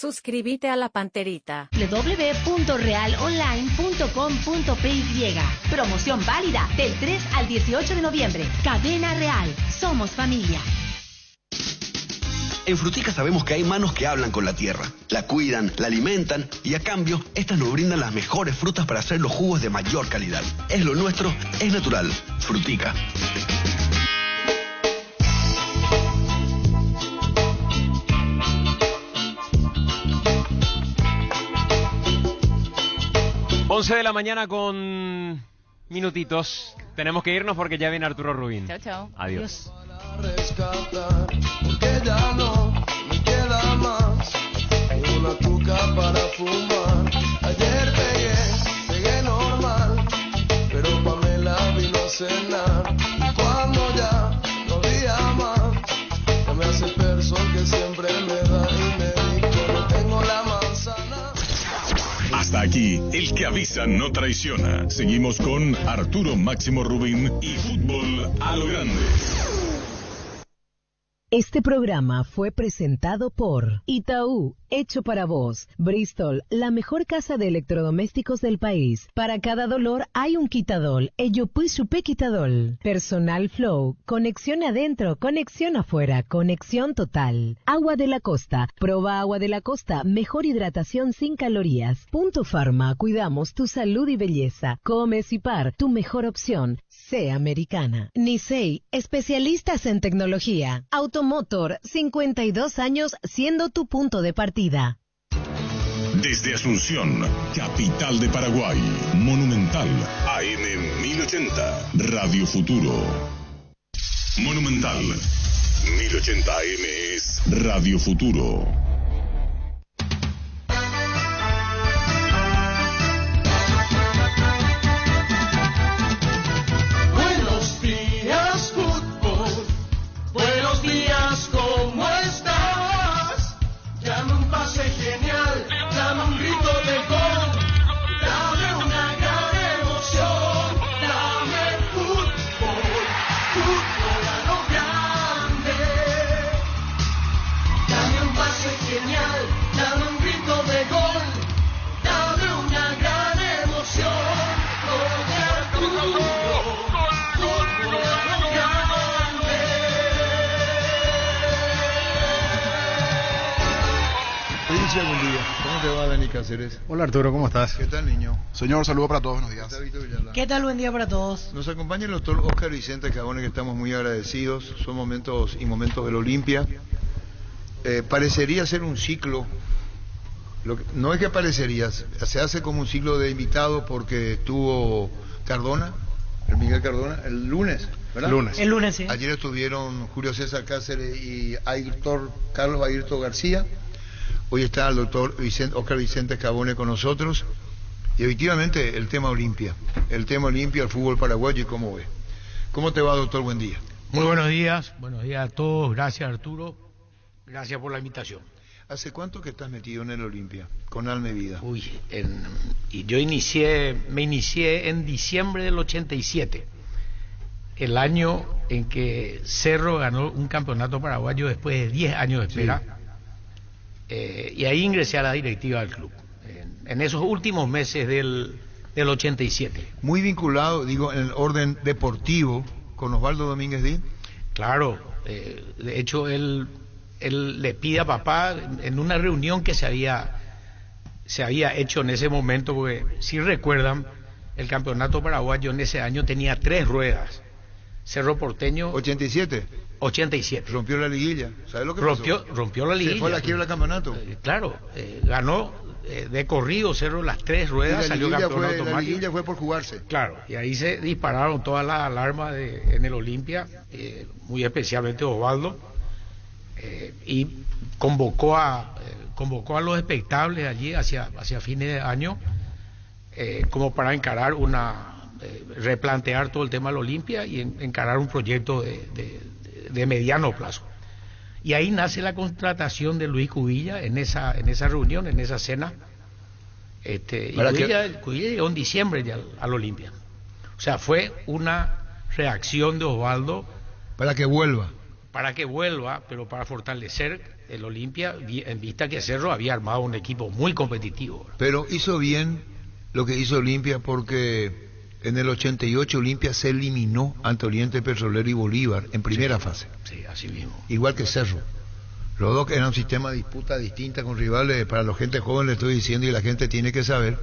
Suscríbete a La Panterita. www.realonline.com.py. Promoción válida del 3 al 18 de noviembre. Cadena Real. Somos familia. En Frutica sabemos que hay manos que hablan con la tierra, la cuidan, la alimentan y a cambio, estas nos brindan las mejores frutas para hacer los jugos de mayor calidad. Es lo nuestro, es natural. Frutica. Once de la mañana con minutitos. Tenemos que irnos porque ya viene Arturo Rubín. Chao, chao. Adiós. Porque ya no me queda más una tuca para fumar. Ayer pegué normal, pero Pamela vino a cenar. Y cuando ya no había más, no me hace perso que siempre me da y me dijo no tengo la manzana. Hasta aquí, el que avisa no traiciona. Seguimos con Arturo Máximo Rubín y Fútbol a lo Grande. Este programa fue presentado por Itaú, hecho para vos. Bristol, la mejor casa de electrodomésticos del país. Para cada dolor hay un quitadol. Eyopui Supé Quitadol. Personal Flow, conexión adentro, conexión afuera, conexión total. Agua de la Costa, proba Agua de la Costa, mejor hidratación sin calorías. Punto Pharma, cuidamos tu salud y belleza. Comes y Par, tu mejor opción. Sé americana. Nisei, especialistas en tecnología. Automotor, 52 años siendo tu punto de partida. Desde Asunción, capital de Paraguay, Monumental, AM 1080, Radio Futuro. Monumental, 1080 AM es Radio Futuro. Buen día. ¿Cómo te va, Dani Cáceres? Hola Arturo, ¿cómo estás? ¿Qué tal, niño? Señor, saludo para todos, buenos días. ¿Qué tal? Buen día para todos. Nos acompaña el doctor Oscar Vicente Cabone, que estamos muy agradecidos. Son momentos y momentos del Olimpia. Parecería ser un ciclo. No es que parecería, se hace como un ciclo de invitados porque estuvo Cardona, el Miguel Cardona, el lunes, ¿verdad? El lunes, sí. Ayer estuvieron Julio César Cáceres y Carlos Ayrton García. Hoy está el doctor Oscar Vicente Cabone con nosotros. Y efectivamente el tema Olimpia, el fútbol paraguayo y cómo ve. ¿Cómo te va, doctor? Buen día. Muy buenos días a todos. Gracias, Arturo. Gracias por la invitación. ¿Hace cuánto que estás metido en el Olimpia, con alma y vida? Y yo me inicié en diciembre del 87, el año en que Cerro ganó un campeonato paraguayo después de 10 años de espera. Sí. Y ahí ingresé a la directiva del club, en esos últimos meses del 87. Muy vinculado, digo, en el orden deportivo, con Osvaldo Domínguez Díaz. Claro, de hecho él le pide a papá en una reunión que se había hecho en ese momento, porque si recuerdan, el campeonato paraguayo en ese año tenía 3 ruedas. Cerro Porteño... 87. Rompió la liguilla. ¿Sabes lo que pasó? Rompió la liguilla. Se fue a la quiebra del campeonato. Claro, ganó de corrido Cerro las 3 ruedas, salió campeón automático. La liguilla fue por jugarse. Claro, y ahí se dispararon todas las alarmas en el Olimpia, muy especialmente Osvaldo, y convocó a los expectables allí hacia fines de año, como para encarar replantear todo el tema del Olimpia y encarar un proyecto de mediano plazo. Y ahí nace la contratación de Luis Cubilla en esa reunión, en esa cena. Cubilla llegó en diciembre ya al Olimpia. O sea, fue una reacción de Osvaldo para que vuelva. para que vuelva, pero para fortalecer el Olimpia, en vista que Cerro había armado un equipo muy competitivo. Pero hizo bien lo que hizo Olimpia, porque en el 88 Olimpia se eliminó ante Oriente Petrolero y Bolívar en primera fase. Sí, así mismo. Igual que Cerro. Los dos eran un sistema de disputa distinta con rivales. Para la gente joven le estoy diciendo, y la gente tiene que saber.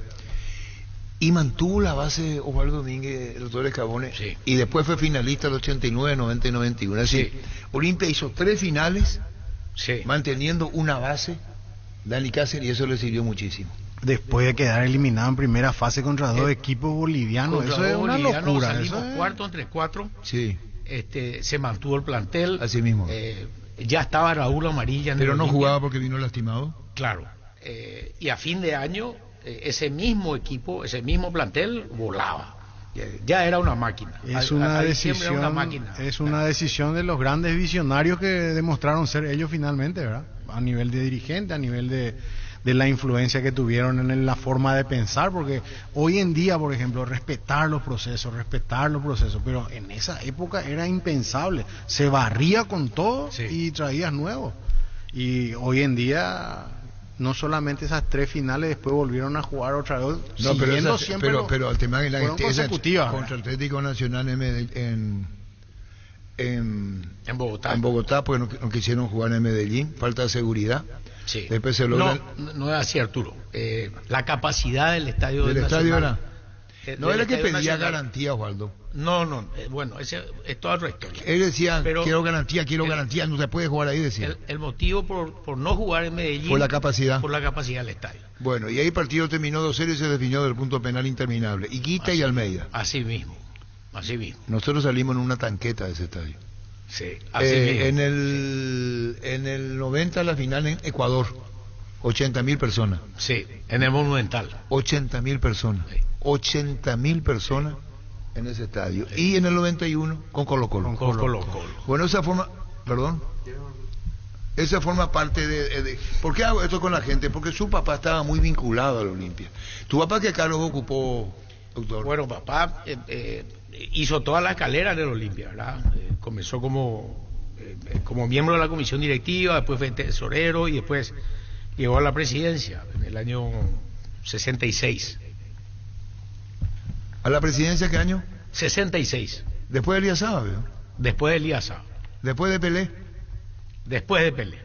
Y mantuvo la base Osvaldo Domínguez, el doctor Escabone, sí. Y después fue finalista del 89, 90 y 91. Es decir, Olimpia hizo 3 finales, sí, manteniendo una base, Dani Cáceres, y eso le sirvió muchísimo. Después de quedar eliminado en primera fase contra dos equipos bolivianos, eso es una locura. Salimos Eso es... cuarto entre 4. Sí. Se mantuvo el plantel. Así mismo. Ya estaba Raúl Amarilla en Pero el no Olimpia. jugaba porque vino lastimado. Claro. Y a fin de año, ese mismo equipo, ese mismo plantel, volaba. Ya era una máquina. Es una decisión, era una máquina. Es una decisión de los grandes visionarios que demostraron ser ellos finalmente, ¿verdad? A nivel de dirigente, a nivel de la influencia que tuvieron en la forma de pensar, porque hoy en día, por ejemplo, respetar los procesos, pero en esa época era impensable. Se barría con todo, sí, y traías nuevos. Y hoy en día, no solamente esas 3 finales, después volvieron a jugar otra vez, no, siguiendo siempre pero el tema de la consecutiva contra el Atlético Nacional en Bogotá, porque no quisieron jugar en Medellín, falta de seguridad. Sí. Después se logra... no es así, Arturo. La capacidad del estadio del estadio era... No era que pedía nacional. Garantía, Osvaldo. No, bueno, ese es toda otra historia. Él decía, quiero garantía, no se puede jugar ahí, decía. El motivo por no jugar en Medellín... Por la capacidad. Por la capacidad del estadio. Bueno, y ahí el partido terminó 2-0 y se definió del punto penal interminable. Higuita y Almeida. Así mismo. Nosotros salimos en una tanqueta de ese estadio. Sí, así mismo. En el 90 la final en Ecuador, 80.000 personas. Sí, en el Monumental. 80.000 personas. Sí. 80.000 personas en ese estadio. Sí. Y en el 91 con Colo-Colo. Bueno, esa forma parte de... ¿Por qué hago esto con la gente? Porque su papá estaba muy vinculado al Olimpia. ¿Tu papá qué cargo ocupó, doctor? Bueno, papá hizo toda la escalera del Olimpia, ¿verdad? Comenzó como miembro de la comisión directiva, después fue tesorero y después llegó a la presidencia en el año 66. ¿A la presidencia qué año? 66. ¿Después de Elías Saba, veo? Después de Elías Saba. ¿Después de Pelé? Después de Pelé.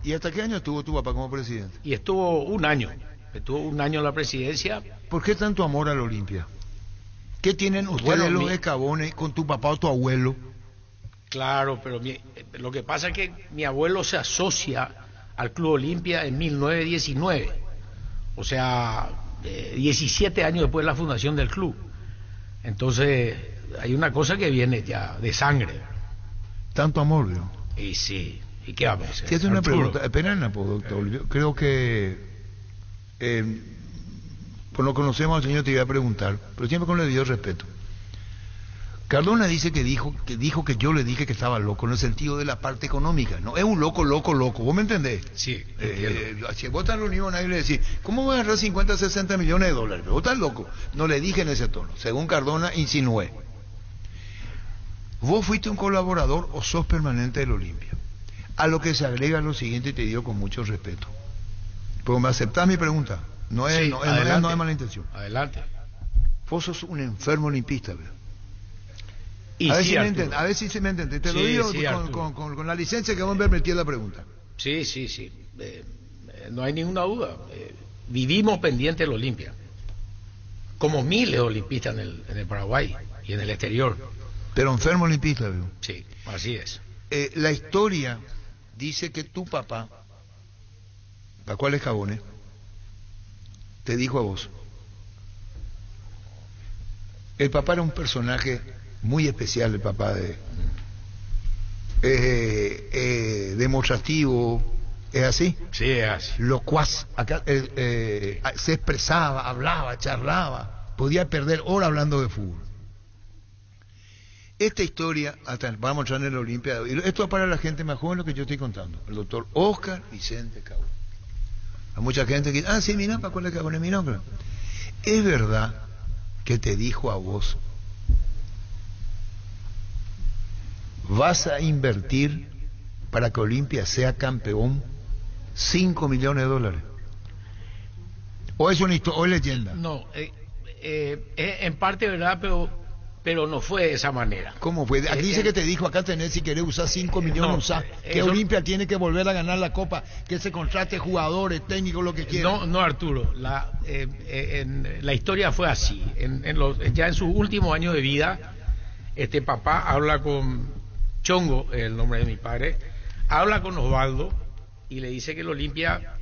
¿Y hasta qué año estuvo tu papá como presidente? Y estuvo un año en la presidencia. ¿Por qué tanto amor al Olimpia? ¿Qué tienen ustedes los Escabones con tu papá o tu abuelo? Claro, pero lo que pasa es que mi abuelo se asocia al Club Olimpia en 1919. O sea, 17 años después de la fundación del club. Entonces, hay una cosa que viene ya de sangre. Tanto amor, ¿no? Y sí. ¿Y qué vamos a hacer? Si es una pregunta, espera, doctor. Yo creo que... pues no conocemos al señor, te iba a preguntar, pero siempre con el debido respeto. Cardona dice que dijo que yo le dije que estaba loco en el sentido de la parte económica. No, es un loco. ¿Vos me entendés? Sí. Si vos estás reunido, nadie le decís, ¿cómo voy a agarrar 50, 60 millones de dólares? Pero vos estás loco. No le dije en ese tono. Según Cardona, insinué. Vos fuiste un colaborador o sos permanente del Olimpia. A lo que se agrega lo siguiente, y te digo con mucho respeto. Pero me aceptás mi pregunta. No es mala intención. Adelante. Vos sos un enfermo olimpista, ¿verdad? Y a ver sí, si se me entiende. Te lo digo con la licencia que vamos a permitir la pregunta. Sí. No hay ninguna duda. Vivimos pendiente del Olimpia. Como miles de olimpistas en el Paraguay y en el exterior. Pero enfermo olimpista, ¿verdad? Sí, así es. La historia dice que tu papá, Pascual Escabone, te dijo a vos. El papá era un personaje muy especial, el papá demostrativo, ¿es así? Sí, es así. Locuaz, se expresaba, hablaba, charlaba, podía perder horas hablando de fútbol. Esta historia, vamos a entrar en la Olimpia, esto es para la gente más joven lo que yo estoy contando, el doctor Oscar Vicente Cabón. Hay mucha gente que dice, sí, mira, Pascual Escabone es mi nombre. Es verdad que te dijo a vos, vas a invertir para que Olimpia sea campeón, $5 millones. ¿O es una historia, o es leyenda? No, en parte verdad, pero no fue de esa manera. ¿Cómo fue? Aquí dice que te dijo, acá tenés, si querés usar 5 millones, no, usar. Que eso... Olimpia tiene que volver a ganar la Copa, que se contrate jugadores, técnicos, lo que quiera. No, Arturo, la historia fue así. Ya en sus últimos años de vida, papá habla con Chongo, el nombre de mi padre, habla con Osvaldo y le dice que el Olimpia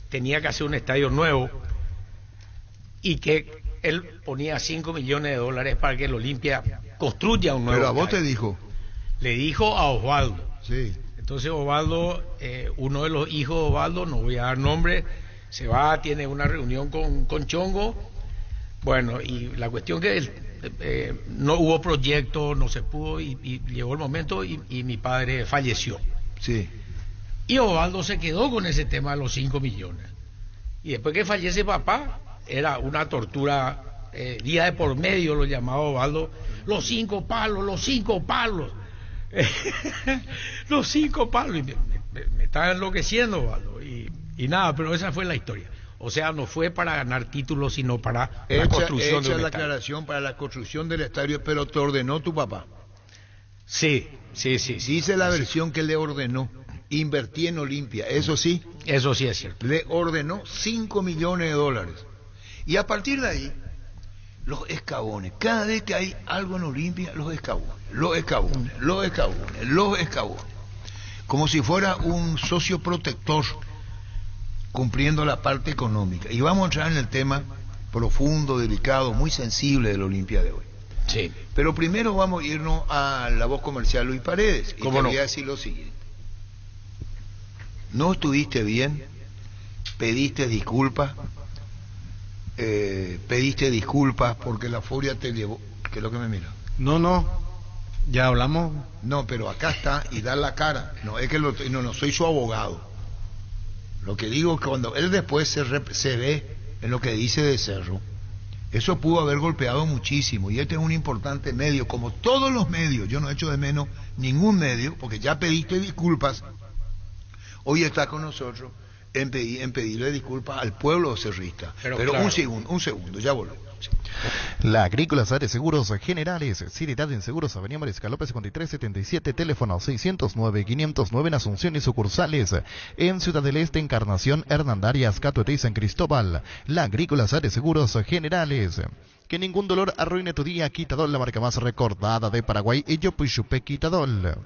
tenía que hacer un estadio nuevo y que él ponía $5 millones para que el Olimpia construya un nuevo Pero a vos estadio. te dijo. Le dijo a Osvaldo. Sí. Entonces Osvaldo, uno de los hijos de Osvaldo, no voy a dar nombre, se va, tiene una reunión con Chongo. Bueno, y la cuestión que no hubo proyecto, no se pudo, y llegó el momento y mi padre falleció. Sí. Y Osvaldo se quedó con ese tema de los 5 millones. Y después que fallece papá, era una tortura, día de por medio lo llamaba Osvaldo, los 5 palos, los 5 palos. Los 5 palos. Y me estaba enloqueciendo, Osvaldo. Y nada, pero esa fue la historia. O sea, no fue para ganar títulos, sino para la construcción de un la estadio. aclaración para la construcción del estadio, pero te ordenó tu papá. Sí. Dice la versión que le ordenó. Invertí en Olimpia, eso sí. Eso sí es cierto. Le ordenó $5 millones. Y a partir de ahí, los escabones. Cada vez que hay algo en Olimpia, los escabones. Como si fuera un socio protector cumpliendo la parte económica. Y vamos a entrar en el tema profundo, delicado, muy sensible de la Olimpia de hoy. Sí. Pero primero vamos a irnos a la voz comercial Luis Paredes. Y te ¿Cómo no? voy a decir lo siguiente. No estuviste bien, pediste disculpas porque la furia te llevó. ¿Qué es lo que me mira? No, ya hablamos. No, pero acá está y da la cara. No, es que no soy su abogado. Lo que digo es que cuando él después se ve en lo que dice de Cerro, eso pudo haber golpeado muchísimo. Y este es un importante medio, como todos los medios. Yo no echo de menos ningún medio, porque ya pediste disculpas. Hoy está con nosotros en pedirle disculpas al pueblo cerrista. Pero claro. un segundo, ya volvemos. La Agrícola Sare Seguros Generales, Seriedad en Seguros, Avenida Mariscal López 5377, teléfono 609-509 en Asunción y sucursales. En Ciudad del Este, Encarnación, Hernandarias, Catuete y San Cristóbal. La Agrícola Sare Seguros Generales. Que ningún dolor arruine tu día. Quitadol, la marca más recordada de Paraguay. Y yo Puixupé Quitadol.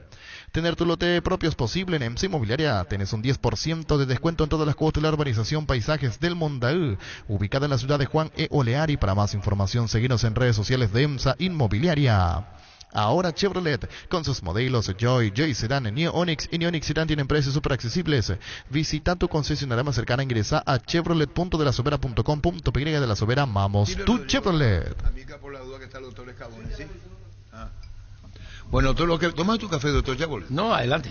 Tener tu lote propio es posible. En EMSA Inmobiliaria tenés un 10% de descuento en todas las cuotas de la urbanización Paisajes del Mondaú, ubicada en la ciudad de Juan E. Oleari. Para más información, seguinos en redes sociales de EMSA Inmobiliaria. Ahora Chevrolet, con sus modelos Joy Sedan, Neo Onix y Neo Onix Sedan tienen precios súper accesibles. Visita tu concesionaria más cercana, ingresa a chevrolet.delasovera.com.py. De La Sobera, amamos tu Chevrolet. Amiga, por la duda que está el doctor Escabone, ¿sí? Bueno, toma tu café, doctor, ya volvemos. No, adelante.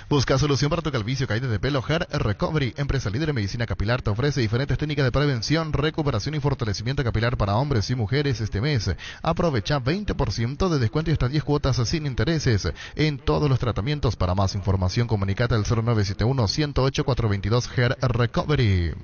Busca solución para tu calvicie, caída de pelo. Hair Recovery, empresa líder en medicina capilar, te ofrece diferentes técnicas de prevención, recuperación y fortalecimiento capilar para hombres y mujeres este mes. Aprovecha 20% de descuento y hasta 10 cuotas sin intereses en todos los tratamientos. Para más información, comunicate al 0971-108-422 Hair Recovery.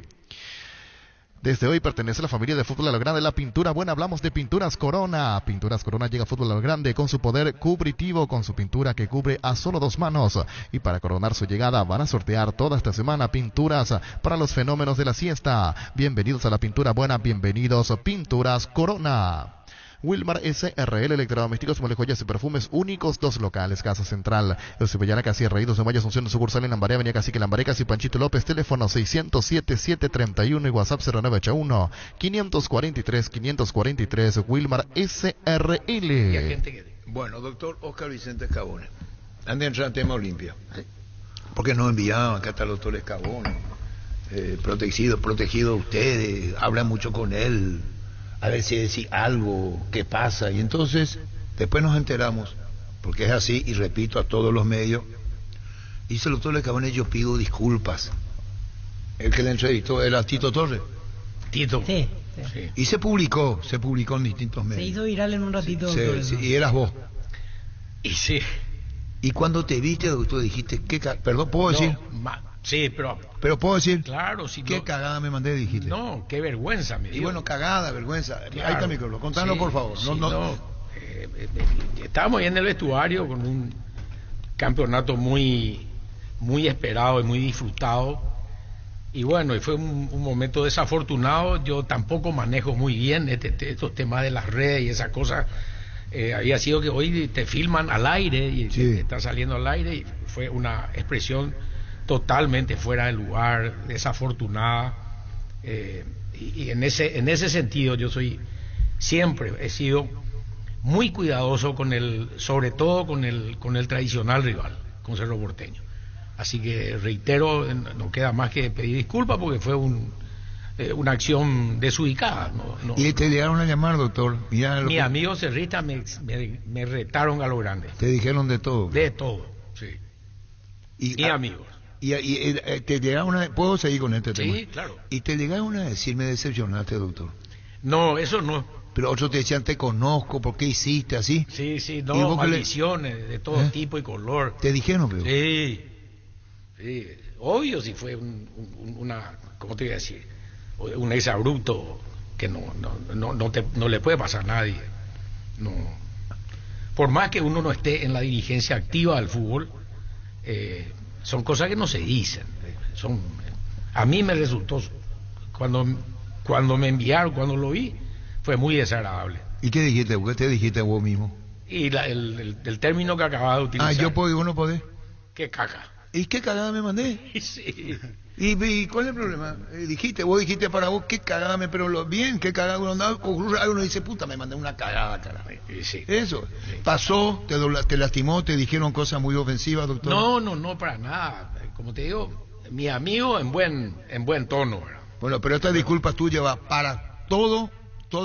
Desde hoy pertenece a la familia de Fútbol a lo Grande la Pintura Buena. Hablamos de Pinturas Corona. Pinturas Corona llega a Fútbol a lo Grande con su poder cubritivo, con su pintura que cubre a solo 2 manos. Y para coronar su llegada van a sortear toda esta semana pinturas para los fenómenos de la siesta. Bienvenidos a la Pintura Buena, bienvenidos a Pinturas Corona. Wilmar SRL, electrodomésticos, muebles, joyas y perfumes únicos, 2 locales, Casa Central, Cibellana, Casi Reídos, de Maya, Asunción, sucursal en Lambaré, Avenida Cacique, Lambaré, Casi Panchito López, teléfono 607-731 y WhatsApp 0981-543-543, Wilmar SRL. Bueno, doctor Oscar Vicente Escabone, antes de entrar en tema Olimpia, porque nos enviaban, acá está el doctor Escabone, protegido ustedes, hablan mucho con él, a ver si decir algo, qué pasa, y entonces después nos enteramos, porque es así, y repito a todos los medios, dice el doctor Escabone, yo pido disculpas. El que le entrevistó era Tito Torres. Tito. Sí. Y se publicó en distintos medios. Se hizo viral en un ratito. Sí, y eras vos. Y sí. Y cuando te viste, doctor, dijiste, perdón, ¿puedo decir? Sí, pero puedo decir, claro, si qué cagada me mandé, dijiste. No, qué vergüenza me dio. Y bueno, cagada, vergüenza. Claro, Ahí está mi micrófono, contalo, sí, por favor. Sí, estábamos ahí en el vestuario con un campeonato muy, muy esperado y muy disfrutado. Y bueno, y fue un momento desafortunado. Yo tampoco manejo muy bien estos temas de las redes y esas cosas. Había sido que hoy te filman al aire y está saliendo al aire, y fue una expresión totalmente fuera de lugar, desafortunada. Y en ese sentido yo siempre he sido muy cuidadoso sobre todo con el tradicional rival, con Cerro Porteño. Así que reitero, no queda más que pedir disculpas porque fue una acción desubicada. ¿Y te llegaron a llamar, doctor? Mis amigos cerristas me retaron a lo grande. ¿Te dijeron de todo? De todo, sí. Mis amigos. Y te llegaron ¿puedo seguir con este tema? Sí, claro. ¿Y te llegaron a decir, me decepcionaste, doctor? No, eso no. Pero otros te decían, te conozco, ¿por qué hiciste así? Sí, no, maldiciones de todo tipo y color. ¿Te dijeron, pero? Sí, obvio, si fue una, ¿cómo te voy a decir? Un exabrupto que no le puede pasar a nadie. No. Por más que uno no esté en la dirigencia activa del fútbol, son cosas que no se dicen. A mí me resultó, cuando me enviaron, cuando lo vi, fue muy desagradable. ¿Y qué dijiste? ¿Qué te dijiste vos mismo? Y el término que acababa de utilizar. ¿yo puedo y vos no podés? ¿Qué caca? ¿Y qué cagada me mandé? Sí. ¿Y cuál es el problema? Vos dijiste para vos, qué cagada bien, qué cagada uno dice, puta, me mandé una cagada, carajo. Sí. Eso. Pasó, te lastimó, te dijeron cosas muy ofensivas, doctor. No, para nada. Como te digo, mi amigo en buen tono, ¿verdad? Bueno, pero esta disculpa tuya va para toda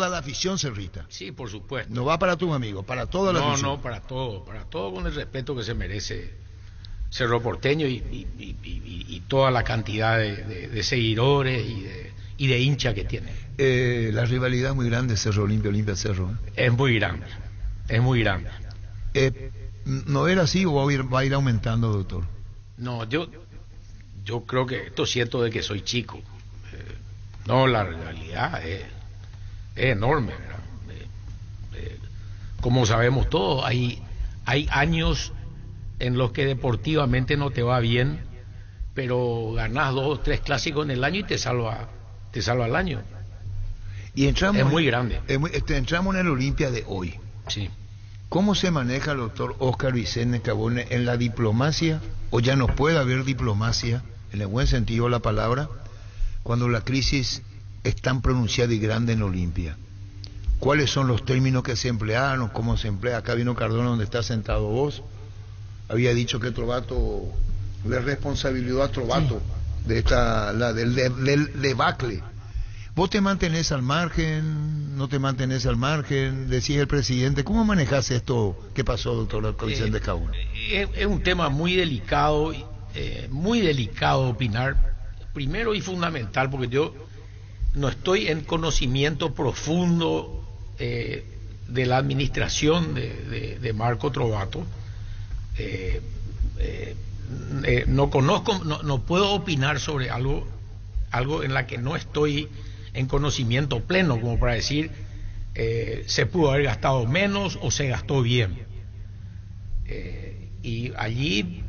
la afición cerrita. Sí, por supuesto. No va para tus amigos, para toda la afición. No, para todo con el respeto que se merece Cerro Porteño y toda la cantidad de seguidores y de hinchas que tiene. La rivalidad es muy grande, Cerro Olimpia Cerro. Es muy grande. ¿No era así o va a ir aumentando, doctor? No, yo creo que esto es cierto de que soy chico. No, la rivalidad es enorme, ¿verdad? Como sabemos todos, hay años en los que deportivamente no te va bien, pero ganás 2 o 3 clásicos en el año y te salva el año. Y entramos, es muy grande. Entramos en el Olimpia de hoy. Sí. ¿Cómo se maneja el doctor Óscar Vicente Cabone en la diplomacia, o ya no puede haber diplomacia, en el buen sentido de la palabra, cuando la crisis es tan pronunciada y grande en Olimpia? ¿Cuáles son los términos que se emplearon? ¿Cómo se emplea? Acá vino Cardona, donde está sentado vos. Había dicho que Trovato le responsabilizó a Trovato del debacle. ¿Vos te mantenés al margen? ¿No te mantenés al margen? Decís el presidente. ¿Cómo manejás esto que pasó, doctor Vicente Cabone? Es un tema muy delicado opinar. Primero y fundamental, porque yo no estoy en conocimiento profundo de la administración de Marco Trovato. No conozco, no puedo opinar sobre algo en la que no estoy en conocimiento pleno, como para decir se pudo haber gastado menos o se gastó bien. Y allí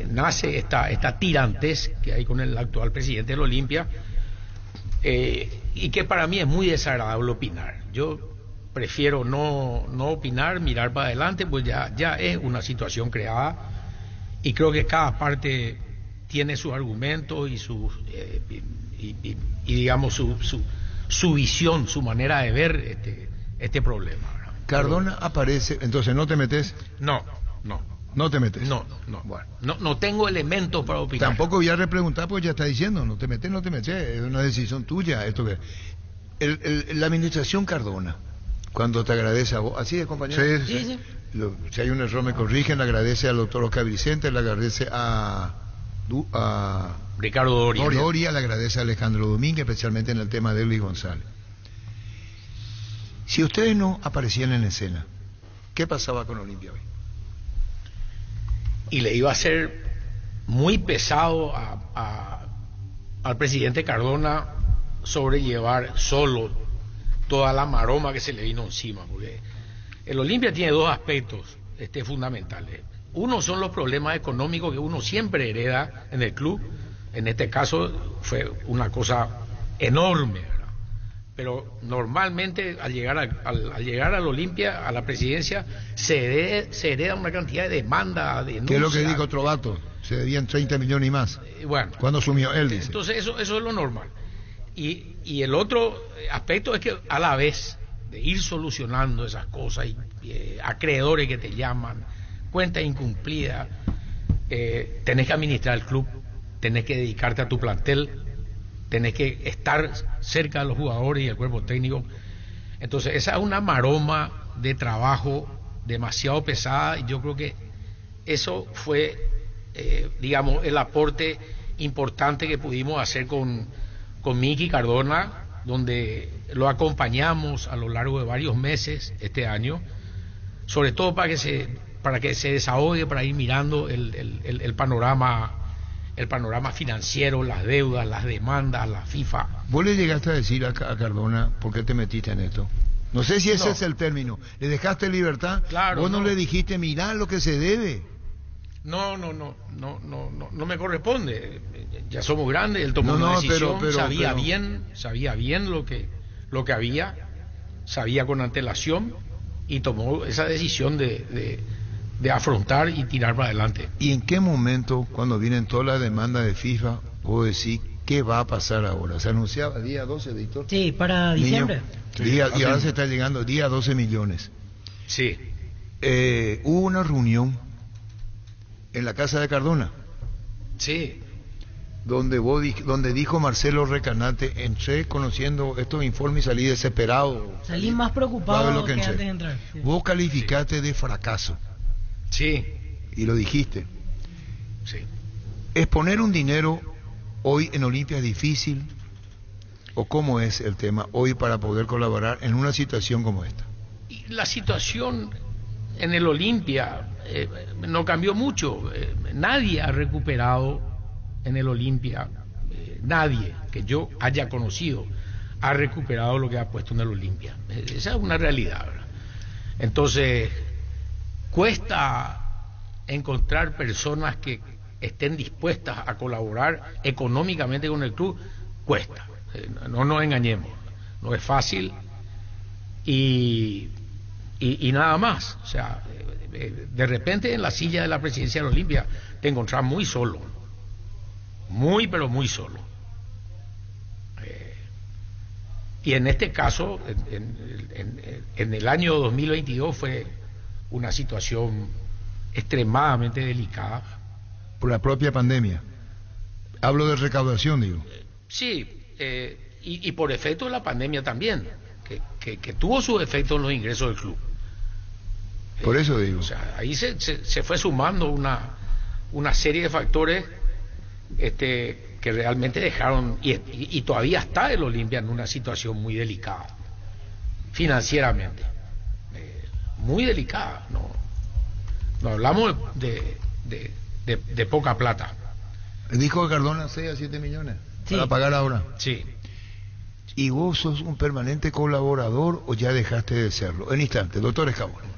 nace esta tirantez que hay con el actual presidente del Olimpia, y que para mí es muy desagradable opinar. Yo prefiero no opinar, mirar para adelante, pues ya es una situación creada, y creo que cada parte tiene sus argumentos y sus digamos su visión, su manera de ver este problema, ¿verdad? Cardona aparece, entonces ¿no te metes? No te metes. Bueno. No tengo elementos para opinar. Tampoco voy a repreguntar, pues ya está diciendo, no te metes, es una decisión tuya. Esto que la administración Cardona, cuando te agradece a vos, así es, compañero. Sí. Si hay un error me corrigen, le agradece al doctor Oscar Vicente, le agradece a Ricardo Doria, le agradece a Alejandro Domínguez, especialmente en el tema de Luis González. Si ustedes no aparecían en escena, ¿qué pasaba con Olimpia hoy? y le iba a ser muy pesado al presidente Cardona sobrellevar solo toda la maroma que se le vino encima, porque el Olimpia tiene dos aspectos fundamentales. Uno son los problemas económicos que uno siempre hereda en el club. En este caso fue una cosa enorme, ¿verdad? Pero normalmente al llegar al Olimpia, a la presidencia, se hereda una cantidad de demandas, de ¿qué es lo que dijo Trovato? Se debían 30 millones y más. Bueno, cuando asumió él, dice. Entonces eso es lo normal. Y el otro aspecto es que a la vez de ir solucionando esas cosas, acreedores que te llaman, cuentas incumplidas, tenés que administrar el club, tenés que dedicarte a tu plantel, tenés que estar cerca de los jugadores y el cuerpo técnico. Entonces esa es una maroma de trabajo demasiado pesada, y yo creo que eso fue, digamos, el aporte importante que pudimos hacer con Miki Cardona, donde lo acompañamos a lo largo de varios meses este año, sobre todo para que se desahogue, para ir mirando el panorama financiero, las deudas, las demandas, la FIFA. ¿Vos le llegaste a decir a Cardona por qué te metiste en esto? No sé si ese es el término. ¿Le dejaste libertad? Claro. ¿Vos no le dijiste, mirá lo que se debe? No me corresponde. Ya somos grandes, él tomó una decisión, sabía bien lo que había, sabía con antelación y tomó esa decisión de afrontar y tirar para adelante. ¿Y en qué momento, cuando vienen todas las demandas de FIFA, vos decís qué va a pasar ahora? Se anunciaba día 12, Víctor. Sí, para diciembre. Y ahora se está llegando día 12 millones. Sí. Hubo una reunión en la casa de Cardona. Sí. Donde dijo Marcelo Recanate, entré conociendo estos informes y salí desesperado. Salí más preocupado que antes de entrar. Sí. Vos calificaste de fracaso. Sí. Y lo dijiste. Sí. ¿Exponer un dinero hoy en Olimpia es difícil? ¿O cómo es el tema hoy para poder colaborar en una situación como esta? Y la situación en el Olimpia no cambió mucho. Nadie ha recuperado en el Olimpia, nadie que yo haya conocido ha recuperado lo que ha puesto en el Olimpia. Esa es una realidad, ¿verdad? Entonces cuesta encontrar personas que estén dispuestas a colaborar económicamente con el club. Cuesta, no nos engañemos, no es fácil y nada más. O sea, de repente en la silla de la presidencia de la Olimpia te encontrás muy solo, pero muy solo. Y en este caso, en el año 2022 fue una situación extremadamente delicada. Por la propia pandemia. Hablo de recaudación, digo. Sí, y por efecto de la pandemia también, que tuvo su efecto en los ingresos del club. Por eso digo. O sea, ahí se fue sumando una serie de factores que realmente dejaron, y todavía está el Olimpia en una situación muy delicada, financieramente. Muy delicada. No hablamos de poca plata. Dijo Cardona 6 a 7 millones sí. Para pagar ahora. Sí. ¿Y vos sos un permanente colaborador o ya dejaste de serlo? En instante, doctor Escabón.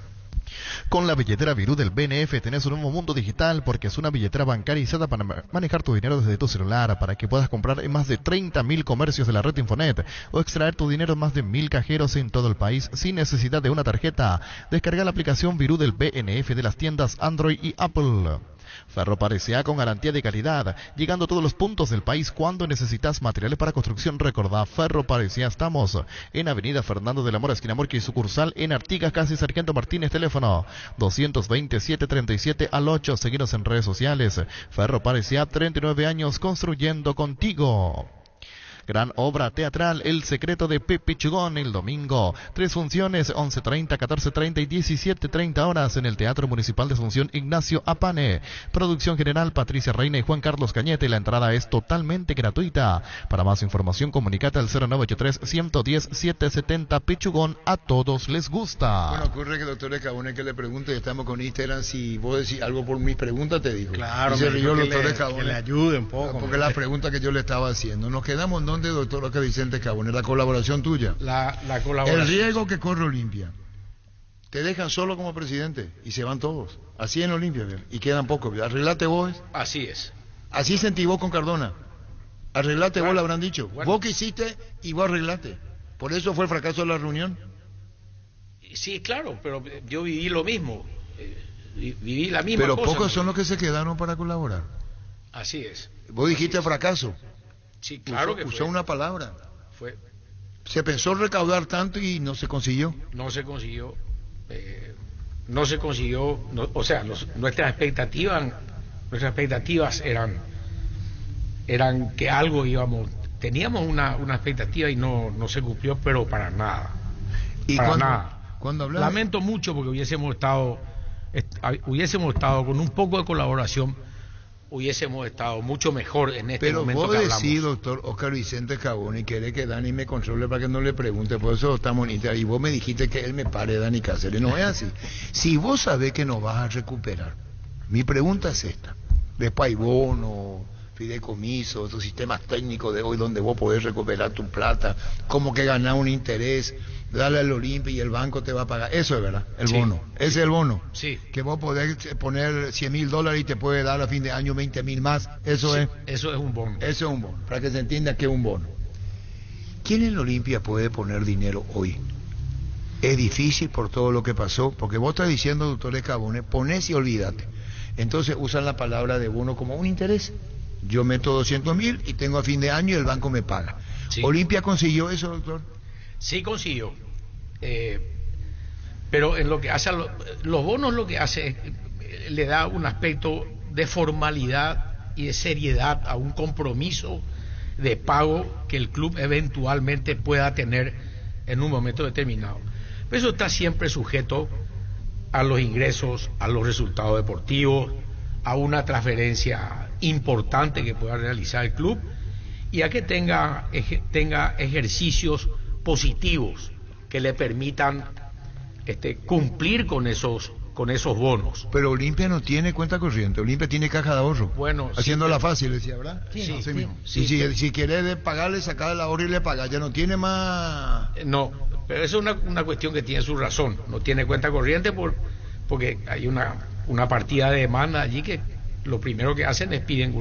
Con la billetera Virú del BNF tenés un nuevo mundo digital, porque es una billetera bancarizada para manejar tu dinero desde tu celular, para que puedas comprar en más de 30.000 comercios de la red Infonet o extraer tu dinero en más de 1.000 cajeros en todo el país sin necesidad de una tarjeta. Descarga la aplicación Virú del BNF de las tiendas Android y Apple. Ferropar S.A. con garantía de calidad, llegando a todos los puntos del país cuando necesitas materiales para construcción. Recordá, Ferropar S.A. estamos en Avenida Fernando de la Mora, esquina Morqui, sucursal en Artigas, casi Sargento Martínez, teléfono 220-737-8. Seguinos en redes sociales. Ferropar S.A. 39 años construyendo contigo. Gran obra teatral El secreto de Pepe Chugón el domingo. 3 funciones, 11:30, 14:30 y 17:30 horas en el Teatro Municipal de Asunción Ignacio Apane. Producción general Patricia Reina y Juan Carlos Cañete. La entrada es totalmente gratuita. Para más información comunicate al 0983-110-770. Pichugón, a todos les gusta. Bueno, ocurre que el doctor Escabone que le pregunte, estamos con Instagram, si vos decís algo por mis preguntas, te digo. Claro, y se rió el doctor que Escabone. le ayude un poco. Porque la pregunta que yo le estaba haciendo. Nos quedamos en donde, doctor Oscar Vicente Escabone, la colaboración tuya. La colaboración. El riesgo que corre Olimpia. Te dejan solo como presidente y se van todos. Así en Olimpia, ¿verdad? Y quedan pocos, ¿verdad? Arreglate vos. Así es. Así sentí vos con Cardona. Arreglate Bueno, vos, le habrán dicho. bueno. Vos que hiciste y vos arreglate. Por eso fue el fracaso de la reunión. Sí, claro, pero yo viví lo mismo. Viví la misma Pero cosa. pocos son los que se quedaron para colaborar. Así es. Vos dijiste fracaso. Sí, claro que usó fue. una palabra. Fue. Se pensó recaudar tanto y no se consiguió. No se consiguió. No se consiguió. O sea, nuestras expectativas eran que algo íbamos. Teníamos una expectativa y no se cumplió, pero para nada. ¿Y para cuando, nada. Cuando hablamos? Lamento mucho porque hubiésemos estado con un poco de colaboración, hubiésemos estado mucho mejor en este Pero momento vos que hablamos. decís, doctor Oscar Vicente Escabone, y quiere que Dani me controle para que no le pregunte, por eso estamos en Instagram, y vos me dijiste que él me pare, Dani Cáceres. No es así. Si vos sabés que no vas a recuperar, mi pregunta es esta. Después hay bono, fideicomiso, esos sistemas técnicos de hoy donde vos podés recuperar tu plata, como que ganar un interés, darle al Olimpia y el banco te va a pagar. Eso es verdad, el Sí. bono. Ese es el bono. Sí. Que vos podés poner $100,000 y te puede dar a fin de año 20,000 más. Eso Sí, es. eso es un bono. Eso es un bono, para que se entienda que es un bono. ¿Quién en la Olimpia puede poner dinero hoy? Es difícil por todo lo que pasó, porque vos estás diciendo, doctor Escabone, ponés y olvídate. Entonces usan la palabra de bono como un interés. Yo meto 200,000 y tengo a fin de año y el banco me paga. Sí. ¿Olimpia consiguió eso, doctor? Sí consiguió. Pero en lo que hace los bonos, lo que hace es le da un aspecto de formalidad y de seriedad a un compromiso de pago que el club eventualmente pueda tener en un momento determinado. Pero eso está siempre sujeto a los ingresos, a los resultados deportivos, a una transferencia importante que pueda realizar el club y a que tenga ejercicios positivos que le permitan cumplir con esos bonos. Pero Olimpia no tiene cuenta corriente, Olimpia tiene caja de ahorro. Bueno, haciéndola fácil, decía, ¿verdad? Sí, Así mismo. sí, Y si quiere pagarle, sacar el ahorro y le paga, ya no tiene más. No, pero eso es una cuestión que tiene su razón. No tiene cuenta corriente porque hay una partida de demanda allí que lo primero que hacen es piden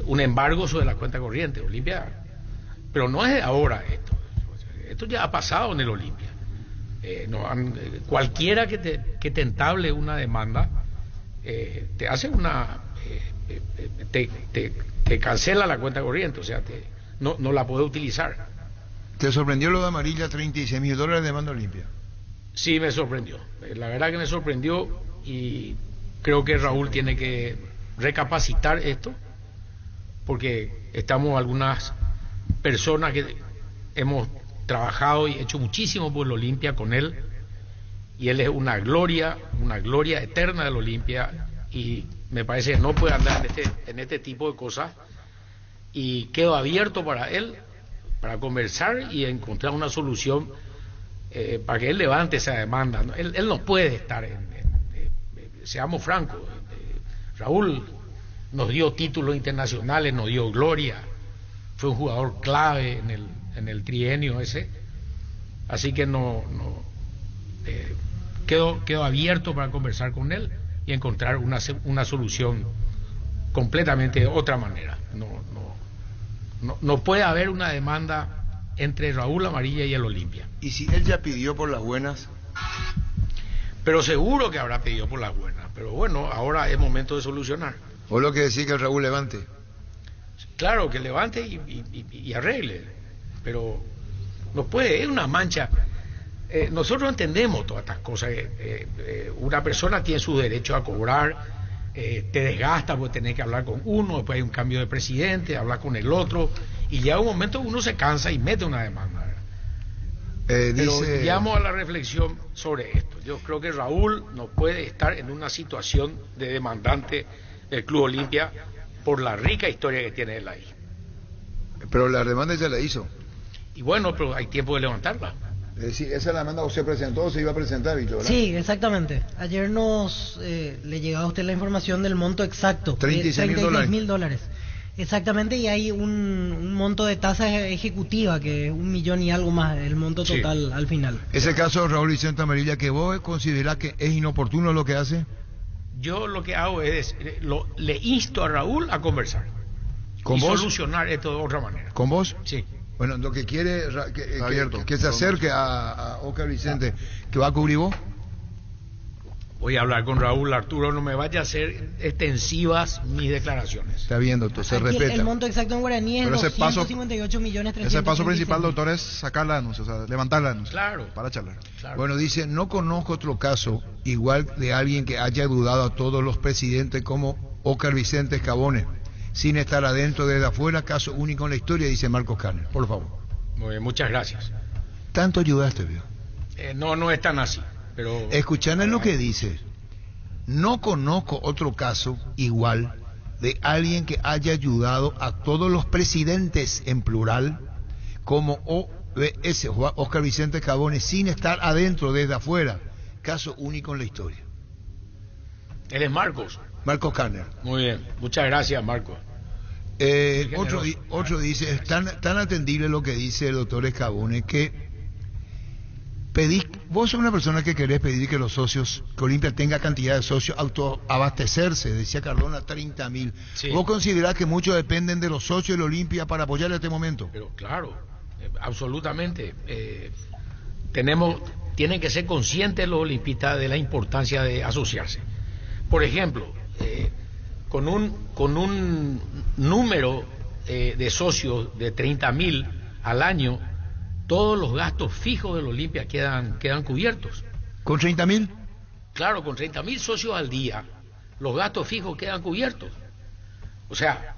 un embargo sobre la cuenta corriente. Olimpia, pero no es de ahora esto ya ha pasado en el Olimpia. Cualquiera que te entable una demanda te hace te cancela la cuenta corriente, o sea, no la puede utilizar. ¿Te sorprendió lo de Amarilla, $36,000 de demanda Olimpia? Sí, me sorprendió. La verdad que me sorprendió y creo que Raúl tiene que recapacitar esto porque estamos algunas personas que hemos trabajado y hecho muchísimo por el Olimpia con él y él es una gloria eterna del Olimpia y me parece que no puede andar en este tipo de cosas y quedo abierto para él para conversar y encontrar una solución para que él levante esa demanda. Él no puede estar seamos francos, Raúl nos dio títulos internacionales, nos dio gloria, fue un jugador clave en el trienio ese, así que quedo abierto para conversar con él y encontrar una solución completamente de otra manera. No puede haber una demanda entre Raúl Amarilla y el Olimpia. ¿Y si él ya pidió por las buenas? Pero seguro que habrá pedido por las buenas, pero bueno, ahora es momento de solucionar. ¿O lo que decís que el Raúl levante? Claro, que levante y arregle, pero no puede, es una mancha. Nosotros entendemos todas estas cosas. Una persona tiene su derecho a cobrar, te desgasta porque tenés que hablar con uno, después hay un cambio de presidente, hablar con el otro, y ya un momento uno se cansa y mete una demanda. Pero llamo a la reflexión sobre esto. Yo creo que Raúl no puede estar en una situación de demandante del Club Olimpia por la rica historia que tiene él ahí. Pero la demanda ya la hizo. Y bueno, pero hay tiempo de levantarla. Es decir, esa demanda se presentó o se iba a presentar, Víctor, ¿verdad? Sí, exactamente. Ayer le llegaba a usted la información del monto exacto. $36,000. Exactamente, y hay un monto de tasa ejecutiva que es 1 millón y algo más, el monto total al final. Ese caso, Raúl Vicente Amarilla, que vos considerás que es inoportuno lo que hace. Yo lo que hago es, le insto a Raúl a conversar. ¿Con y vos? Solucionar esto de otra manera. ¿Con vos? Sí. Bueno, lo que quiere que se acerque a Óscar Vicente, que va a cubrir vos. Voy a hablar con Raúl. Arturo, no me vaya a hacer extensivas mis declaraciones. Está viendo, doctor, se Aquí respeta. el monto exacto en guaraní es 258.300.000. Ese paso principal, doctor, es sacar la denuncia, o sea, levantar la denuncia. Claro. Para charlar. Claro. Bueno, dice, no conozco otro caso igual de alguien que haya ayudado a todos los presidentes como Óscar Vicente Escabone, sin estar adentro desde afuera, caso único en la historia, dice Marcos Carner. Por favor. Muy bien, muchas gracias. Tanto ayudaste, vio. No es tan así, pero... Escuchando lo que dice, no conozco otro caso igual de alguien que haya ayudado a todos los presidentes en plural como Óscar Vicente Escabone, sin estar adentro desde afuera, caso único en la historia. Él es Marcos. Marcos Carner. Muy bien, muchas gracias, Marcos. Otro dice, es tan atendible lo que dice el doctor Escabone que vos sos una persona que querés pedir que los socios, que Olimpia tenga cantidad de socios, autoabastecerse, decía Cardona, 30.000. Sí. ¿Vos considerás que muchos dependen de los socios de Olimpia para apoyar en este momento? Pero claro, absolutamente. Tienen que ser conscientes los olimpistas de la importancia de asociarse. Por ejemplo, con un número de socios de 30.000 al año, todos los gastos fijos del Olimpia quedan cubiertos. ¿Con 30.000? Claro, con 30.000 socios al día, los gastos fijos quedan cubiertos. O sea,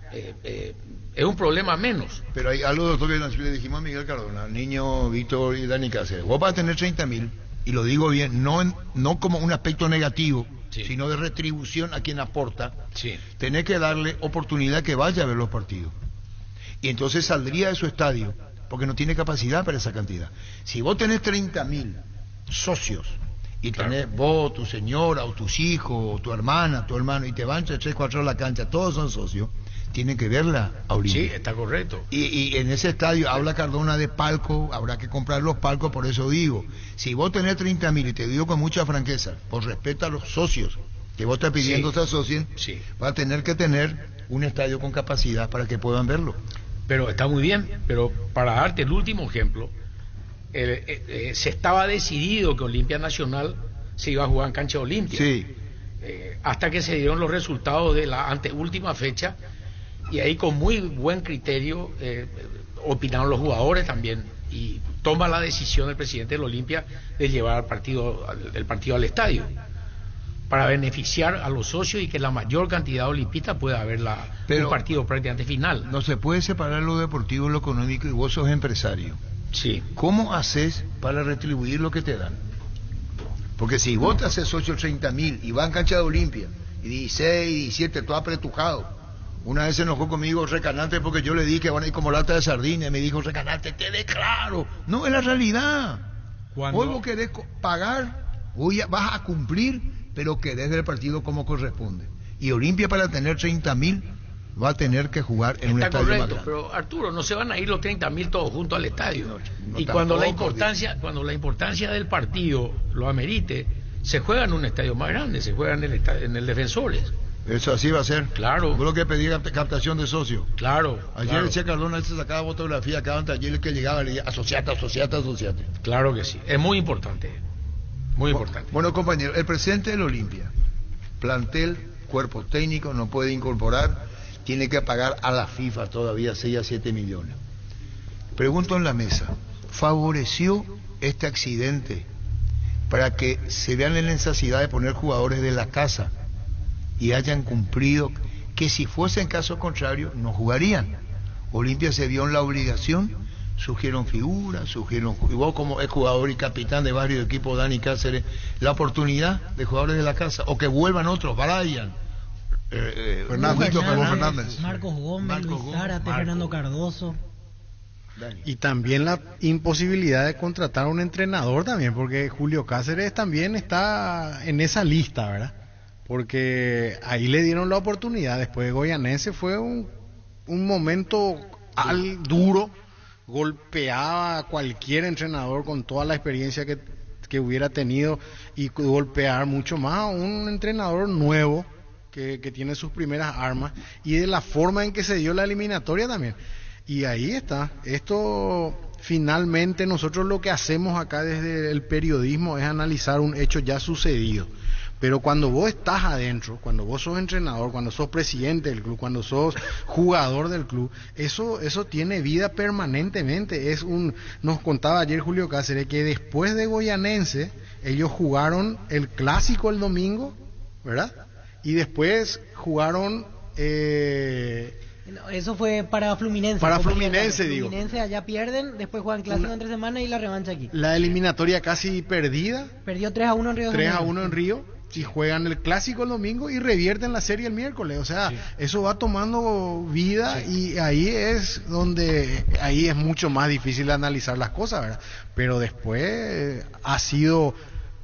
es un problema menos. Pero hay algo, doctor, que le dijimos a Miguel Cardona, Niño, Víctor y Dani Cáceres. Vos vas a tener 30.000, y lo digo bien, no como un aspecto negativo, sí, sino de retribución a quien aporta. Sí. Tenés que darle oportunidad que vaya a ver los partidos. Y entonces saldría de su estadio, porque no tiene capacidad para esa cantidad. Si vos tenés 30.000 socios, y tenés vos, tu señora, o tus hijos, o tu hermana, tu hermano, y te van 3, 4 a la cancha, todos son socios, tienen que verla a Olimpia. Sí, está correcto. Y en ese estadio habla Cardona de palco, habrá que comprar los palcos, por eso digo, si vos tenés 30.000, y te digo con mucha franqueza, por respeto a los socios que vos estás pidiendo se asocien, va a tener que tener un estadio con capacidad para que puedan verlo. Pero está muy bien, pero para darte el último ejemplo, se estaba decidido que Olimpia Nacional se iba a jugar en cancha de Olimpia. Sí. Hasta que se dieron los resultados de la anteúltima fecha, y ahí con muy buen criterio opinaron los jugadores también, y toma la decisión el presidente del Olimpia de llevar el partido al estadio para beneficiar a los socios y que la mayor cantidad de olimpistas pueda ver un partido prácticamente final. No se puede separar lo deportivo y lo económico, y vos sos empresario. Sí. ¿Cómo haces para retribuir lo que te dan? Porque si vos te haces socio 30.000 y vas en cancha de Olimpia, y 16, 17, todo apretujado. Una vez se enojó conmigo Recanante porque yo le dije que van a ir como lata de sardina, y me dijo, Recanante, te declaro. No, es la realidad. Hoy vos querés pagar, hoy vas a cumplir, pero querés del partido como corresponde. Y Olimpia, para tener 30.000, va a tener que jugar en un estadio más grande. Pero Arturo, no se van a ir los 30.000 todos juntos al estadio. No y cuando la importancia del partido lo amerite, se juega en un estadio más grande, se juega en el Defensores. Eso así va a ser. Claro. Fue lo que pedí captación de socios. Claro. Ayer decía Cardona, se sacaba fotografía acá antes, ayer el que llegaba le decía, asociate. Claro que sí, es muy importante. Muy importante. Bueno, compañero, el presidente del Olimpia, plantel, cuerpo técnico, no puede incorporar, tiene que pagar a la FIFA todavía 6 a 7 millones. Pregunto en la mesa, ¿favoreció este accidente para que se vean en la necesidad de poner jugadores de la casa y hayan cumplido, que si fuese en caso contrario no jugarían. Olimpia se vio en la obligación, surgieron figuras, y vos como ex jugador y capitán de varios equipos, Dani Cáceres, la oportunidad de jugadores de la casa, o que vuelvan otros, Brian, Fernández, Marcos Gómez, Luis Zárate, Fernando Cardoso. Y también la imposibilidad de contratar a un entrenador también, porque Julio Cáceres también está en esa lista, ¿verdad? Porque ahí le dieron la oportunidad. Después de Goyanense fue un momento duro, golpeaba a cualquier entrenador con toda la experiencia que hubiera tenido, y golpear mucho más a un entrenador nuevo que tiene sus primeras armas, y de la forma en que se dio la eliminatoria también. Y ahí está. Esto finalmente nosotros lo que hacemos acá desde el periodismo es analizar un hecho ya sucedido. Pero cuando vos estás adentro, cuando vos sos entrenador, cuando sos presidente del club, cuando sos jugador del club, eso tiene vida permanentemente. Nos contaba ayer Julio Cáceres que después de Goyanense ellos jugaron el clásico el domingo, ¿verdad? Y después jugaron eso fue para Fluminense. Para Fluminense, digo. Fluminense allá pierden, después juegan clásico entre semana y la revancha aquí. La eliminatoria casi perdida. Perdió 3-1 en Río. 3-1 en Río. Y juegan el clásico el domingo y revierten la serie el miércoles. O sea, eso va tomando vida, y ahí es mucho más difícil analizar las cosas, ¿verdad? Pero después ha sido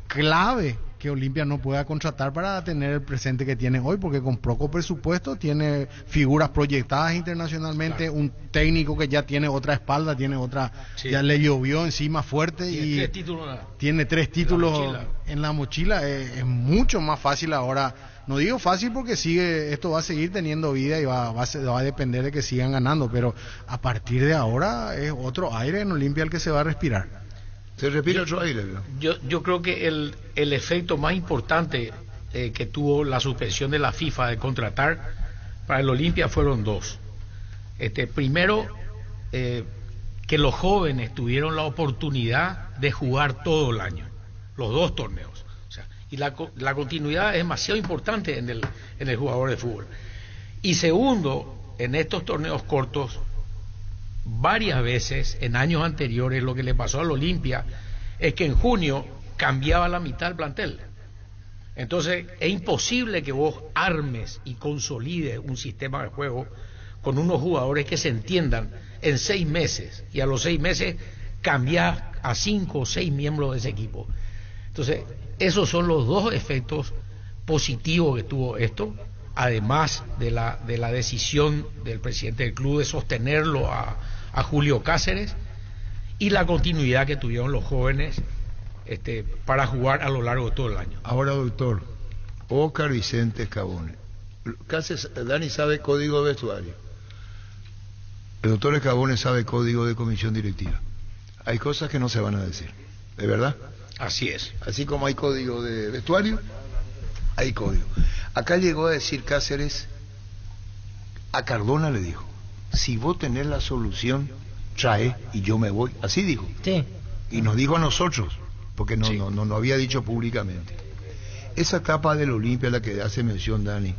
clave que Olimpia no pueda contratar para tener el presente que tiene hoy, porque con poco presupuesto tiene figuras proyectadas internacionalmente, un técnico que ya tiene otra espalda, tiene otra, ya le llovió encima fuerte, y tiene 3 títulos en la mochila. Es mucho más fácil ahora. No digo fácil porque esto va a seguir teniendo vida y va a depender de que sigan ganando, pero a partir de ahora es otro aire en Olimpia el que se va a respirar. Se respira otro aire. Yo creo que el efecto más importante que tuvo la suspensión de la FIFA de contratar para el Olimpia fueron 2. Primero, que los jóvenes tuvieron la oportunidad de jugar todo el año, los 2 torneos. O sea, y la continuidad es demasiado importante en el jugador de fútbol. Y segundo, en estos torneos cortos, varias veces en años anteriores lo que le pasó al Olimpia es que en junio cambiaba la mitad del plantel. Entonces es imposible que vos armes y consolides un sistema de juego con unos jugadores que se entiendan en 6 meses, y a los 6 meses cambiás a 5 o 6 miembros de ese equipo. Entonces esos son los 2 efectos positivos que tuvo esto, además de la decisión del presidente del club de sostenerlo a Julio Cáceres, y la continuidad que tuvieron los jóvenes para jugar a lo largo de todo el año. Ahora, doctor, Óscar Vicente Escabone, Dani sabe código de vestuario, el doctor Escabone sabe código de comisión directiva. Hay cosas que no se van a decir, ¿de verdad? Así es. Así como hay código de vestuario, hay código. Acá llegó a decir Cáceres, a Cardona le dijo: si vos tenés la solución, trae y yo me voy. Así dijo. Sí. Y nos dijo a nosotros, porque no había dicho públicamente. Esa etapa del Olimpia a la que hace mención Dani,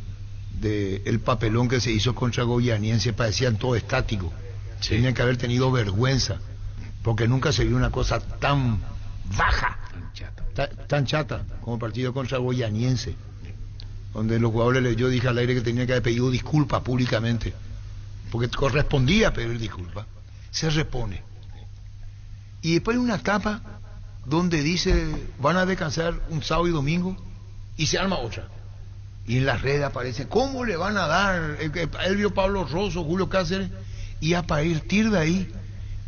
de el papelón que se hizo contra Goyaniense, parecían todo estático. Tenían que haber tenido vergüenza, porque nunca se vio una cosa tan baja, tan chata como el partido contra Goyaniense, donde los jugadores, yo dije al aire que tenía que haber pedido disculpas públicamente, porque correspondía pedir disculpas. Se repone. Y después hay una etapa donde dice van a descansar un sábado y domingo, y se arma otra. Y en las redes aparece cómo le van a dar él vio Pablo Rosso, Julio Cáceres, y a partir de ahí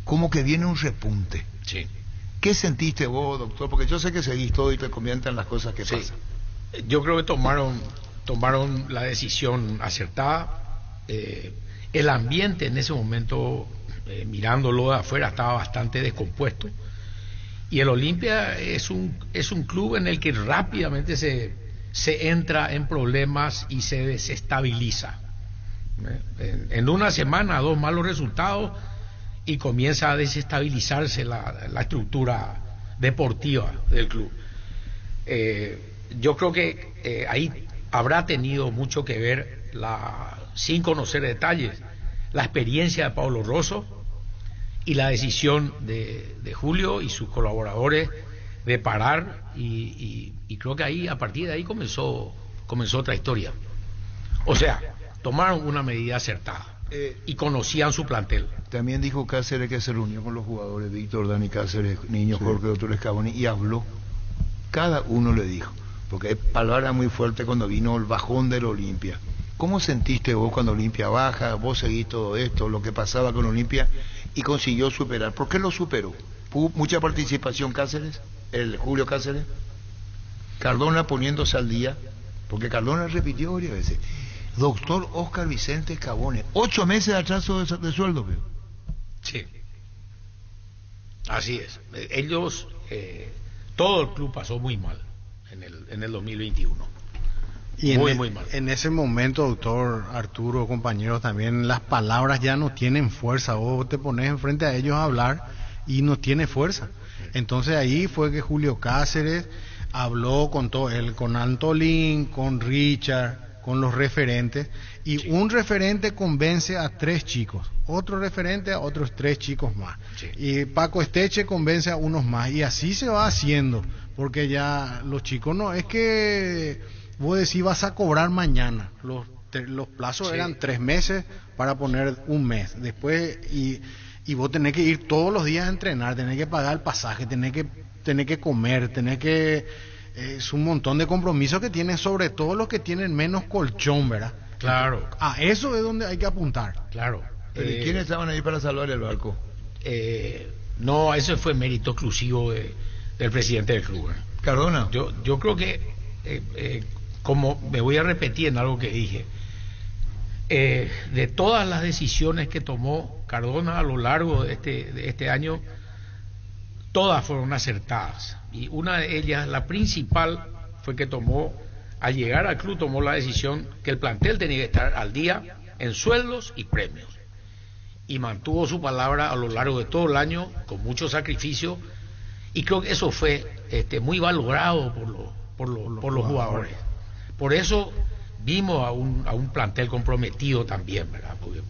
como que viene un repunte. Sí. ¿Qué sentiste vos, doctor? Porque yo sé que seguís todo y te comentan las cosas que pasan. Yo creo que tomaron la decisión acertada. El ambiente en ese momento, mirándolo de afuera, estaba bastante descompuesto, y el Olimpia es un club en el que rápidamente se entra en problemas y se desestabiliza. En una semana 2 malos resultados y comienza a desestabilizarse la estructura deportiva del club. Yo creo que ahí habrá tenido mucho que ver, sin conocer detalles, la experiencia de Pablo Rosso y la decisión de Julio y sus colaboradores de parar, y creo que ahí, a partir de ahí comenzó otra historia. O sea, tomaron una medida acertada y conocían su plantel. También dijo Cáceres que se reunió con los jugadores, Víctor, Dani Cáceres, Niño, Jorge, doctor Escaboni, y habló. Cada uno le dijo, porque es palabra muy fuerte cuando vino el bajón del Olimpia. ¿Cómo sentiste vos cuando Olimpia baja? Vos seguís todo esto, lo que pasaba con Olimpia, y consiguió superar. ¿Por qué lo superó? ¿Hubo mucha participación Cáceres? El Julio Cáceres. Cardona poniéndose al día, porque Cardona repitió varias veces. Doctor Oscar Vicente Escaboni, 8 meses de atraso de sueldo, veo. Sí. Así es. Ellos, todo el club pasó muy mal en el 2021. Y muy mal. En ese momento, doctor Arturo, compañeros, también las palabras ya no tienen fuerza. Vos te pones enfrente a ellos a hablar y no tiene fuerza. Entonces ahí fue que Julio Cáceres habló con todo él, con Antolín, con Richard, con los referentes, y un referente convence a 3 chicos, otro referente a otros 3 chicos más, y Paco Esteche convence a unos más, y así se va haciendo, porque ya los chicos no es que vos decís vas a cobrar mañana, los plazos eran 3 meses para poner un mes, después y vos tenés que ir todos los días a entrenar, tenés que pagar el pasaje, tenés que comer, tenés que... es un montón de compromisos que tienen, sobre todo los que tienen menos colchón, ¿verdad? Claro. A eso es donde hay que apuntar. Claro. ¿Y quiénes estaban ahí para salvar el barco? No, eso fue mérito exclusivo del presidente del club. ¿Cardona? Yo creo que, como me voy a repetir en algo que dije, de todas las decisiones que tomó Cardona a lo largo de este año, todas fueron acertadas, y una de ellas, la principal, fue que al llegar al club tomó la decisión que el plantel tenía que estar al día en sueldos y premios, y mantuvo su palabra a lo largo de todo el año con mucho sacrificio, y creo que eso fue muy valorado por los jugadores. Por eso vimos a un plantel comprometido también, ¿verdad? Porque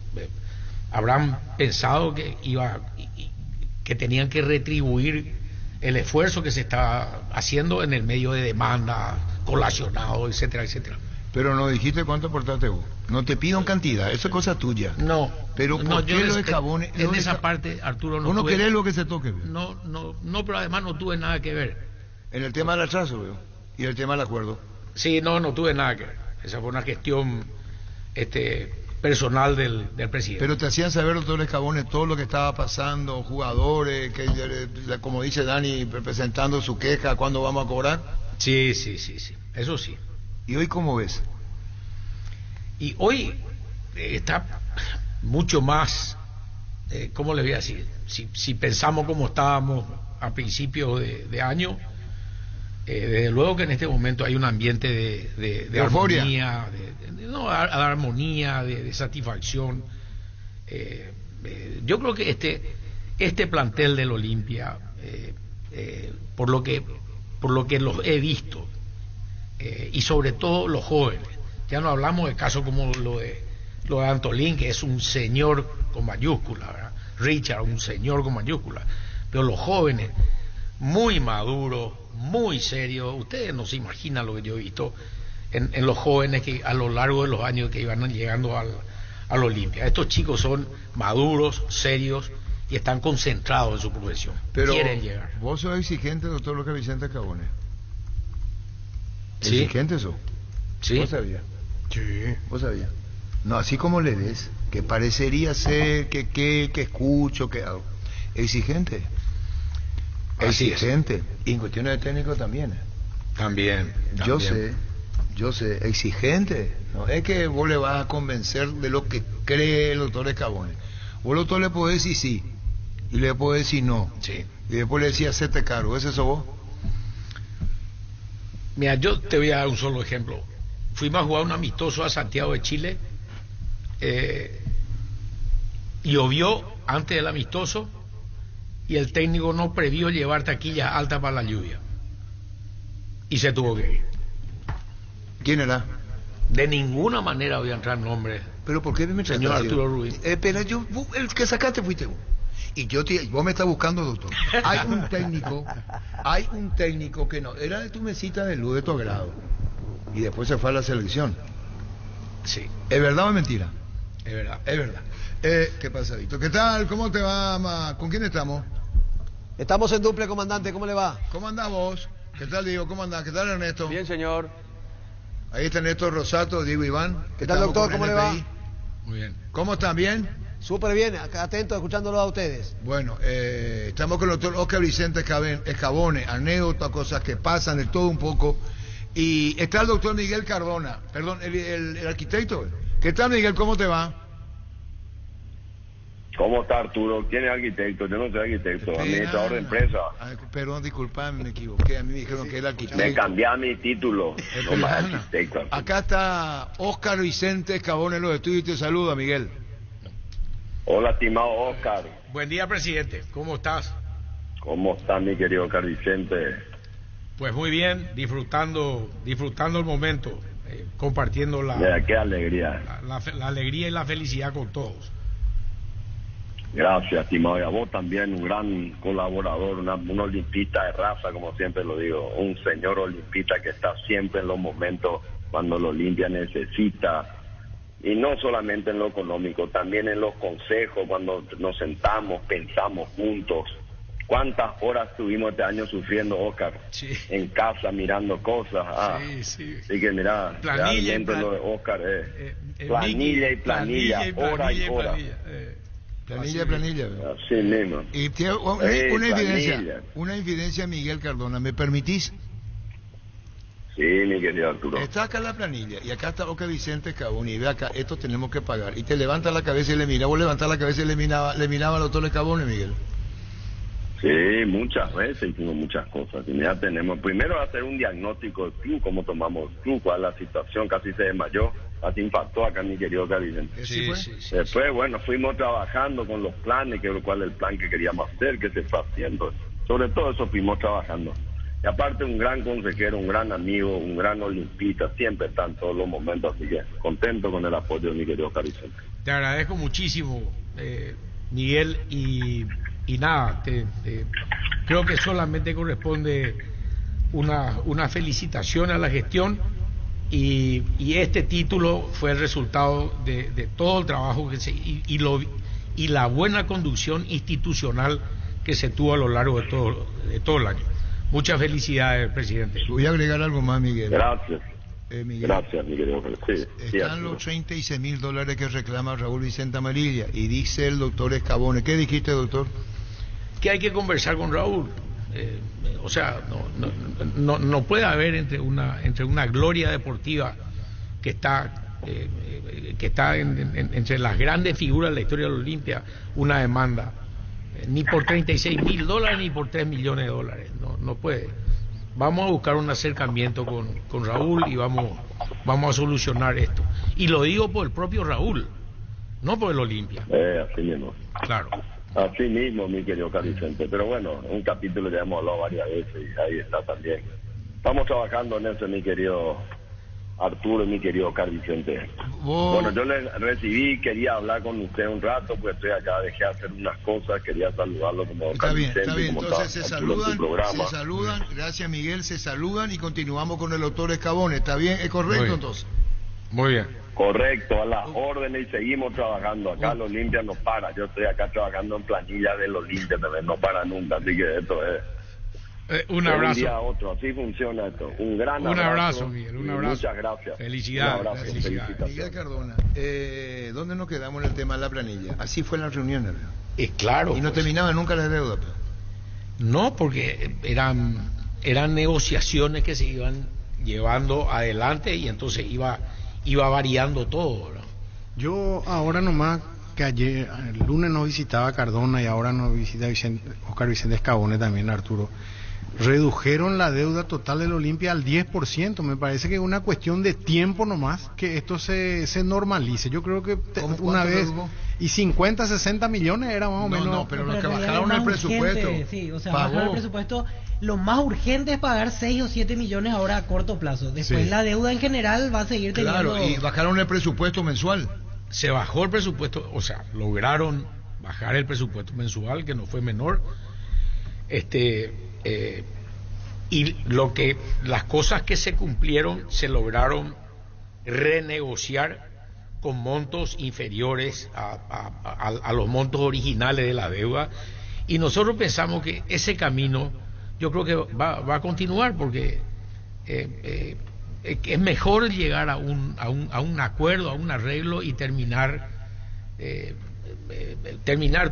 habrán pensado que tenían que retribuir el esfuerzo que se está haciendo en el medio de demanda, colacionado, etcétera, etcétera. Pero no dijiste cuánto aportaste vos. No te pido en cantidad, eso es cosa tuya. No. Pero ¿por qué lo de Escaboni? En esa parte, Arturo, no. ¿Vos no querés lo que se toque? ¿Veo? No, pero además no tuve nada que ver. En el tema del atraso, veo. Y el tema del acuerdo. Sí, no tuve nada que ver. Esa fue una gestión personal del presidente. Pero te hacían saber, doctor Escaboni, todo lo que estaba pasando, jugadores, que como dice Dani, presentando su queja, ¿cuándo vamos a cobrar? Sí, eso sí. ¿Y hoy cómo ves? Y hoy está mucho más, ¿cómo le voy a decir? Si pensamos como estábamos a principios de año, desde luego que en este momento hay un ambiente de armonía, de satisfacción. Yo creo que este plantel del Olimpia, por lo que los he visto, y sobre todo los jóvenes, ya no hablamos de casos como lo de Antolín, que es un señor con mayúscula, ¿verdad? Richard, un señor con mayúscula, pero los jóvenes muy maduros, muy serios. Ustedes no se imaginan lo que yo he visto en los jóvenes que a lo largo de los años que iban llegando al Olimpia. Estos chicos son maduros, serios y están concentrados en su profesión. Pero quieren llegar. ¿Vos sos exigente, doctor Lucas Vicente Escaboni? ¿Sí? ¿Exigente eso? Sí. ¿Vos sabías? Sí. ¿Vos sabías? No, así como le ves, que parecería ser que escucho, que hago. Exigente. Exigente. Y en cuestiones de técnico también. También. Yo sé, exigente. No es que vos le vas a convencer de lo que cree el doctor Escaboni. Vos al doctor le podés decir sí, y le podés decir no. Sí. Y después le decís hacete cargo. ¿Es eso vos? Mira, yo te voy a dar un solo ejemplo. Fuimos a jugar un amistoso a Santiago de Chile. Llovió antes del amistoso y el técnico no previó llevar taquillas altas para la lluvia y se tuvo que ir. ¿Quién era? De ninguna manera voy a entrar en nombre. ¿Pero por qué me señor Arturo Rubín? Pero el que sacaste fuiste vos. Y vos me estás buscando, doctor. Hay un técnico que no, era de tu mesita de luz de tu agrado. Y después se fue a la selección. Sí. ¿Es verdad o es mentira? Es verdad. Es verdad. ¿Qué pasa, Víctor? ¿Qué tal? ¿Cómo te va? ¿Con quién estamos? Estamos en duple, comandante. ¿Cómo le va? ¿Cómo andás vos? ¿Qué tal, Diego? ¿Cómo andás? ¿Qué tal, Ernesto? Bien, señor. Ahí está Ernesto Rosato, Diego Iván. ¿Qué tal, doctor? ¿Cómo le va? Muy bien. ¿Cómo están? ¿Bien? Súper bien, acá atento, escuchándolo a ustedes. Bueno, estamos con el doctor Oscar Vicente Escabone, anécdotas, cosas que pasan, de todo un poco. Y está el doctor Miguel Cardona, perdón, el arquitecto. ¿Qué tal, Miguel? ¿Cómo te va? ¿Cómo está, Arturo? ¿Quién es arquitecto? Yo no soy arquitecto, administrador de empresa. Perdón, disculpame, me equivoqué. A mí me dijeron que era arquitecto. Me cambié a mi título, no más arquitecto. Acá está Oscar Vicente Escabone en los estudios y te saluda, Miguel. Hola, estimado Oscar. Buen día, presidente. ¿Cómo estás? ¿Cómo está, mi querido Oscar Vicente? Pues muy bien, disfrutando el momento, compartiendo qué alegría. La alegría y la felicidad con todos. Gracias, estimado. Y a vos también, un gran colaborador, un olimpista de raza, como siempre lo digo, un señor olimpista que está siempre en los momentos cuando el Olimpia necesita, y no solamente en lo económico, también en los consejos, cuando nos sentamos, pensamos juntos. ¿Cuántas horas estuvimos este año sufriendo, Oscar? Sí. En casa, mirando cosas. Sí. Así que mira, realmente lo de Oscar es planilla y planilla, hora y hora. Planilla. Así mismo. Y tiene una evidencia, Miguel Cardona, ¿me permitís? Sí, mi querido Arturo. Está acá la planilla y acá está Oscar Vicente Escabone y ve acá, esto tenemos que pagar. Y te levanta la cabeza y le mira. Vos levantás la cabeza y le miraba al doctor Escabone, Miguel. Sí, muchas veces hicimos muchas cosas. Y ya tenemos, primero hacer un diagnóstico del club, cómo tomamos el club, cuál es la situación, casi se desmayó, casi infartó acá mi querido Vicente. Sí. Después, bueno, fuimos trabajando con los planes, cuál es el plan que queríamos hacer, que se fue haciendo. Sobre todo eso fuimos trabajando. Y aparte un gran consejero, un gran amigo, un gran olimpista, siempre está en todos los momentos, así que contento con el apoyo de mi querido Vicente. Te agradezco muchísimo, Miguel, y nada, creo que solamente corresponde una felicitación a la gestión y este título fue el resultado de todo el trabajo que y la buena conducción institucional que se tuvo a lo largo de todo el año. Muchas felicidades, presidente. Voy a agregar algo más, Miguel. Gracias. Miguel. Gracias, mi querido. Sí, están los $36,000 que reclama Raúl Vicente Amarilla y dice el doctor Escabone. ¿Qué dijiste, doctor? Que hay que conversar con Raúl. O sea, no puede haber entre una gloria deportiva que está entre las grandes figuras de la historia de la Olimpia, una demanda ni por $36,000 ni por $3 millones. No puede. Vamos a buscar un acercamiento con Raúl y vamos a solucionar esto. Y lo digo por el propio Raúl, no por el Olimpia. Así mismo. Claro. Así mismo, mi querido Vicente. Pero bueno, un capítulo ya hemos hablado varias veces y ahí está también. Estamos trabajando en eso, mi querido Arturo y mi querido Vicente. Bueno, yo le recibí, quería hablar con usted un rato, pues estoy acá, dejé hacer unas cosas, quería saludarlo como Está bien, Vicente, entonces se saludan, gracias Miguel, se saludan y continuamos con el doctor Escabone, ¿está bien? ¿Es correcto entonces? Muy bien. Correcto, a las órdenes y seguimos trabajando. Acá el Olimpia no para, yo estoy acá trabajando en planilla del Olimpia también, no para nunca, así que esto es... un abrazo. Un día a otro, así funciona esto. Un gran abrazo. Un abrazo, Miguel, un abrazo. Muchas gracias. Felicidades. Miguel Cardona, ¿dónde nos quedamos en el tema de la planilla? Así fue la reunión, ¿verdad? Claro. Y no terminaba nunca la deuda. No, porque eran negociaciones que se iban llevando adelante y entonces iba variando todo, ¿verdad? Yo ahora nomás, que ayer, el lunes nos visitaba Cardona y ahora nos visita Oscar Vicente Escabone también, Arturo. Redujeron la deuda total del Olimpia al 10%. Me parece que es una cuestión de tiempo nomás que esto se normalice. Yo creo que una vez Y 50, 60 millones era más o menos. No, pero lo que bajaron el presupuesto. Sí, o sea, bajaron el presupuesto. Lo más urgente es pagar 6 o 7 millones ahora a corto plazo. Después la deuda en general va a seguir teniendo. Claro, y bajaron el presupuesto mensual. Se bajó el presupuesto, o sea, lograron bajar el presupuesto mensual, que no fue menor. Y las cosas que se cumplieron se lograron renegociar con montos inferiores a los montos originales de la deuda, y nosotros pensamos que ese camino yo creo que va a continuar, porque es mejor llegar a un acuerdo, a un arreglo y terminar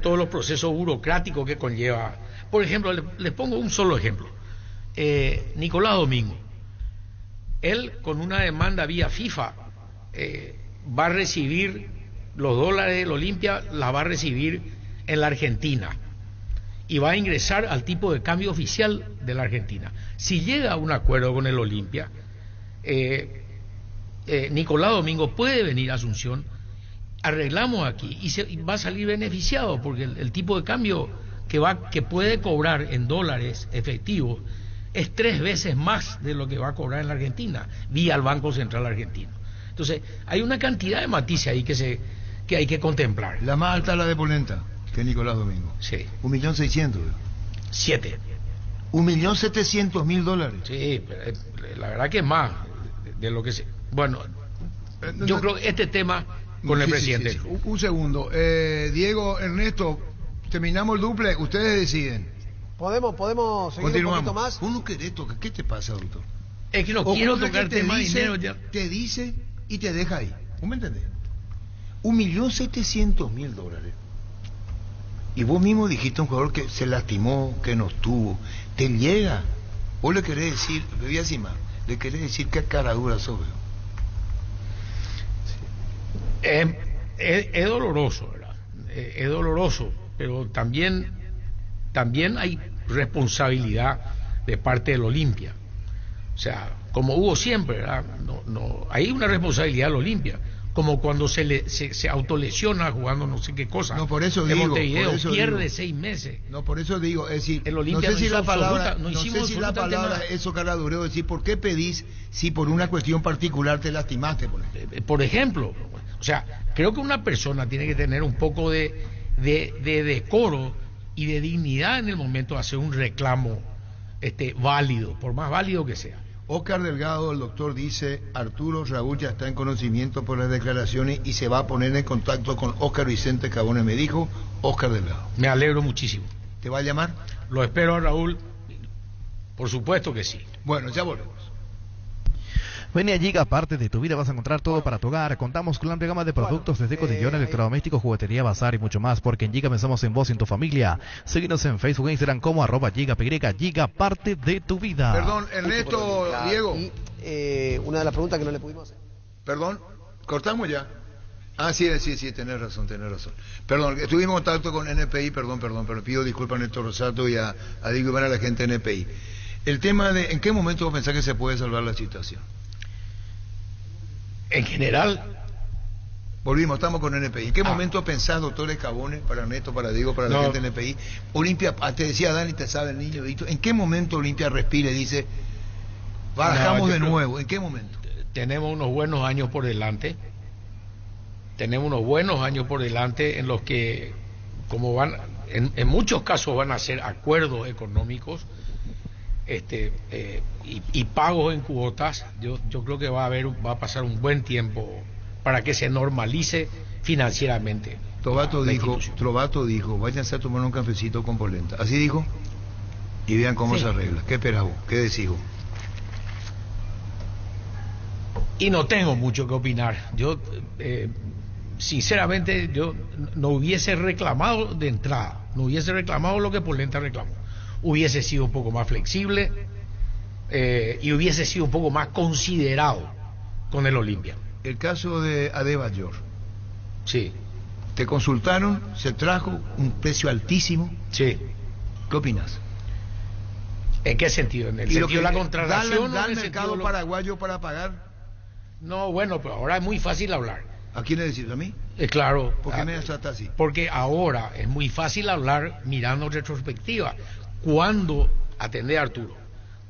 todos los procesos burocráticos que conlleva. Por ejemplo, les pongo un solo ejemplo. Nicolás Domingo, él con una demanda vía FIFA va a recibir los dólares del Olimpia, la va a recibir en la Argentina y va a ingresar al tipo de cambio oficial de la Argentina. Si llega a un acuerdo con el Olimpia, Nicolás Domingo puede venir a Asunción, arreglamos aquí y va a salir beneficiado, porque el tipo de cambio que puede cobrar en dólares efectivos es 3 veces más de lo que va a cobrar en la Argentina vía el Banco Central Argentino. Entonces hay una cantidad de matices ahí que hay que contemplar. La más alta es la de Polenta, que es Nicolás Domingo. Sí. 1.600.000. 7. 1.700.000 dólares. Sí, pero la verdad que es más de lo que se... Bueno, yo creo que este tema con el presidente. Sí. Un segundo. Diego, Ernesto, terminamos el duple, ustedes deciden. ¿Podemos seguir un poquito más? Uno que de toca, ¿qué te pasa, doctor? Es que no quiero tocar tema de dinero ya. Te dice y te deja ahí. ¿Vos me entendés? 1.700.000 dólares. Y vos mismo dijiste a un jugador que se lastimó, que no estuvo. Te llega. Vos le querés decir, le voy a decir más, le querés decir qué cara dura sos. Es doloroso, ¿verdad? Es doloroso, pero también hay responsabilidad de parte del Olimpia. O sea, como hubo siempre, ¿verdad? No, hay una responsabilidad del Olimpia, como cuando se autolesiona jugando no sé qué cosa. No, por eso digo, Montevideo por eso pierde digo. 6 meses. No, por eso digo, es decir, el Olimpia no sé si la palabra, nada. eso cara duró, decir, ¿por qué pedís si por una cuestión particular te lastimaste? Por ejemplo, o sea, creo que una persona tiene que tener un poco de decoro y de dignidad en el momento de hacer un reclamo válido, por más válido que sea. Oscar Delgado, el doctor, dice: Arturo Raúl ya está en conocimiento por las declaraciones y se va a poner en contacto con Oscar Vicente Cabones, me dijo Oscar Delgado. Me alegro muchísimo. ¿Te va a llamar? Lo espero a Raúl, por supuesto que sí. Bueno, ya volvemos. Ven a Giga, parte de tu vida vas a encontrar todo para tu hogar. Contamos con la amplia gama de productos desde cotillón, electrodomésticos, juguetería, bazar y mucho más, porque en Giga pensamos en vos y en tu familia. Síguenos en Facebook e Instagram como @GigaPY. Giga, parte de tu vida. Perdón, Ernesto, Diego. Y una de las preguntas que no le pudimos hacer. Perdón, cortamos ya. Ah, sí, tenés razón. Perdón, estuvimos en contacto con NPI, perdón, pero pido disculpas a Néstor Rosato y a Diego Iván, a la gente de NPI. El tema de, ¿en qué momento vos pensás que se puede salvar la situación? En general, volvimos, estamos con NPI. ¿En qué momento pensás, doctor Escabones, para Ernesto, para Diego, para la gente de NPI? Olimpia, te decía Dani, te sabe el niño, ¿en qué momento Olimpia respira y dice, bajamos de nuevo? ¿En qué momento? Tenemos unos buenos años por delante. En los que, como en muchos casos van a ser acuerdos económicos y pagos en cuotas. Yo creo que va a pasar un buen tiempo para que se normalice financieramente. Trovato dijo, váyanse a tomar un cafecito con Polenta. Así dijo, y vean cómo se arregla. ¿Qué esperas vos? ¿Qué decís vos? Y no tengo mucho que opinar. Yo sinceramente yo no hubiese reclamado de entrada, no hubiese reclamado lo que Polenta reclamó. Hubiese sido un poco más flexible y hubiese sido un poco más considerado con el Olimpia. El caso de Adebayor. Sí. Te consultaron, se trajo un precio altísimo. Sí. ¿Qué opinas? ¿En qué sentido? ¿En el sentido de la contratación? ¿Da el mercado paraguayo para pagar? No, bueno, pero ahora es muy fácil hablar. ¿A quién le decís? ¿A mí? Claro. ¿Por qué me trata así? Porque ahora es muy fácil hablar mirando en retrospectiva. Atendé a Arturo,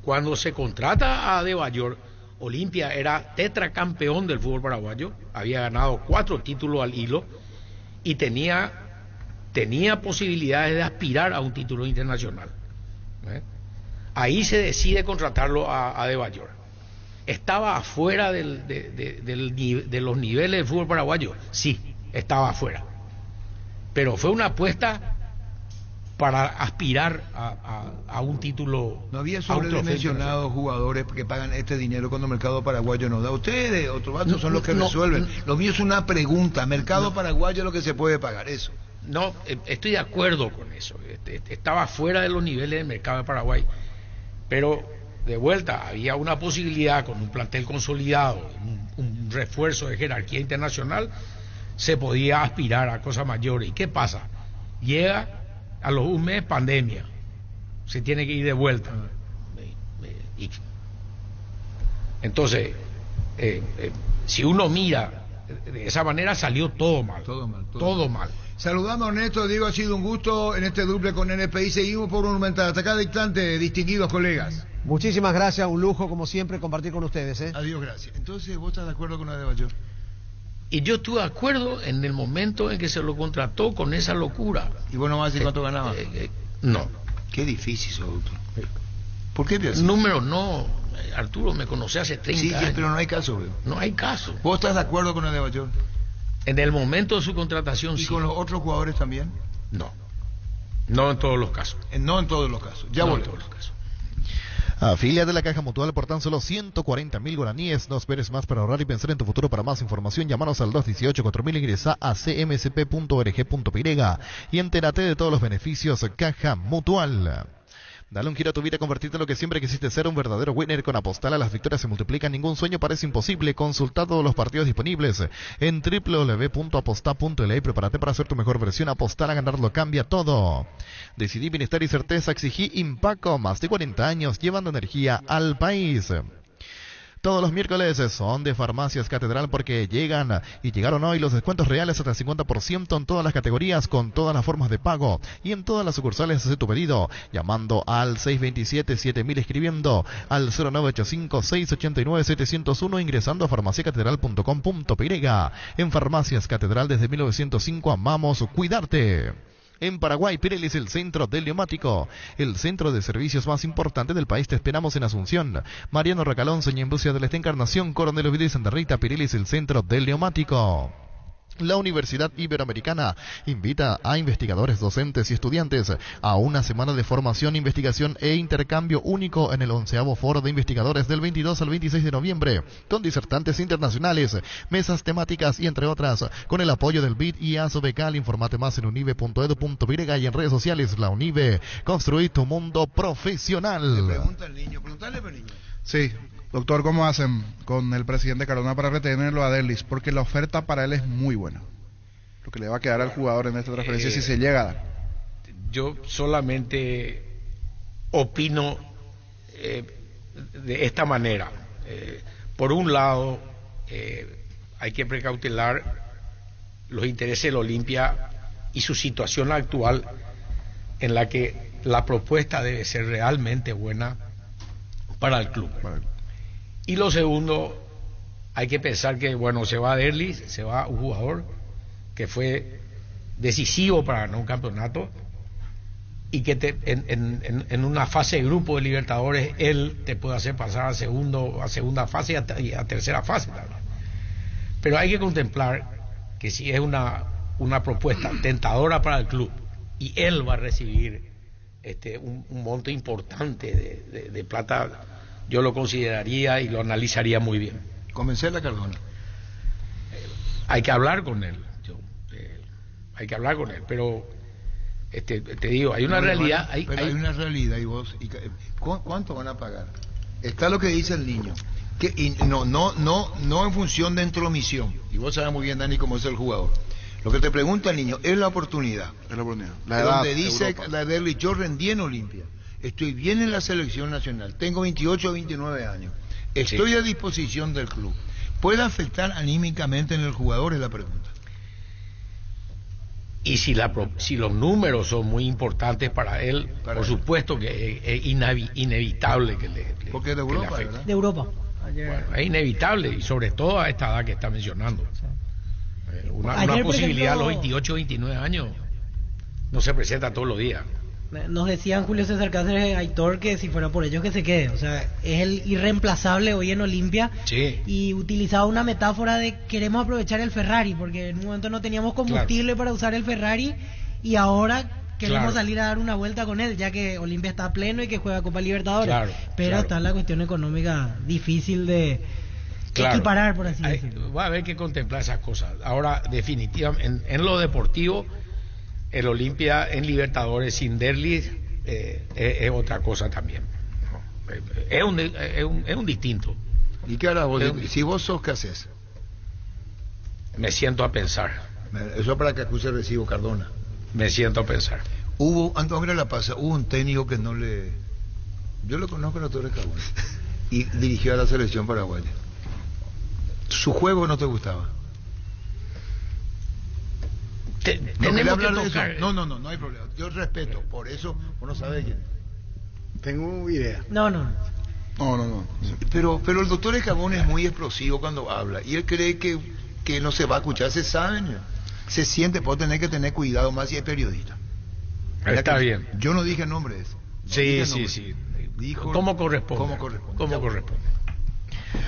cuando se contrata a Adebayor, Olimpia era tetracampeón del fútbol paraguayo, había ganado 4 títulos al hilo y tenía posibilidades de aspirar a un título internacional. Ahí se decide contratarlo a Adebayor. ¿Estaba afuera de los niveles del fútbol paraguayo? Sí, estaba afuera. Pero fue una apuesta para aspirar a un título. No había sobredimensionados jugadores que pagan este dinero cuando el mercado paraguayo nos da. Ustedes, otros vatos, son los que resuelven. Lo mío es una pregunta. Mercado paraguayo es lo que se puede pagar, eso. No, estoy de acuerdo con eso. Estaba fuera de los niveles del mercado de Paraguay. Pero, de vuelta, había una posibilidad con un plantel consolidado, un refuerzo de jerarquía internacional, se podía aspirar a cosas mayores. ¿Y qué pasa? Llega a los un mes pandemia, se tiene que ir de vuelta. Entonces, si uno mira de esa manera, salió todo mal. Todo mal. Saludamos a Ernesto, Diego, ha sido un gusto en este duple con NPI. Seguimos por Monumental. Hasta cada instante, distinguidos colegas. Muchísimas gracias, un lujo como siempre compartir con ustedes. Adiós, gracias. Entonces, ¿vos estás de acuerdo con Adebayor? Y yo estuve de acuerdo en el momento en que se lo contrató con esa locura. ¿Y vos no vas a decir cuánto ganaba? No. Qué difícil, doctor. ¿Por qué piensas? Número no. Arturo me conoce hace 30 años. Sí, pero no hay caso, veo. No hay caso. ¿Vos estás de acuerdo con Adebayor? En el momento de su contratación, sí. ¿Y con los otros jugadores también? No. No en todos los casos. No en todos los casos. Ya volvemos. En todos los casos. Afíliate de la Caja Mutual por tan solo 140.000 guaraníes. No esperes más para ahorrar y pensar en tu futuro. Para más información, llámanos al 218-4000, ingresa a cmsp.org.py y entérate de todos los beneficios Caja Mutual. Dale un giro a tu vida, convertirte en lo que siempre quisiste ser, un verdadero winner. Con Apostala las victorias se multiplican, ningún sueño parece imposible. Consulta todos los partidos disponibles en www.aposta.la y prepárate para hacer tu mejor versión. Apostala, ganarlo cambia todo. Decidí bienestar y certeza, exigí Impaco, más de 40 años llevando energía al país. Todos los miércoles son de Farmacias Catedral porque llegaron hoy los descuentos reales hasta el 50% en todas las categorías, con todas las formas de pago y en todas las sucursales. Hace tu pedido llamando al 627-7000, escribiendo al 0985-689-701, ingresando a farmaciacatedral.com.py. En Farmacias Catedral desde 1905 amamos cuidarte. En Paraguay, Pirelli es el centro del neumático, el centro de servicios más importante del país. Te esperamos en Asunción, Mariano Recalón, Seña Industria de la Encarnación, Coronel Oviedo y Santa Rita. Pirelli es el centro del neumático. La Universidad Iberoamericana invita a investigadores, docentes y estudiantes a una semana de formación, investigación e intercambio único en el 11º Foro de Investigadores del 22 al 26 de noviembre, con disertantes internacionales, mesas temáticas y entre otras, con el apoyo del BID y ASOBECAL. Informate más en unive.edu.py y en redes sociales. La Unive, construir tu mundo profesional. Le pregunta el niño, preguntale al niño. Sí. Doctor, ¿cómo hacen con el presidente Cardona para retenerlo a Derlis? Porque la oferta para él es muy buena. Lo que le va a quedar al jugador en esta transferencia si se llega a dar. Yo solamente opino de esta manera. Por un lado, hay que precautelar los intereses de la Olimpia y su situación actual, en la que la propuesta debe ser realmente buena para el club. Y lo segundo, hay que pensar que, bueno, se va Derlis, se va un jugador que fue decisivo para ganar un campeonato y que en una fase de grupo de Libertadores él te puede hacer pasar a segunda fase y a tercera fase también. Pero hay que contemplar que si es una propuesta tentadora para el club y él va a recibir un monto importante de plata, yo lo consideraría y lo analizaría muy bien. Convencer a Cardona. Hay que hablar con él. Pero te digo, hay una realidad. Hay una realidad y vos. ¿Cuánto van a pagar? Está lo que dice el niño. Y no en función de intromisión. Y vos sabés muy bien, Dani, cómo es el jugador. Lo que te pregunta el niño es la oportunidad. Es la oportunidad. La edad, donde dice la Derlis, yo rendí en Olimpia. Estoy bien en la selección nacional, tengo 28 o 29 años, estoy a disposición del club. ¿Puede afectar anímicamente en el jugador? Es la pregunta. Y si los números son muy importantes para él, por supuesto que es inevitable que le porque de Europa, afecte. De Europa. Bueno, es inevitable, y sobre todo a esta edad que está mencionando. Una posibilidad a los 28, 29 años no se presenta todos los días. Nos decían Julio César Cáceres, Aitor, que si fuera por ellos que se quede. O sea, es el irreemplazable hoy en Olimpia. Sí. Y utilizaba una metáfora de queremos aprovechar el Ferrari, porque en un momento no teníamos combustible para usar el Ferrari y ahora queremos salir a dar una vuelta con él, ya que Olimpia está pleno y que juega Copa Libertadores. Pero está la cuestión económica difícil de equiparar, por así decirlo. Va a haber que contemplar esas cosas. Ahora, definitivamente, en lo deportivo, el Olimpia en Libertadores sin Derlis es otra cosa también. Es un distinto. ¿Y qué harás vos? Si vos sos, ¿qué haces? Me siento a pensar. Eso para que acuse el recibo Cardona. Me siento a pensar. Antes la pasa, hubo un técnico que no le... Yo lo conozco en Torres Cabón. Y dirigió a la selección paraguaya. ¿Su juego no te gustaba? Tenemos que tocar. No hay problema. Yo respeto, por eso uno sabe quién. Tengo idea. No. Pero el doctor Escabón es muy explosivo cuando habla y él cree que no se va a escuchar, se sabe, ¿no? Se siente, puede tener que tener cuidado más si es periodista. Está bien. Yo no dije nombre de eso. Sí. Dijo ¿Cómo corresponde? ¿Cómo corresponde?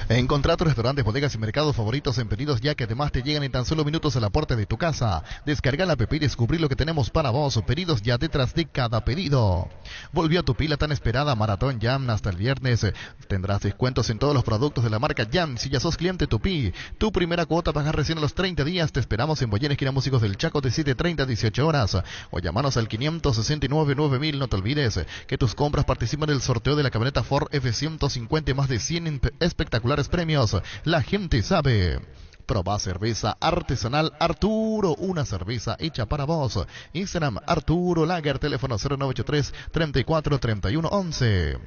Encontrá tus restaurantes, bodegas y mercados favoritos en Pedidos Ya, que además te llegan en tan solo minutos a la puerta de tu casa. Descarga la app y descubrir lo que tenemos para vos. Pedidos Ya, detrás de cada pedido. Volvió a tu pila tan esperada Maratón Jam hasta el viernes. Tendrás descuentos en todos los productos de la marca Jam si ya sos cliente Tupi. Tu primera cuota pagas recién a los 30 días. Te esperamos en Boyén, esquina Músicos del Chaco, de 7:30 a 18 horas. O llamanos al 569-9000. No te olvides que tus compras participan del sorteo de la camioneta Ford F-150, más de 100 espectaculares premios. La gente sabe. Probá cerveza artesanal Arturo, una cerveza hecha para vos. Instagram Arturo Lager, teléfono 0983 34 31 11.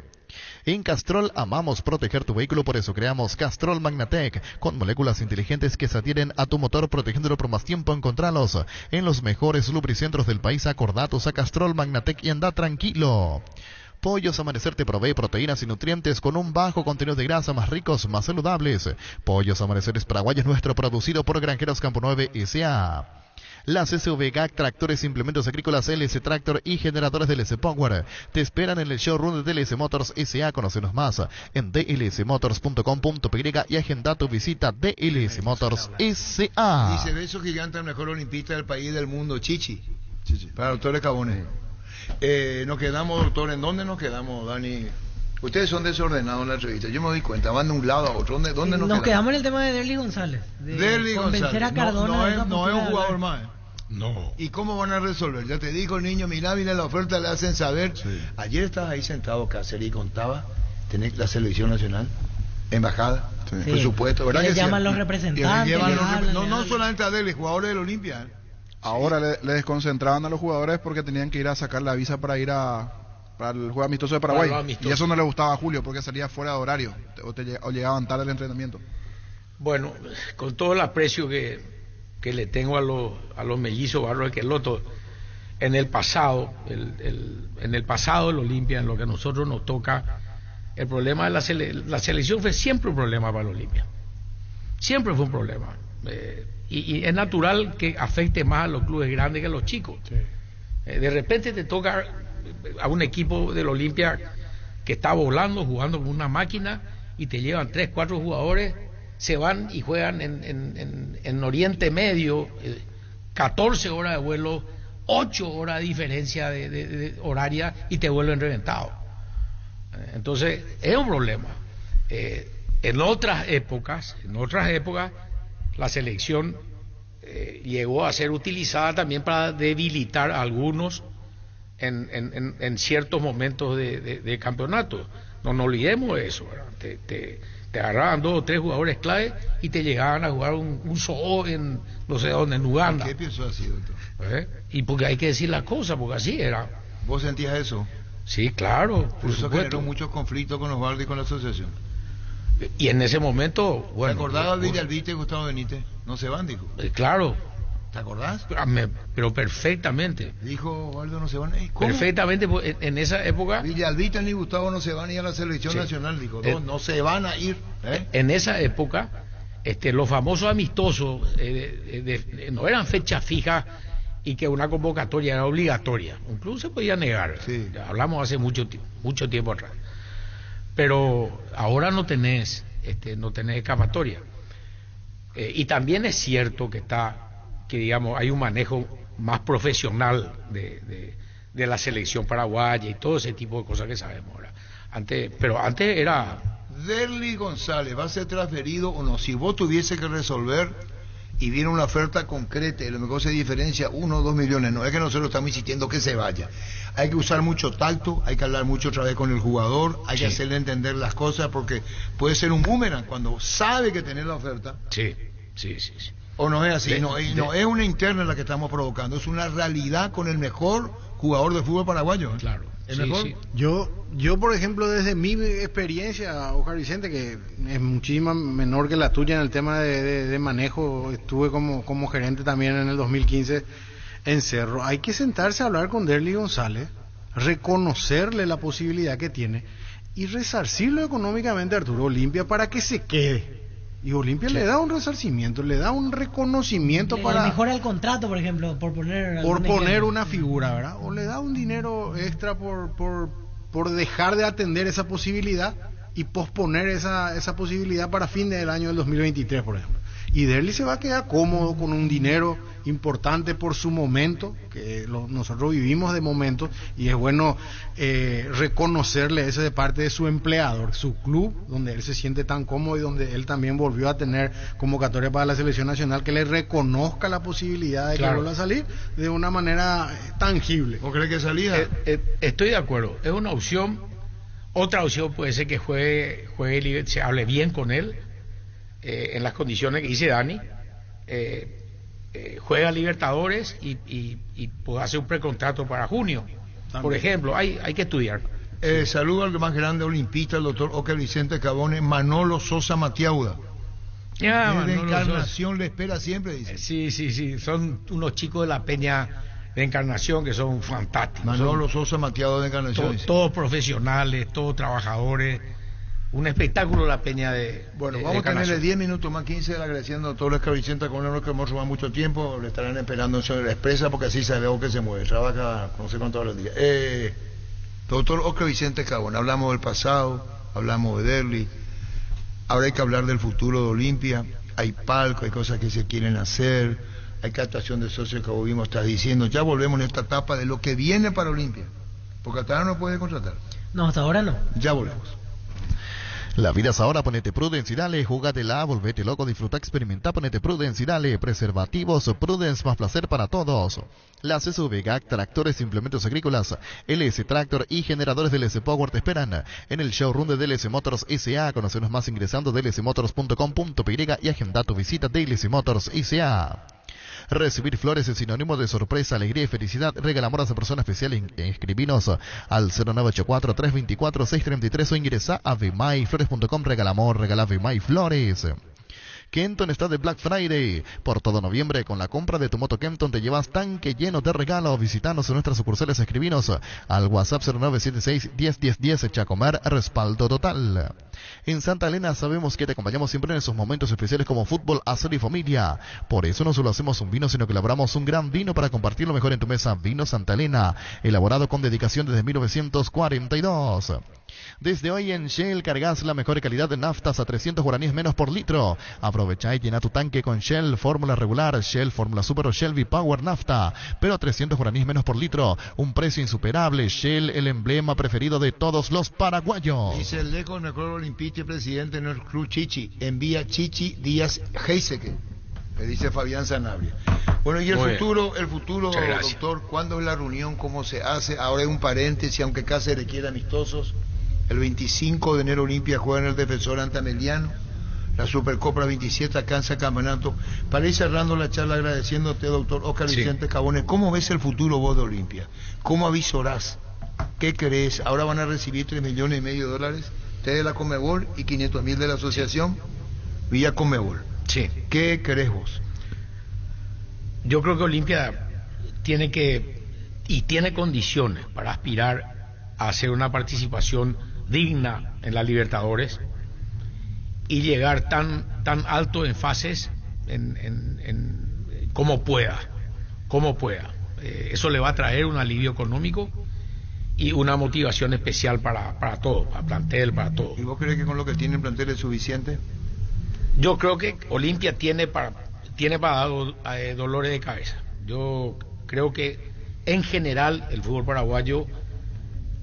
En Castrol amamos proteger tu vehículo, por eso creamos Castrol Magnatec, con moléculas inteligentes que se adhieren a tu motor, protegiéndolo por más tiempo. Encontralos en los mejores lubricentros del país. Acordatos a Castrol Magnatec y anda tranquilo. Pollos Amanecer te provee proteínas y nutrientes con un bajo contenido de grasa, más ricos, más saludables. Pollos Amaneceres Paraguayos, nuestro, producido por Granjeros Campo 9 S.A. Las SVG, tractores, implementos agrícolas, LS Tractor y generadores de LS Power te esperan en el showroom de DLS Motors S.A. Conocenos más en dlsmotors.com.py y agenda tu visita. DLS Motors S.A. Y se ve esos gigantes, el mejor olimpista del país y del mundo, Chichi. Para doctores Cabones. Nos quedamos, doctor, ¿en dónde nos quedamos, Dani? Ustedes son desordenados en la entrevista, yo me doy cuenta, van de un lado a otro. ¿Dónde nos quedamos en el tema de Derlis González. Convencer a Cardona. No es un jugador más. No. ¿Y cómo van a resolver? Ya te digo, niño, mira, viene la oferta, le hacen saber. Sí. Ayer estabas ahí sentado, Cáceres, y contaba, tenés la selección nacional, embajada, presupuesto, ¿verdad? Le llaman los representantes. No solamente a Derlis, jugadores del Olimpia. Ahora le desconcentraban a los jugadores porque tenían que ir a sacar la visa para ir para el juego amistoso de Paraguay. Y eso no le gustaba a Julio porque salía fuera de horario o llegaban tarde al entrenamiento. Bueno, con todo el aprecio que le tengo a los mellizos Barros Esqueloto, en el pasado, el Olimpia, en lo que a nosotros nos toca, el problema de la selección fue siempre un problema para el Olimpia. Siempre fue un problema. Y es natural que afecte más a los clubes grandes que a los chicos. Sí. De repente te toca a un equipo del Olimpia que está volando, jugando con una máquina, y te llevan 3, 4 jugadores, se van y juegan en Oriente Medio, 14 horas de vuelo, 8 horas de diferencia de horaria, y te vuelven reventado. Entonces es un problema. En otras épocas la selección llegó a ser utilizada también para debilitar a algunos en ciertos momentos de campeonato. No nos olvidemos de eso, ¿verdad? Te agarraban 2 o 3 jugadores clave y te llegaban a jugar un zoo en no sé dónde, en Uganda. ¿Qué pienso así, doctor? Y porque hay que decir la cosa, porque así era. ¿Vos sentías eso? Sí, claro, por eso supuesto. Generó muchos conflictos con los Bardi y con la asociación. Y en ese momento, bueno... ¿Te acordabas de Villalvite y Gustavo Benítez? No se van, dijo. Claro, ¿Te acordás? Pero perfectamente. Dijo Waldo, no se van a ir. Perfectamente, en esa época... Villalbita ni Gustavo no se van a ir a la selección nacional, dijo. No se van a ir. En esa época, los famosos amistosos no eran fechas fijas y que una convocatoria era obligatoria. Incluso se podía negar. Sí. Hablamos hace mucho tiempo atrás. Pero ahora no tenés escapatoria. Y también es cierto que digamos hay un manejo más profesional de la selección paraguaya y todo ese tipo de cosas que sabemos ahora. Pero antes era... Derly González, ¿va a ser transferido o no? Si vos tuviese que resolver y viene una oferta concreta y lo mejor se diferencia 1 o 2 millones, no es que nosotros estamos insistiendo que se vaya. Hay que usar mucho tacto, hay que hablar mucho otra vez con el jugador, hay que hacerle entender las cosas, porque puede ser un boomerang cuando sabe que tenés la oferta. Sí. ¿O no es así? No es una interna la que estamos provocando, es una realidad con el mejor jugador de fútbol paraguayo. Claro. ¿El mejor? Sí. Yo, por ejemplo, desde mi experiencia, Oscar Vicente, que es muchísimo menor que la tuya en el tema de manejo, estuve como gerente también en el 2015 en Cerro. Hay que sentarse a hablar con Derly González, reconocerle la posibilidad que tiene y resarcirlo económicamente a Arturo Olimpia para que se quede. Y Olimpia le da un resarcimiento, le da un reconocimiento para... Le mejora el contrato, por ejemplo, por poner una figura, ¿verdad? O le da un dinero extra por dejar de atender esa posibilidad y posponer esa posibilidad para fin del año del 2023, por ejemplo. Y Derly se va a quedar cómodo con un dinero importante por su momento, que nosotros vivimos de momento, y es bueno reconocerle eso de parte de su empleador, su club, donde él se siente tan cómodo y donde él también volvió a tener convocatoria para la selección nacional, que le reconozca la posibilidad de que vuelva a salir de una manera tangible. ¿Vos crees que salía? Estoy de acuerdo, es una opción. Otra opción puede ser que juegue se hable bien con él, en las condiciones que dice Dani, juega Libertadores y puede hacer un precontrato para junio. También. Por ejemplo, hay que estudiar. Saludo al más grande olimpista, el doctor Oscar Vicente Cabone, Manolo Sosa Matiauda. De Encarnación le espera siempre, dice. Sí, son unos chicos de la Peña de Encarnación que son fantásticos. Manolo Sosa Matiauda de Encarnación. Todos profesionales, todos trabajadores. Un espectáculo la Peña de... Bueno, vamos a tenerle 10 minutos más, 15, agradeciendo a todos los que Vicente con uno que hemos robado mucho tiempo, le estarán esperando en la expresa porque así sabemos que se mueve, trabaja no sé cuántos los días. Doctor Oscar Vicente Cabón, hablamos del pasado, hablamos de Derly, ahora hay que hablar del futuro de Olimpia, hay palco, hay cosas que se quieren hacer, hay captación de socios que vos mismo estás diciendo, ya volvemos en esta etapa de lo que viene para Olimpia, porque hasta ahora no puede contratar. No, hasta ahora no. Ya volvemos. La vida es ahora, ponete Prudence y dale, júgatela, volvete loco, disfruta, experimenta, ponete Prudence y dale, preservativos, Prudence más placer para todos. La CSV, GAC, tractores, implementos agrícolas, LS Tractor y generadores de LS Power te esperan en el showroom de DLS Motors S.A. Conocernos más ingresando a dlsmotors.com.py y agenda tu visita de DLS Motors S.A. Recibir flores es sinónimo de sorpresa, alegría y felicidad. Regala amor a esa persona especial. Escribinos al 0984-324-633 o ingresa a vmayflores.com. Regala amor, regala Vmay Flores. Kenton está de Black Friday. Por todo noviembre, con la compra de tu moto Kenton te llevas tanque lleno de regalos. Visitanos en nuestras sucursales, escribinos al WhatsApp 0976-101010. Chacomer, respaldo total. En Santa Elena sabemos que te acompañamos siempre en esos momentos especiales como fútbol, asado y familia. Por eso no solo hacemos un vino, sino que elaboramos un gran vino para compartir lo mejor en tu mesa. Vino Santa Elena, elaborado con dedicación desde 1942. Desde hoy en Shell cargas la mejor calidad de naftas a 300 guaraníes menos por litro. Aprovecha y llena tu tanque con Shell Fórmula regular, Shell Fórmula Super o Shell V-Power Nafta, pero a 300 guaraníes menos por litro. Un precio insuperable. Shell, el emblema preferido de todos los paraguayos. Dice el Leco, mejor olimpista y presidente del club Chichi. Envía Chichi Díaz Heiseke, le dice Fabián Sanabria. Bueno, y el futuro, doctor, ¿cuándo es la reunión? ¿Cómo se hace? Ahora hay un paréntesis, aunque Cáceres quiera amistosos. El 25 de enero Olimpia juega en el Defensor ante Ameliano. La Supercopa 27 alcanza campeonato. Para ir cerrando la charla, agradeciéndote, doctor Oscar Vicente Cabones, ¿cómo ves el futuro vos de Olimpia? ¿Cómo avisorás? ¿Qué crees? Ahora van a recibir $3,5 millones de ustedes de la Conmebol y 500,000 de la asociación Villa Conmebol. Sí. ¿Qué crees vos? Yo creo que Olimpia tiene condiciones para aspirar a hacer una participación digna en la Libertadores y llegar tan alto en fases como pueda. Eso le va a traer un alivio económico y una motivación especial para todo, para plantel, para todo. ¿Y vos crees que con lo que tiene el plantel es suficiente? Yo creo que Olimpia tiene para dar dolores de cabeza. Yo creo que en general el fútbol paraguayo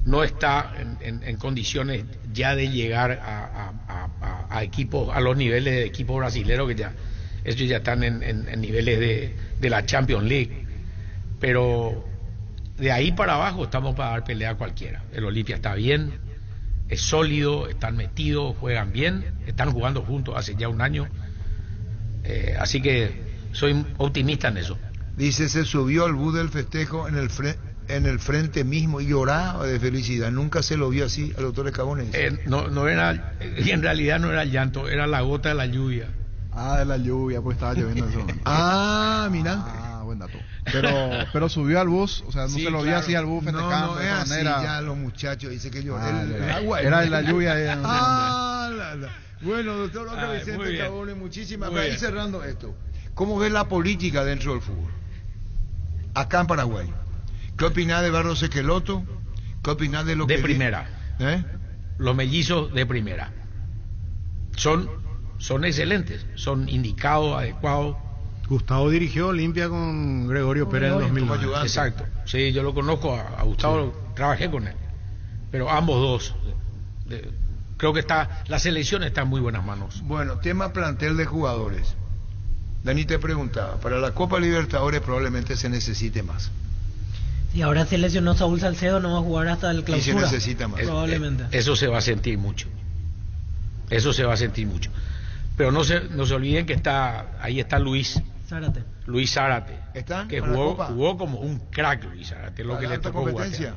no está en condiciones ya de llegar a equipos, a los niveles de equipos brasileños, que ellos ya están en niveles de la Champions League. Pero de ahí para abajo estamos para dar pelea a cualquiera. El Olimpia está bien, es sólido, están metidos, juegan bien, están jugando juntos hace ya un año. Así que soy optimista en eso. Dice, se subió al bus del festejo en el frente mismo y lloraba de felicidad. Nunca se lo vio así al doctor Escabones. No era, en realidad no era el llanto, era la gota de la lluvia. Ah, de la lluvia, pues estaba lloviendo eso. Mira. Ah, buen dato. Pero subió al bus, o sea, no se lo vio así al bus festejando. No es así, ya los muchachos dicen que lloró. El agua era de la lluvia. Bueno, doctor Oscar Vicente Escabones, muchísimas gracias. Y cerrando esto, ¿cómo ves la política dentro del fútbol? Acá en Paraguay. ¿Qué opinás de Barros Esqueloto? ¿Qué opinás de lo que... De primera. Los mellizos de primera. Son excelentes, son indicados, adecuados. Gustavo dirigió Olimpia con Gregorio Pérez en 2009. Exacto. Sí, yo lo conozco a Gustavo, trabajé con él. Pero ambos dos, creo que la selección está en muy buenas manos. Bueno, tema plantel de jugadores. Dani te preguntaba, para la Copa Libertadores probablemente se necesite más. Y ahora se lesionó Saúl Salcedo, no va a jugar hasta el Clausura. Y se necesita más. Probablemente. Eso se va a sentir mucho. Pero no se olviden que ahí está Luis Zárate. ¿Están? Que jugó como un crack Luis Zárate, lo que le tocó jugar. Yo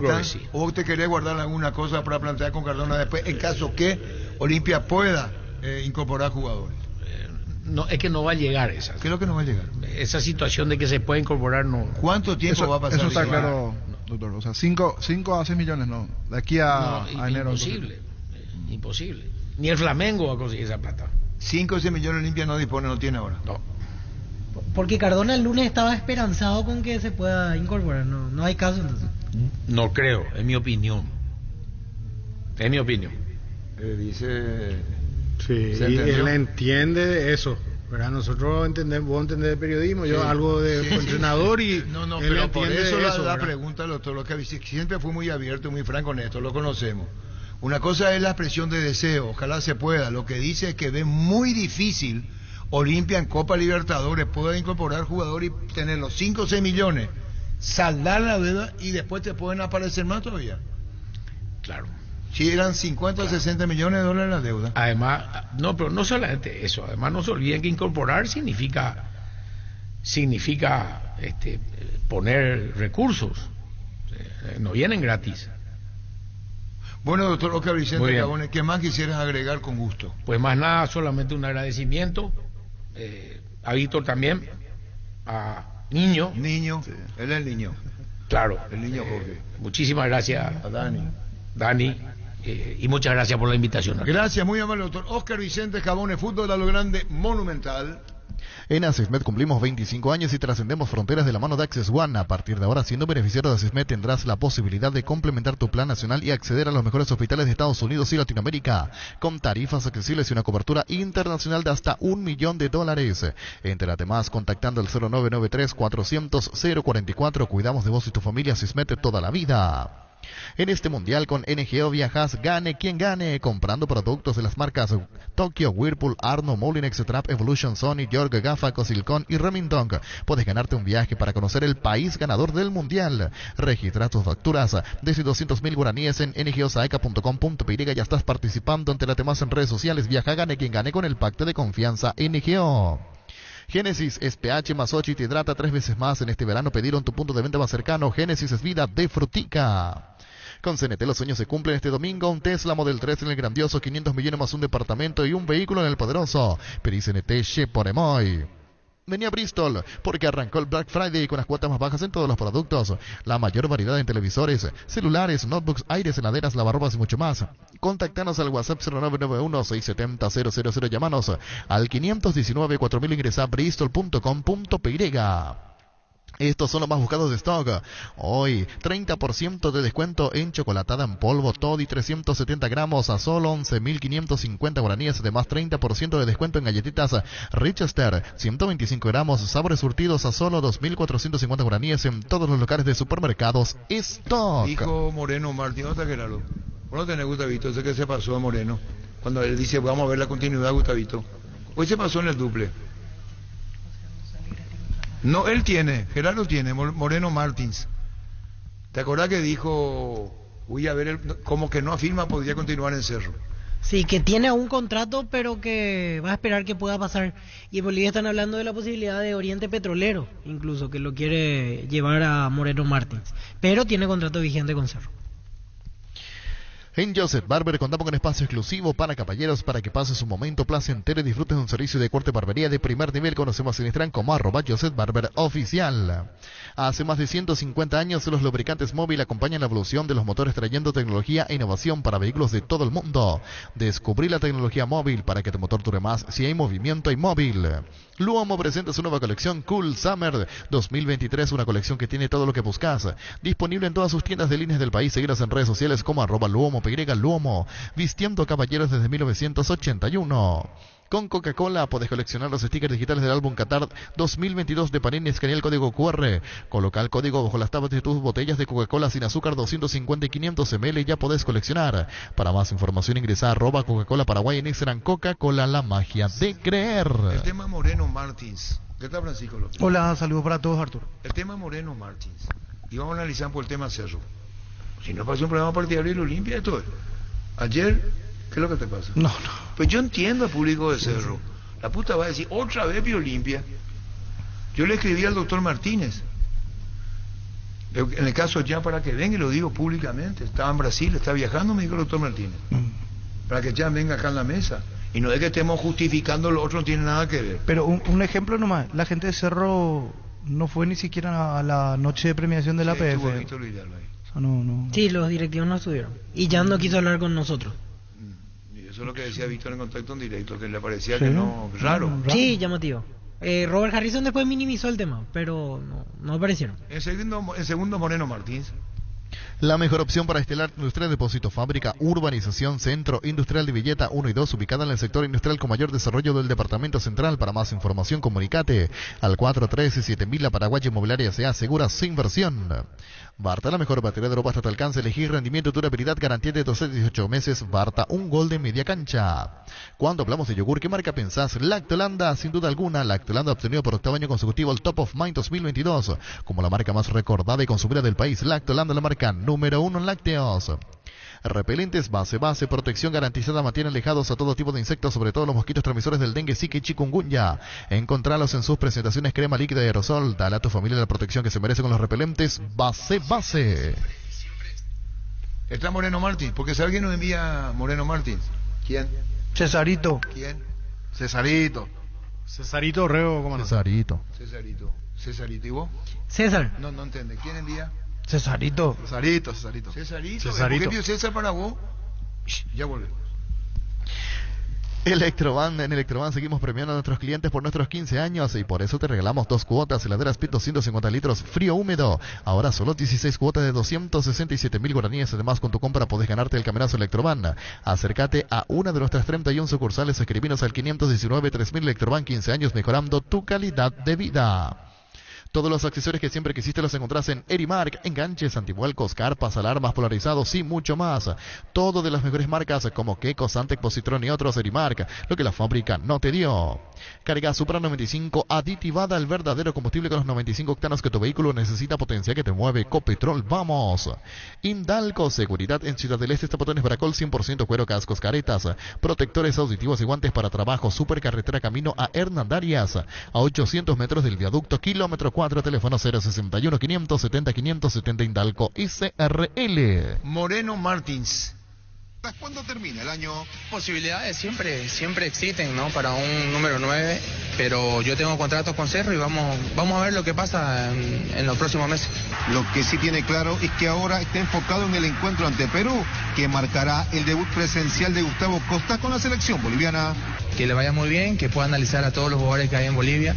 creo que sí. ¿O te querés guardar alguna cosa para plantear con Cardona después, en caso que Olimpia pueda incorporar jugadores? No, es que no va a llegar esa. ¿Qué es lo que no va a llegar? Esa situación de que se puede incorporar no. ¿Cuánto tiempo va a pasar? Eso está claro, doctor. O sea, 5 a 6 millones, ¿no? De aquí a enero. Imposible. Ni el Flamengo va a conseguir esa plata. 5 o 6 millones Olimpia no tiene ahora. No. Porque Cardona el lunes estaba esperanzado con que se pueda incorporar. No hay caso entonces. No creo, es mi opinión. Dice... Sí, él entiende eso, ¿verdad? Nosotros entendemos, vos entendés de periodismo, yo algo de entrenador y pero por eso la pregunta al doctor Oscar siempre fue muy abierto, muy franco en esto, lo conocemos. Una cosa es la expresión de deseo, ojalá se pueda. Lo que dice es que ve muy difícil Olimpia en Copa Libertadores pueda incorporar jugadores y tener los 5 o 6 millones, saldar la deuda y después te pueden aparecer más todavía. Claro. Si eran 50 o 60 millones de dólares la deuda. Además, pero no solamente eso, además no se olviden que incorporar significa poner recursos, no vienen gratis. Bueno, doctor Oscar Vicente Escabones, ¿qué más quisieras agregar con gusto? Pues más nada, solamente un agradecimiento a Víctor también, a Niño. Sí. Él es el niño. Claro. El niño Jorge. Muchísimas gracias. A Dani. Y muchas gracias por la invitación. Gracias, muy amable doctor Oscar Vicente Escabones, Fútbol a lo Grande, Monumental. En Asismed cumplimos 25 años y trascendemos fronteras de la mano de Access One. A partir de ahora, siendo beneficiario de Asismed, tendrás la posibilidad de complementar tu plan nacional y acceder a los mejores hospitales de Estados Unidos y Latinoamérica, con tarifas accesibles y una cobertura internacional de hasta $1 millón. Entérate más contactando al 0993-400-044. Cuidamos de vos y tu familia. Asismed toda la vida. En este mundial con NGO viajas, gane quien gane, comprando productos de las marcas Tokyo, Whirlpool, Arno, Molinex, Trap, Evolution, Sony, York, Gafa, Cosilcon y Remington. Puedes ganarte un viaje para conocer el país ganador del mundial. Registra tus facturas desde 200.000 guaraníes en ngosaeca.com.py. Ya estás participando. Entérate más en redes sociales. Viaja, gane quien gane con el pacto de confianza NGO. Génesis es pH más 8 y te hidrata 3 veces más. En este verano pidieron tu punto de venta más cercano. Génesis es vida de frutica. Con CNT los sueños se cumplen este domingo. Un Tesla Model 3 en el grandioso, 500 millones más un departamento y un vehículo en el poderoso. Pedí CNT Che por Emoy. Vení a Bristol, porque arrancó el Black Friday con las cuotas más bajas en todos los productos. La mayor variedad en televisores, celulares, notebooks, aires, heladeras, lavarropas y mucho más. Contactanos al WhatsApp 0991-670-000. Llámanos al 519-4000. Ingresa a bristol.com.py. Estos son los más buscados de stock. Hoy, 30% de descuento en chocolatada en polvo Toddy 370 gramos a solo 11.550 guaraníes. Además, 30% de descuento en galletitas Richester 125 gramos, sabores surtidos a solo 2.450 guaraníes en todos los locales de supermercados Stock. Dijo Moreno Martín, ¿no está Gerardo? ¿Vos no tenés Gustavito? Ese que se pasó a Moreno. Cuando él dice, vamos a ver la continuidad, Gustavito. Hoy se pasó en el duple. No, él tiene, Gerardo tiene, Moreno Martins. ¿Te acordás que dijo, voy a ver, como que no afirma, podría continuar en Cerro? Sí, que tiene un contrato, pero que va a esperar que pueda pasar. Y en Bolivia están hablando de la posibilidad de Oriente Petrolero, incluso, que lo quiere llevar a Moreno Martins. Pero tiene contrato vigente con Cerro. En Joseph Barber contamos con espacio exclusivo para caballeros para que pases un momento placentero y disfrutes de un servicio de corte y barbería de primer nivel. Conocemos en Instagram como @Joseph Barber Oficial. Hace más de 150 años los lubricantes móvil acompañan la evolución de los motores, trayendo tecnología e innovación para vehículos de todo el mundo. Descubrí la tecnología móvil para que tu motor dure más. Si hay movimiento, hay móvil. Luomo presenta su nueva colección Cool Summer 2023, una colección que tiene todo lo que buscas. Disponible en todas sus tiendas de líneas del país. Seguirlas en redes sociales como @Luomo. Luomo, vistiendo caballeros desde 1981. Con Coca-Cola podés coleccionar los stickers digitales del álbum Qatar 2022 de Panini. Escanea el código QR, coloca el código bajo las tapas de tus botellas de Coca-Cola sin azúcar 250 y 500 ml y ya podés coleccionar. Para más información ingresa a @Coca-Cola Paraguay en Instagram. Coca-Cola, la magia de creer. El tema Moreno Martins. ¿Qué tal, Francisco? Hola, saludos para todos, Arturo. El tema Moreno Martins. Y vamos a analizar por el tema Cerro. Si no pasa un programa partidario y lo limpia esto es. Ayer, ¿qué es lo que te pasa? No. Pues yo entiendo al público de Cerro. La puta va a decir, otra vez Pio limpia. Yo le escribí al doctor Martínez. En el caso ya para que venga, y lo digo públicamente, estaba en Brasil, está viajando, me dijo el doctor Martínez. Para que ya venga acá en la mesa. Y no es que estemos justificando, lo otro no tiene nada que ver. Pero un ejemplo nomás, la gente de Cerro no fue ni siquiera a la noche de premiación de la PF. No. Sí, los directivos no estuvieron. Y ya no quiso hablar con nosotros. Y eso es lo que decía Víctor en Contacto en Directo, que le parecía que no, raro. Sí, llamativo. Robert Harrison después minimizó el tema, pero no aparecieron. En segundo Moreno Martins. La mejor opción para instalar Industrial Depósito Fábrica, Urbanización Centro Industrial de Villeta 1 y 2, ubicada en el sector industrial con mayor desarrollo del Departamento Central. Para más información, comunicate al 413-7000. La Paraguaya Inmobiliaria se asegura su inversión. Barta, la mejor batería de Europa hasta tu alcance. Elegir rendimiento, durabilidad, garantía de 12 a 18 meses. Barta, un gol de media cancha. Cuando hablamos de yogur, ¿qué marca pensás? Lactolanda, sin duda alguna. Lactolanda ha obtenido por octavo año consecutivo el Top of Mind 2022 como la marca más recordada y consumida del país. Lactolanda, la marca número 1 en lácteos. Repelentes base, protección garantizada, mantiene alejados a todo tipo de insectos, sobre todo los mosquitos transmisores del dengue, zika y chikungunya. Encontralos en sus presentaciones crema líquida y aerosol. Dale a tu familia la protección que se merece con los repelentes base. Está Moreno Martins, porque si alguien nos envía Moreno Martins. ¿Quién? Cesarito. ¿Quién? Cesarito Reo, ¿cómo no? Cesarito. ¿Y vos? César. No entiende. ¿Quién envía? Cesarito. ¿Por qué pidió César para vos? Ya volvemos. En Electroban seguimos premiando a nuestros clientes por nuestros 15 años y por eso te regalamos 2 cuotas, heladeras PIT 250 litros, frío húmedo. Ahora solo 16 cuotas de 267.000 guaraníes. Además, con tu compra podés ganarte el caminazo Electroban. Acércate a una de nuestras 31 sucursales, escribinos al 519-3000. Electroban, 15 años mejorando tu calidad de vida. Todos los accesorios que siempre quisiste los encontrás en Erimark, enganches, antivuelcos, carpas, alarmas, polarizados y mucho más. Todo de las mejores marcas como Keco, Santec, Positron y otros. Erimark, lo que la fábrica no te dio. Carga Supra 95 aditivada, el verdadero combustible con los 95 octanos que tu vehículo necesita, potencia que te mueve. Copetrol, vamos. Indalco, seguridad en Ciudad del Este, tapones Bracol 100% cuero, cascos, caretas, protectores auditivos y guantes para trabajo. Supercarretera camino a Hernandarias, a 800 metros del viaducto, kilómetro 4, teléfono 061-570-570, Indalco ICRL. Moreno Martins. ¿Cuándo termina el año? Posibilidades siempre existen, ¿no? Para un número 9, pero yo tengo contratos con Cerro y vamos a ver lo que pasa en los próximos meses. Lo que sí tiene claro es que ahora está enfocado en el encuentro ante Perú, que marcará el debut presencial de Gustavo Costa con la selección boliviana. Que le vaya muy bien, que pueda analizar a todos los jugadores que hay en Bolivia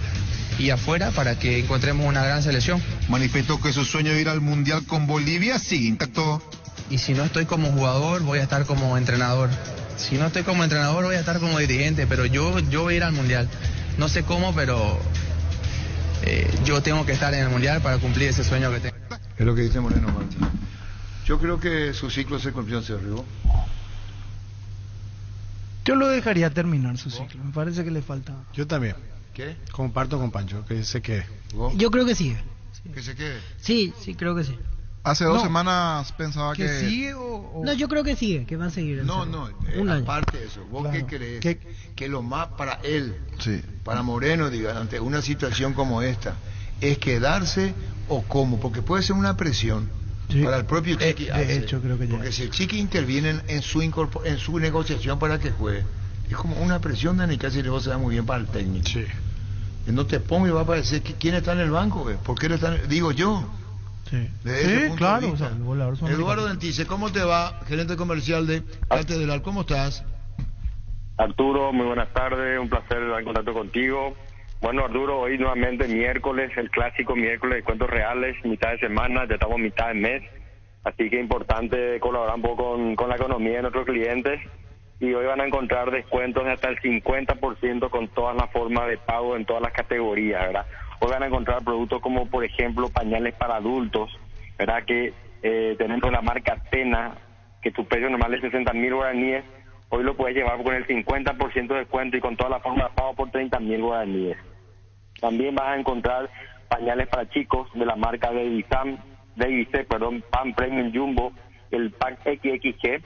y afuera para que encontremos una gran selección. Manifestó que su sueño de ir al Mundial con Bolivia sigue intacto. Y si no estoy como jugador, voy a estar como entrenador. Si no estoy como entrenador, voy a estar como dirigente, pero yo voy a ir al Mundial. No sé cómo, pero yo tengo que estar en el Mundial para cumplir ese sueño que tengo. Es lo que dice Moreno Martín. Yo creo que su ciclo se cumplió en Cerro. Yo lo dejaría terminar su ciclo, me parece que le falta. Yo también. ¿Qué? Comparto con Pancho, que se quede. Yo creo que sigue. ¿Que se quede? Sí, creo que sí. Hace 2 semanas pensaba ¿Que sigue o...? No, yo creo que sigue, que va a seguir. No, aparte de eso, ¿vos Claro. qué crees? Que lo más para él, Sí. para Moreno, diga, ante una situación como esta, es quedarse o cómo, porque puede ser una presión para el propio Chiqui. De hecho, creo que ya. Porque si el Chiqui interviene en su negociación para que juegue, es como una presión, Dani, casi le va a ser muy bien para el técnico. Sí. Que no te ponga y va a parecer que quién está en el banco, güey. ¿Por qué no está digo yo? Sí, Desde ese punto claro. de vista. O sea, el volador son Eduardo Dentice, ¿cómo te va? Gerente comercial de Catedral, ¿cómo estás? Arturo, muy buenas tardes, un placer estar en contacto contigo. Bueno, Arturo, hoy nuevamente miércoles, el clásico miércoles de cuentos reales, mitad de semana, ya estamos mitad de mes, así que es importante colaborar un poco con la economía de nuestros clientes y hoy van a encontrar descuentos de hasta el 50% con todas las formas de pago en todas las categorías, ¿verdad? Hoy van a encontrar productos como, por ejemplo, pañales para adultos, ¿verdad? Que tenemos la marca Tena, que tu precio normal es 60.000 guaraníes, hoy lo puedes llevar con el 50% de descuento y con toda la forma de pago por 30.000 guaraníes. También vas a encontrar pañales para chicos de la marca Pan Premium Jumbo, el pack XXG.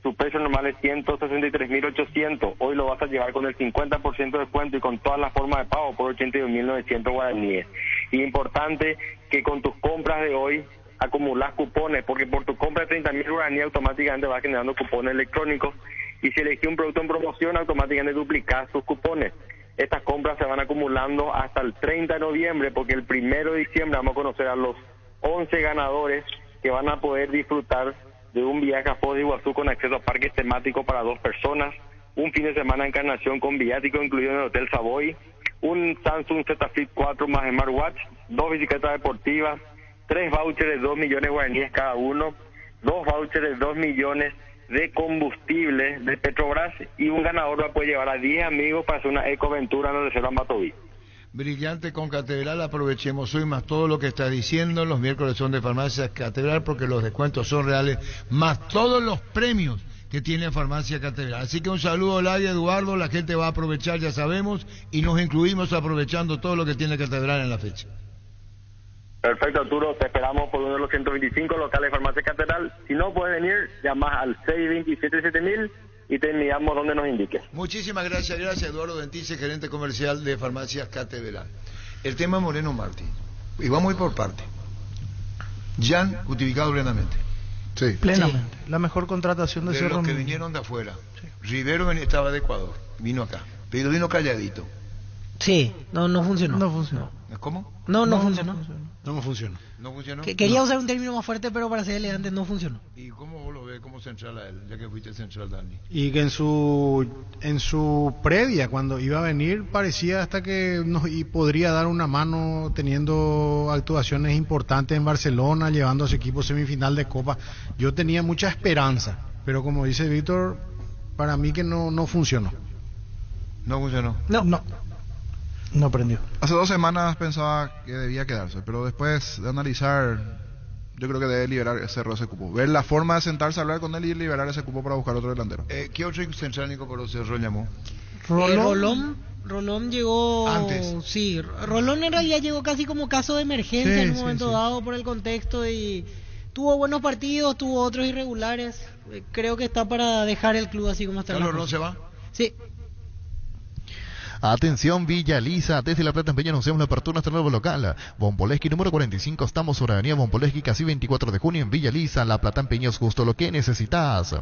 Su precio normal es 163.800. Hoy lo vas a llevar con el 50% de descuento y con todas las formas de pago por 82.900 guaraníes. Y importante que con tus compras de hoy acumulas cupones, porque por tu compra de 30.000 guaraníes automáticamente vas generando cupones electrónicos. Y si elegís un producto en promoción, automáticamente duplicas tus cupones. Estas compras se van acumulando hasta el 30 de noviembre, porque el 1 de diciembre vamos a conocer a los 11 ganadores que van a poder disfrutar de un viaje a Foz de Iguazú con acceso a parques temáticos para 2 personas, un fin de semana en Encarnación con viático incluido en el Hotel Savoy, un Samsung Z Flip 4 más smartwatch, 2 bicicletas deportivas, 3 vouchers de 2 millones de guaraníes cada uno, 2 vouchers de 2 millones de combustible de Petrobras y un ganador va a poder llevar a 10 amigos para hacer una ecoaventura en el Reserva Matoví. Brillante con Catedral, aprovechemos hoy más todo lo que está diciendo. Los miércoles son de Farmacias Catedral porque los descuentos son reales, más todos los premios que tiene Farmacia Catedral. Así que un saludo al área, Eduardo, la gente va a aprovechar, ya sabemos, y nos incluimos aprovechando todo lo que tiene Catedral en la fecha. Perfecto, Arturo, te esperamos por uno de los 125 locales de Farmacia Catedral. Si no puedes venir, llamas al 627-7000 y te enviamos donde nos indiques. Muchísimas gracias, Eduardo Dentice, gerente comercial de Farmacias Catedral. El tema Moreno Martín, y vamos a ir por parte. Jan, justificado plenamente. Sí. Plenamente. Sí. La mejor contratación de Cerro. Los que vinieron de afuera. Sí. Rivero estaba de Ecuador, vino acá, pero vino calladito. Sí, no funcionó. No funcionó. ¿Cómo? No funcionó. No funcionó. ¿No funcionó? Quería usar un término más fuerte, pero para ser elegante no funcionó. ¿Y cómo vos lo ves como central a él, ya que fuiste central, Dani? Y que en su previa, cuando iba a venir, parecía hasta que podría dar una mano teniendo actuaciones importantes en Barcelona, llevando a su equipo semifinal de Copa. Yo tenía mucha esperanza, pero como dice Víctor, para mí que no funcionó. ¿No funcionó? No aprendió. Hace 2 semanas pensaba que debía quedarse, pero después de analizar, yo creo que debe liberar ese cupo. Ver la forma de sentarse a hablar con él y liberar ese cupo para buscar otro delantero. ¿Qué otro central Nico por Cerro llamó? Rolón llegó antes. Sí, Rolón en realidad llegó casi como caso de emergencia en un momento dado por el contexto y tuvo buenos partidos, tuvo otros irregulares. Creo que está para dejar el club así como está. ¿Carlos Rolón se va? Sí. Atención Villa Lisa, desde La Plata en Peña anunciamos la apertura de nuestro nuevo local. Bomboleski número 45, estamos sobre Avenida Bomboleski, casi 24 de junio en Villa Lisa, La Plata en Peña es justo lo que necesitas.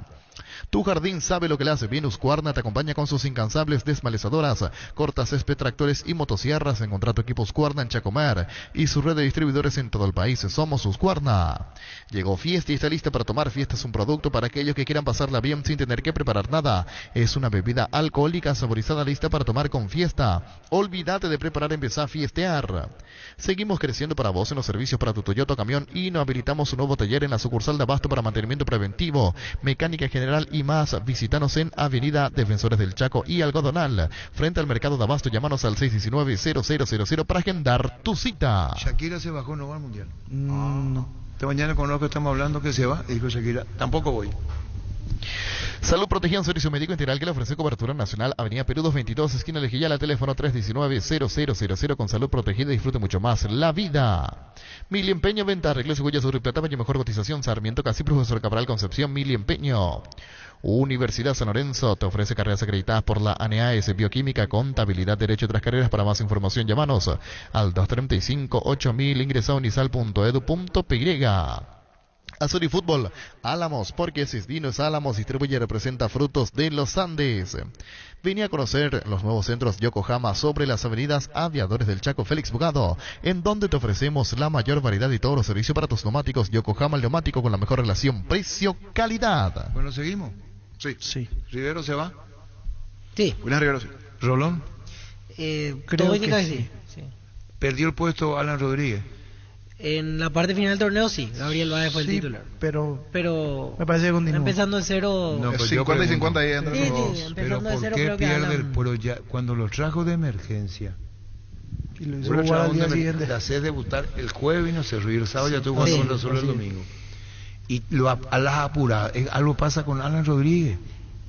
Tu jardín sabe lo que le hace bien. Husqvarna te acompaña con sus incansables desmalezadoras, cortas césped, tractores y motosierras. Encontrá tu equipo Husqvarna en Chacomar y su red de distribuidores en todo el país. Somos Husqvarna. Llegó Fiesta y está lista para tomar. Fiesta es un producto para aquellos que quieran pasarla bien sin tener que preparar nada. Es una bebida alcohólica saborizada lista para tomar con Fiesta. Olvídate de preparar, empezá a fiestear. Seguimos creciendo para vos en los servicios para tu Toyota camión y nos habilitamos un nuevo taller en la sucursal de Abasto para mantenimiento preventivo, mecánica general y más. Visítanos en Avenida Defensores del Chaco y Algodonal, frente al mercado de Abasto. Llámanos al 619-0000 para agendar tu cita. Shakira se bajó, no va al mundial. No. Esta mañana con lo que estamos hablando que se va, y dijo Shakira, tampoco voy. Salud Protegida, un servicio médico integral que le ofrece cobertura nacional. Avenida Perú 222, esquina de Gillala, teléfono 319-0000. Con Salud Protegida disfrute mucho más la vida. Mili Empeño, venta, arreglos y huellas sobre plata, y mejor cotización. Sarmiento Casi, Profesor Cabral Concepción. Mili Empeño. Universidad San Lorenzo te ofrece carreras acreditadas por la ANEAES, Bioquímica, Contabilidad, Derecho y otras carreras. Para más información, llámanos al 235-8000, ingresa a unisal.edu.py. Azul y Fútbol, Álamos, porque Cisdinos Álamos distribuye y representa frutos de los Andes. Vení a conocer los nuevos centros Yokohama sobre las avenidas Aviadores del Chaco, Félix Bugado, en donde te ofrecemos la mayor variedad y todos los servicios para tus neumáticos. Yokohama, el neumático con la mejor relación precio-calidad. Bueno, seguimos. Sí. ¿Rivero se va? Sí. William Rivero, sí. ¿Rolón? Creo que sí. ¿Perdió el puesto Alan Rodríguez? En la parte final del torneo sí, Gabriel Báez fue el titular. Pero me parece que continúa. Empezando de cero. No, pues 50 y 50 ahí entre los dos. Empezando de ¿por cero, qué creo que pierde el Alan... ya cuando lo trajo de emergencia? Y lo hizo jugar al día siguiente. La hace debutar el jueves vino cerró y el sábado ya tuvo jugando solo el domingo. Y a las apuradas, algo pasa con Alan Rodríguez.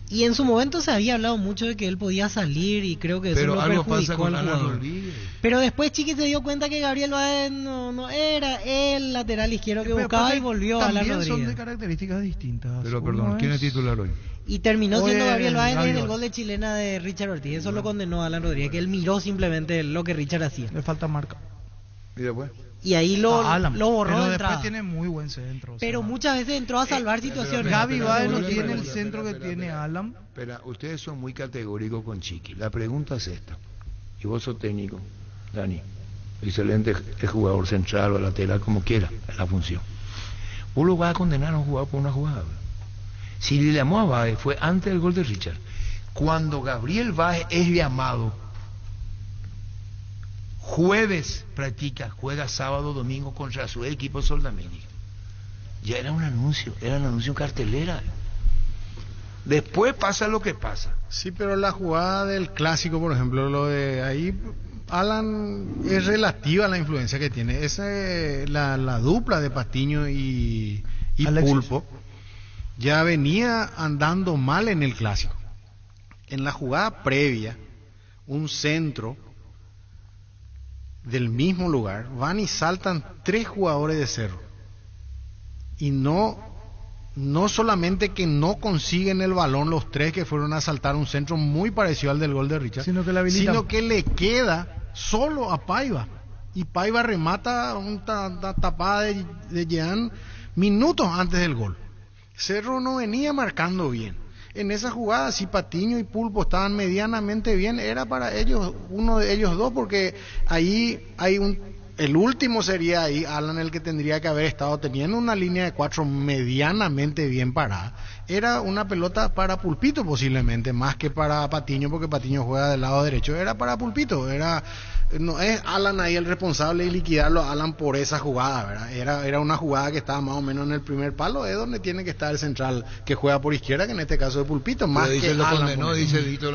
Y en su momento se había hablado mucho de que él podía salir y creo que eso lo perjudicó al jugador. Pero después Chiqui se dio cuenta que Gabriel Báez no era el lateral izquierdo que buscaba y volvió a Alan Rodríguez. También son de características distintas. Pero perdón, ¿quién es titular hoy? Y terminó siendo Gabriel Báez desde el gol de chilena de Richard Ortiz. Eso lo condenó a Alan Rodríguez, que él miró simplemente lo que Richard hacía. Le falta marca. Y después. Y ahí lo borró pero de entrada. Después tiene muy buen centro. Pero muchas veces entró a salvar situaciones. Gaby Báez no tiene el centro que tiene Alan. Pero ustedes son muy categóricos con Chiqui. La pregunta es esta. Y vos sos técnico, Dani. Excelente jugador central o lateral, como quiera, en la función. Vos lo vas a condenar a un jugador por una jugada. Si le llamó a Báez fue antes del gol de Richard. Cuando Gabriel Báez es llamado, jueves practica, juega sábado, domingo contra su equipo Sol de América. Ya era un anuncio en cartelera. Después pasa lo que pasa. Sí, pero la jugada del clásico, por ejemplo, lo de ahí, Alan, es relativa a la influencia que tiene. La dupla de Patiño y Pulpo ya venía andando mal en el clásico. En la jugada previa, un centro del mismo lugar, van y saltan 3 jugadores de Cerro. Y no solamente que no consiguen el balón los 3 que fueron a saltar un centro muy parecido al del gol de Richard, sino que le queda solo a Paiva. Y Paiva remata una tapada de Jean minutos antes del gol. Cerro no venía marcando bien. En esa jugada, si Patiño y Pulpo estaban medianamente bien, era para ellos, uno de ellos dos, porque ahí hay el último sería ahí Alan el que tendría que haber estado teniendo una línea de 4 medianamente bien parada. Era una pelota para Pulpito posiblemente, más que para Patiño, porque Patiño juega del lado derecho. Era para Pulpito, no es Alan ahí el responsable y liquidarlo a Alan por esa jugada, ¿verdad? Era una jugada que estaba más o menos en el primer palo, es donde tiene que estar el central que juega por izquierda, que en este caso es Pulpito, más pero que lo Alan. Condenó, dice Dito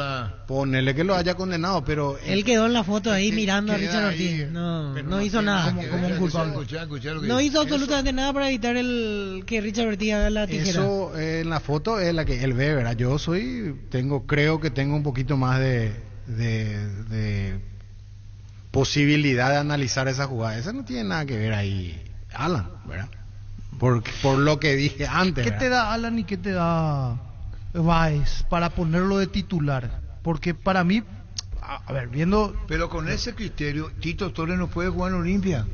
Ponerle que lo haya condenado, pero él quedó en la foto ahí mirando a Richard Ortiz, no hizo nada como un culpable. No hizo absolutamente nada para evitar que Richard Ortiz haga la tijera. Eso en la foto es la que él ve, ¿verdad? Yo creo que tengo un poquito más de posibilidad de analizar esa jugada. Esa no tiene nada que ver ahí Alan, ¿verdad? Por lo que dije antes. ¿Qué te da Alan y qué te da Báez para ponerlo de titular? Porque para mí, a ver, viendo... Pero con ese criterio, Tito Torres no puede jugar en Olimpia.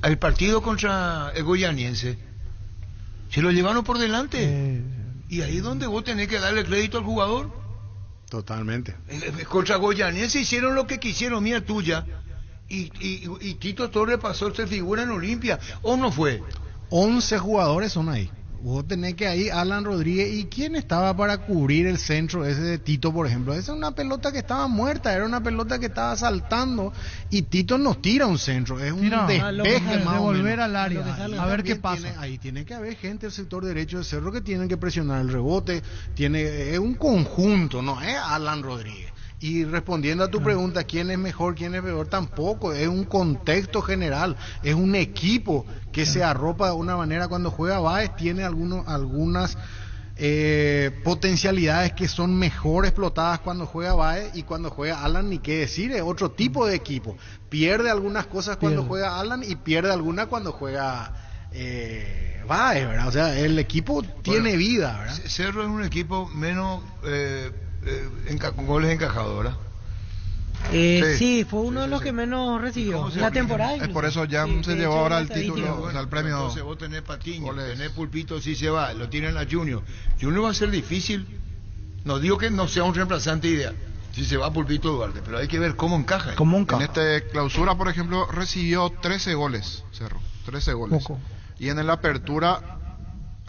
El partido contra el Goianiense se lo llevaron por delante. Y ahí es donde vos tenés que darle crédito al jugador. Totalmente. Contra Goyanense hicieron lo que quisieron, mía tuya. Y Tito Torres pasó a ser figura en Olimpia. ¿O no fue? 11 jugadores son ahí. Vos tenés que ahí Alan Rodríguez. ¿Y quién estaba para cubrir el centro ese de Tito, por ejemplo? Esa es una pelota que estaba muerta, era una pelota que estaba saltando. Y Tito no tira un centro, es un despeje más o volver menos. al área, a ver qué pasa. Ahí tiene que haber gente del sector derecho de Cerro que tienen que presionar el rebote. Es un conjunto, no es Alan Rodríguez. Y respondiendo a tu pregunta, ¿quién es mejor, quién es peor? Tampoco, es un contexto general, es un equipo que se arropa de una manera. Cuando juega Báez tiene algunas potencialidades que son mejor explotadas cuando juega Báez, y cuando juega Alan ni qué decir, es otro tipo de equipo. Pierde algunas cosas cuando juega Alan y pierde algunas cuando juega Báez, ¿verdad? O sea, el equipo tiene vida, ¿verdad? Cerro es un equipo menos... con goles encajados, ¿verdad? Sí, fue uno de los que menos recibió la temporada. Es por eso ya se llevó ahora el título, el premio. Entonces vos tenés Patiño, tenés Pulpito, si se va, lo tienen a Junior. Junior va a ser difícil. No digo que no sea un reemplazante ideal, si se va Pulpito Duarte, pero hay que ver cómo encaja. En este clausura, por ejemplo, recibió 13 goles, Cerro, 13 goles. Poco. Y en el apertura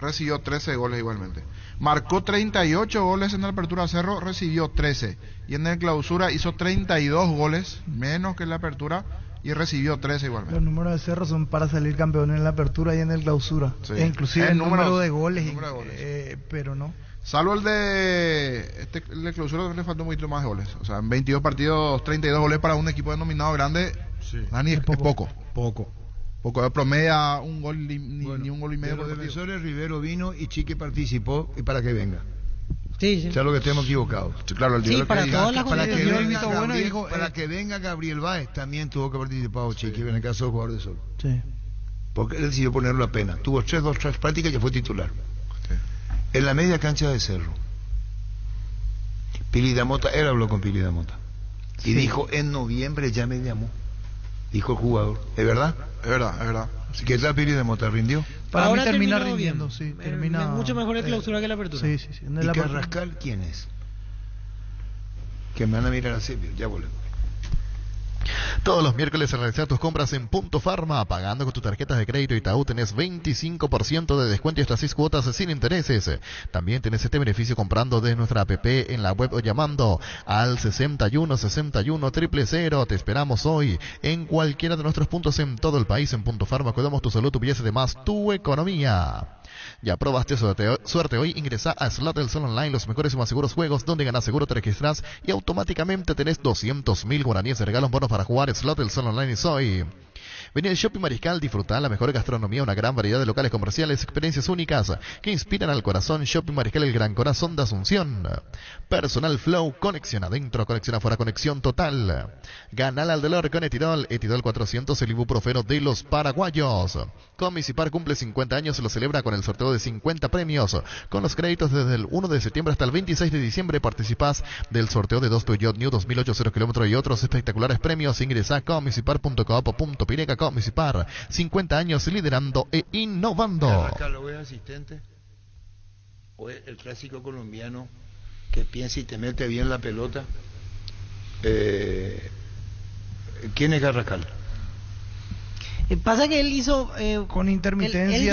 recibió 13 goles igualmente. Marcó 38 goles en la apertura Cerro, recibió 13. Y en el clausura hizo 32 goles, menos que en la apertura, y recibió 13 igualmente. Los números de Cerro son para salir campeón en la apertura y en el clausura. Sí. E inclusive el número de goles. Pero no. Salvo el de el de clausura, le faltó un poquito más de goles. O sea, en 22 partidos, 32 goles para un equipo denominado grande, Dani, es poco. Poco, de promedia un gol ni un gol y medio. De los defensores, Rivero vino y Chique participó, y para que venga. Sí. O sea, lo que estemos equivocados. Claro, el sí, para todas las para que venga Gabriel Báez, también tuvo que participar Chique, en el caso del jugador de Sol. Sí. Porque él decidió ponerlo a pena. Tuvo 3 prácticas y fue titular. Sí. En la media cancha de Cerro, Pili Damota, él habló con Pili Damota. Y dijo, en noviembre ya me llamó. Dijo el jugador. ¿Es verdad? Es verdad. ¿Qué tal Pili Damota? ¿Rindió? Para mí termina rindiendo, sí. Termina mucho mejor de clausura que la apertura. Sí. ¿Y Carrascal quién es? Que me van a mirar así, ya volvemos. Todos los miércoles al realizar tus compras en Punto Farma, pagando con tus tarjetas de crédito Itaú, tenés 25% de descuento y hasta 6 cuotas sin intereses. También tenés este beneficio comprando desde nuestra app en la web o llamando al 61 61 000. Te esperamos hoy en cualquiera de nuestros puntos en todo el país. En Punto Farma cuidamos tu salud, tu belleza y demás, tu economía. Ya probaste suerte hoy, ingresa a Slot del Sol Online, los mejores y más seguros juegos, donde ganas seguro, te registras y automáticamente tenés 200.000 guaraníes de regalo en bonos para jugar. Slot del Sol Online y hoy. Vení al Shopping Mariscal, disfrutar la mejor gastronomía, una gran variedad de locales comerciales, experiencias únicas que inspiran al corazón. Shopping Mariscal, el gran corazón de Asunción. Personal Flow, conexión adentro, conexión afuera, conexión total. Ganal al dolor con Etidol 400, el ibuprofeno de los paraguayos. Comisipar cumple 50 años, se lo celebra con el sorteo de 50 premios. Con los créditos desde el 1 de septiembre hasta el 26 de diciembre participás del sorteo de 2 Peugeot New 2008 0 km y otros espectaculares premios. Ingresa a comisipar.coop.pineca. Comisipar, 50 años liderando e innovando. ¿Lo es asistente? ¿O es el clásico colombiano que piensa y te mete bien la pelota? ¿Quién es Carrascal? Pasa que él hizo... con intermitencias. Él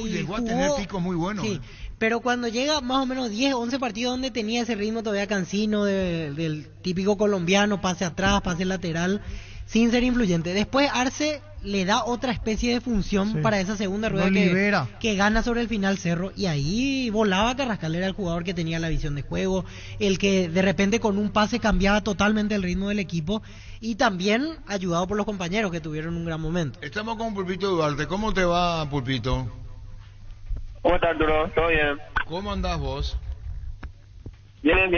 llegó a tener picos muy buenos. Sí, pero cuando llega más o menos 10, 11 partidos donde tenía ese ritmo todavía cansino del típico colombiano, pase atrás, pase lateral, sin ser influyente. Después Arce le da otra especie de función para esa segunda rueda que gana sobre el final Cerro, y ahí volaba Carrascal. Era el jugador que tenía la visión de juego, el que de repente con un pase cambiaba totalmente el ritmo del equipo, y también ayudado por los compañeros que tuvieron un gran momento. Estamos con Pulpito Duarte. ¿Cómo te va, Pulpito? ¿Cómo estás, Arturo? ¿Todo bien? ¿Cómo andás vos? Bien.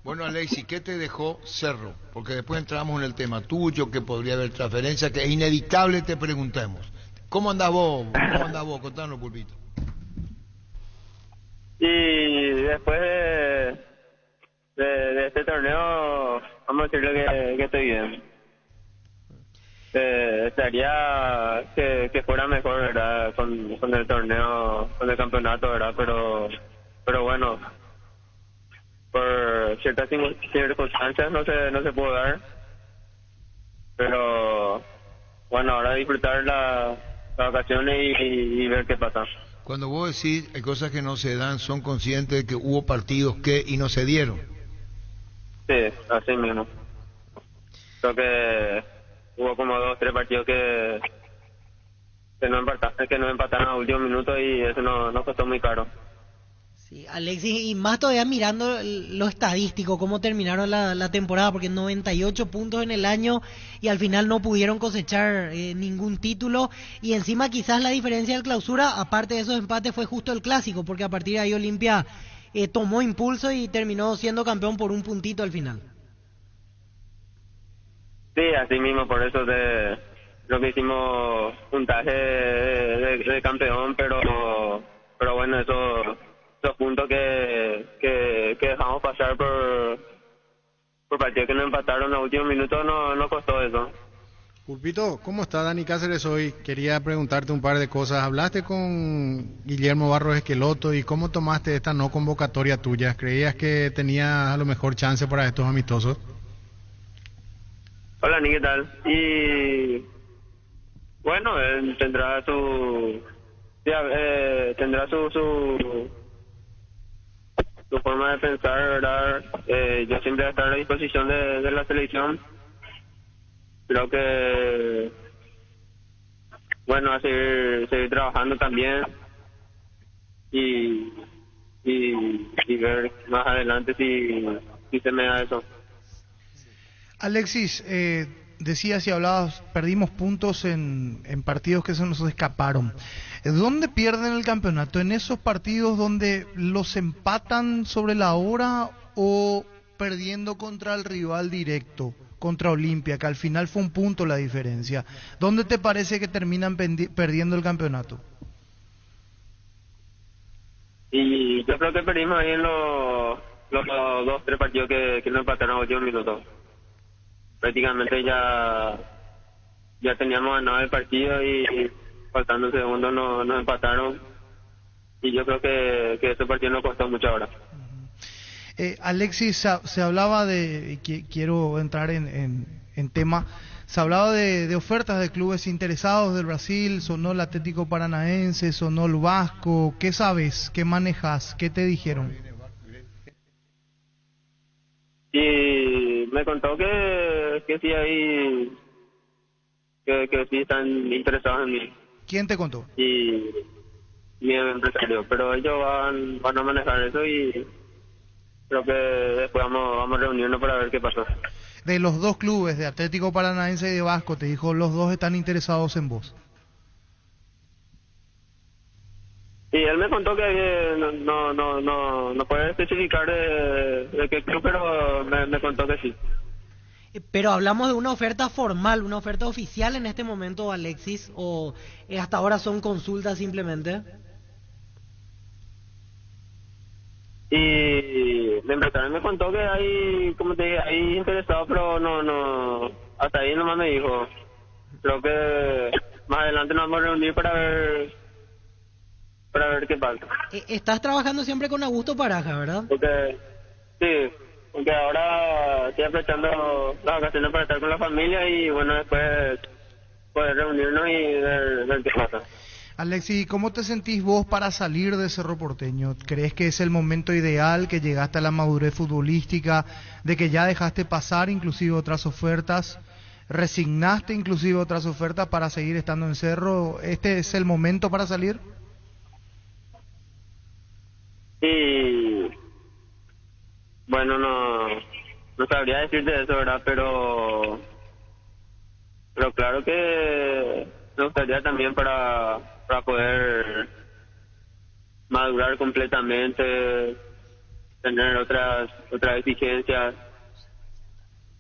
Bueno, Alexis, ¿qué te dejó Cerro? Porque después entramos en el tema tuyo, que podría haber transferencia, que es inevitable te preguntemos. ¿Cómo andás vos? Contanos, Pulpito. Y después de este torneo, vamos a decirle que estoy bien. Estaría que fuera mejor, ¿verdad? Con el torneo, con el campeonato, ¿verdad? Pero bueno, por ciertas circunstancias no se pudo dar. Pero bueno, ahora disfrutar las vacaciones y ver qué pasa. Cuando vos decís hay cosas que no se dan, ¿son conscientes de que hubo partidos que y no se dieron? Sí, así mismo. Creo que hubo como 2 o 3 partidos que no empataron a último minuto y eso nos costó muy caro. Sí, Alexis, y más todavía mirando lo estadístico, cómo terminaron la temporada, porque 98 puntos en el año y al final no pudieron cosechar ningún título, y encima quizás la diferencia del Clausura, aparte de esos empates, fue justo el clásico, porque a partir de ahí Olimpia tomó impulso y terminó siendo campeón por un puntito al final. Sí, así mismo, por eso lo que hicimos puntaje de campeón, pero bueno, esos puntos que dejamos pasar por partidos que nos empataron a último minuto no costó eso. Pulpito, ¿cómo está Dani Cáceres hoy? Quería preguntarte un par de cosas. ¿Hablaste con Guillermo Barros Esqueloto y cómo tomaste esta no convocatoria tuya? ¿Creías que tenías a lo mejor chance para estos amistosos? Hola, Ni, ¿qué tal? Y bueno, él tendrá su forma de pensar, ¿verdad? Yo siempre voy a estar a la disposición de la selección. Creo que bueno, a seguir trabajando también y ver más adelante si se me da eso. Alexis, decías y hablabas, perdimos puntos en partidos que se nos escaparon. ¿Dónde pierden el campeonato? ¿En esos partidos donde los empatan sobre la hora o perdiendo contra el rival directo, contra Olimpia, que al final fue un punto la diferencia? ¿Dónde te parece que terminan perdiendo el campeonato? Y yo creo que perdimos ahí en los 2 o 3 partidos que nos empataron a último minuto. Prácticamente ya teníamos ganado el partido y faltando segundos nos empataron, y yo creo que ese partido nos costó mucho ahora. Alexis, se hablaba de, quiero entrar en tema, se hablaba de ofertas de clubes interesados del Brasil, sonó el Atlético Paranaense, sonó el Vasco. ¿Qué sabes? ¿Qué manejas? ¿Qué te dijeron? Y me contó que sí hay que sí están interesados en mí. ¿Quién te contó? Y mi empresario, pero ellos van a manejar eso y creo que después vamos a reunirnos para ver qué pasó. De los 2 clubes, de Atlético Paranaense y de Vasco, te dijo los 2 están interesados en vos. Y él me contó que no puede especificar de qué club, pero me contó que sí. Pero hablamos de una oferta formal, una oferta oficial en este momento, Alexis, o hasta ahora son consultas simplemente. Y el empresario me contó que hay, como te dije, hay interesados, pero no, hasta ahí nomás me dijo. Creo que más adelante nos vamos a reunir para ver qué pasa. Estás trabajando siempre con Augusto Paraja, ¿verdad? Porque ahora estoy aprovechando las vacaciones para estar con la familia y bueno, después poder reunirnos y ver qué pasa. Alexis, ¿cómo te sentís vos para salir de Cerro Porteño? ¿Crees que es el momento ideal, que llegaste a la madurez futbolística, de que ya dejaste pasar inclusive otras ofertas, resignaste inclusive otras ofertas para seguir estando en Cerro? ¿Este es el momento para salir? Y bueno, no sabría decirte eso, ¿verdad? Pero claro que me gustaría también para poder madurar completamente, tener otras exigencias.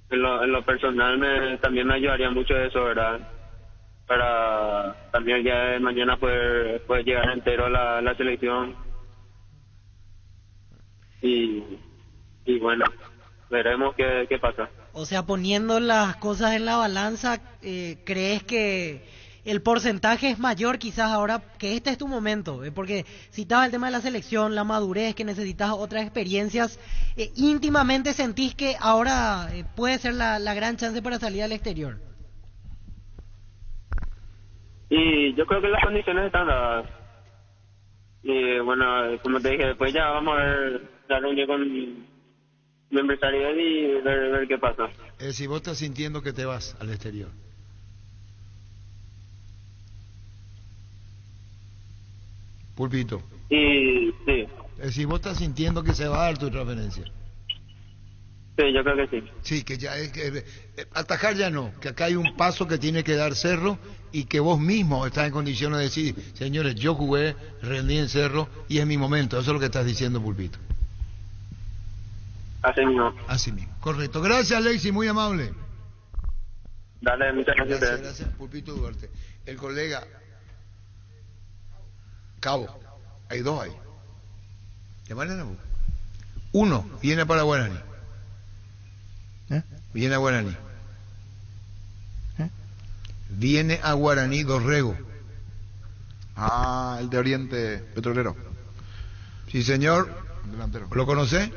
En lo personal también me ayudaría mucho eso, ¿verdad? Para también el día de mañana poder llegar entero a la selección. Y bueno, veremos qué pasa. O sea, poniendo las cosas en la balanza, ¿crees que el porcentaje es mayor quizás ahora que este es tu momento? Porque citabas el tema de la selección, la madurez, que necesitas otras experiencias. ¿Íntimamente sentís que ahora puede ser la gran chance para salir al exterior? Y yo creo que las condiciones están dadas. Y bueno, como te dije, después ya vamos a ver la reunión con mi empresario y ver qué pasa. Si vos estás sintiendo que te vas al exterior. Pulpito. Y sí. Si vos estás sintiendo que se va a dar tu transferencia. Sí, yo creo que sí. Sí, que ya es que atajar ya no, que acá hay un paso que tiene que dar Cerro y que vos mismo estás en condiciones de decir, señores, yo jugué, rendí en Cerro y es mi momento. Eso es lo que estás diciendo, Pulpito. Así mismo. Así mismo, correcto. Gracias, Lexi, muy amable. Dale, muchas gracias. Gracias, Pulpito Duarte. El colega Cabo, hay dos ahí. ¿De manera? Uno viene para Guaraní. Viene a Guaraní. Viene a Guaraní Dorrego. Ah, el de Oriente Petrolero. Sí, señor. Delantero. ¿Lo conoce?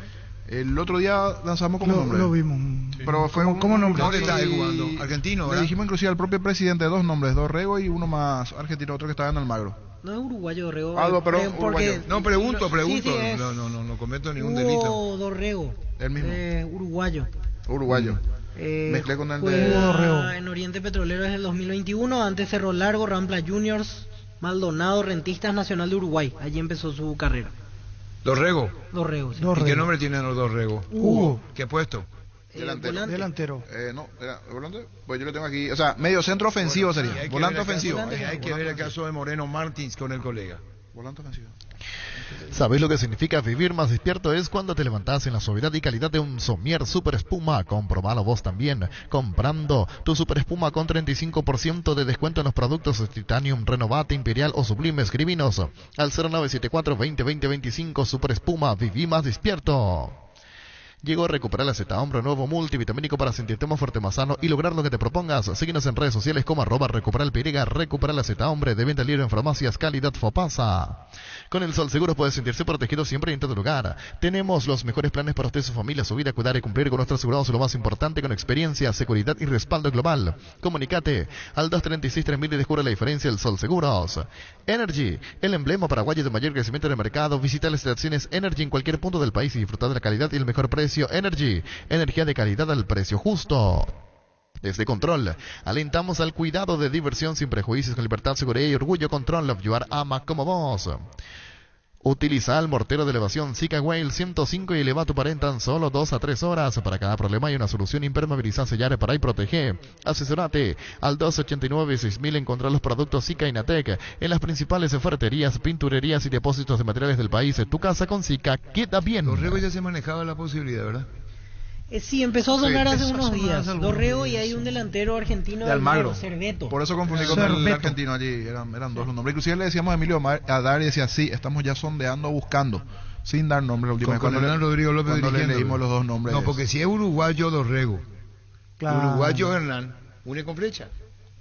El otro día lanzamos como nombre. Lo vimos. Sí. Pero fue ¿Cómo nombre? ¿Dónde está él jugando? Argentino, ¿verdad? Le dijimos inclusive al propio presidente dos nombres, Dorrego y uno más argentino, otro que estaba en Almagro. No es uruguayo Dorrego. Pero uruguayo. No, pregunto. Sí, No cometo ningún Hugo delito. Dorrego. El mismo. Uruguayo. Mezclé con el juega en Oriente Petrolero desde el 2021, antes Cerro Largo, Rampla Juniors, Maldonado, Rentistas Nacional de Uruguay. Allí empezó su carrera. Dorrego. Sí. ¿Y qué nombre tienen los Dorrego? Hugo. ¿Qué puesto? Delantero. No, era volante. Pues yo lo tengo aquí. O sea, medio centro ofensivo sería. Volante ofensivo. Hay que ver el caso de Moreno Martins con el colega. Volante ofensivo. ¿Sabes lo que significa vivir más despierto? Es cuando te levantas en la suavidad y calidad de un Somier Super Espuma. Comprobalo vos también. Comprando tu Super Espuma con 35% de descuento en los productos Titanium, Renovate, Imperial o Sublime. Escribinos al 0974-2020-25. Super Espuma. Viví más despierto. Llegó a recuperar el Z-Hombre, nuevo multivitamínico para sentirte más fuerte, más sano y lograr lo que te propongas. Síguenos en redes sociales como @recuperalpiriga, recuperar la Z-Hombre, de venta libre en farmacias, calidad Fopasa. Con el Sol Seguro puedes sentirse protegido siempre y en todo lugar. Tenemos los mejores planes para usted, su familia, su vida, cuidar y cumplir con nuestros asegurados, lo más importante, con experiencia, seguridad y respaldo global. Comunicate al 236-3000 y descubre la diferencia del Sol Seguros. Energy, el emblema paraguayo de mayor crecimiento en el mercado. Visita las estaciones Energy en cualquier punto del país y disfrutar de la calidad y el mejor precio. Energy, energía de calidad al precio justo. Desde Control, alentamos al cuidado de diversión sin prejuicios, con libertad, seguridad y orgullo. Control, Love You Are, ama como vos. Utiliza el mortero de elevación Zika Whale 105 y eleva tu pared en tan solo 2 a 3 horas. Para cada problema hay una solución. Impermeabiliza, sellar, reparar y protege. Asesorate al 289-6000. Encontrar los productos Zika Inatec en las principales ferreterías, pinturerías y depósitos de materiales del país. Tu casa con Zika queda bien. Dorrego ya se manejaba la posibilidad, ¿verdad? Sí, empezó a sonar hace unos días. Dorrego y hay un delantero argentino de Almagro, Cerveto. Por eso confundí con el argentino allí. Eran dos los nombres. Inclusive le decíamos a Emilio Adar y decía, sí, estamos ya sondeando, buscando, sin dar nombre. Cuando Rodrigo López le leímos los dos nombres. No, porque si es uruguayo Dorrego, claro. Uruguayo Hernán, une con flecha.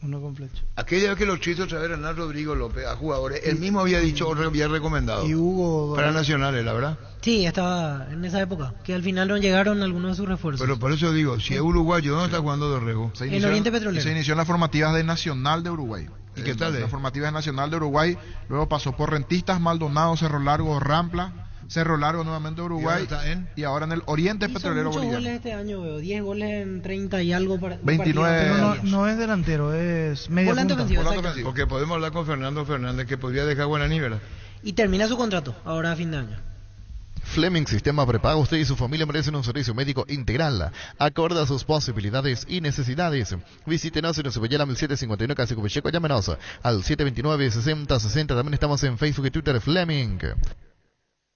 Uno con flecha. Aquella vez que los quiso traer a Hernán Rodrigo López a jugadores, él mismo había dicho, había recomendado. Y Hugo para Nacionales, la verdad. Sí, estaba en esa época, que al final no llegaron algunos de sus refuerzos. Pero por eso digo, si es uruguayo, ¿dónde está jugando Dorrego? En Oriente Petrolero. Se inició en las formativas de Nacional de Uruguay. ¿Y qué tal? Las formativas de Nacional de Uruguay, luego pasó por Rentistas, Maldonado, Cerro Largo, Rampla, Cerro Largo nuevamente Uruguay, y ahora en el Oriente Petrolero Boliviano. Boliviano. Goles este año, veo, 10 goles en 30 y algo. 29. Pero no es delantero, es media volante punta. ofensivo. Porque podemos hablar con Fernando Fernández, que podría dejar Guaraní, ¿verdad? Y termina su contrato, ahora a fin de año. Fleming Sistema Prepago. Usted y su familia merecen un servicio médico integral, acorde a sus posibilidades y necesidades. Visítenos en Subellera 1751, casi Cubecheco. Llámenos al 729-6060. También estamos en Facebook y Twitter, Fleming.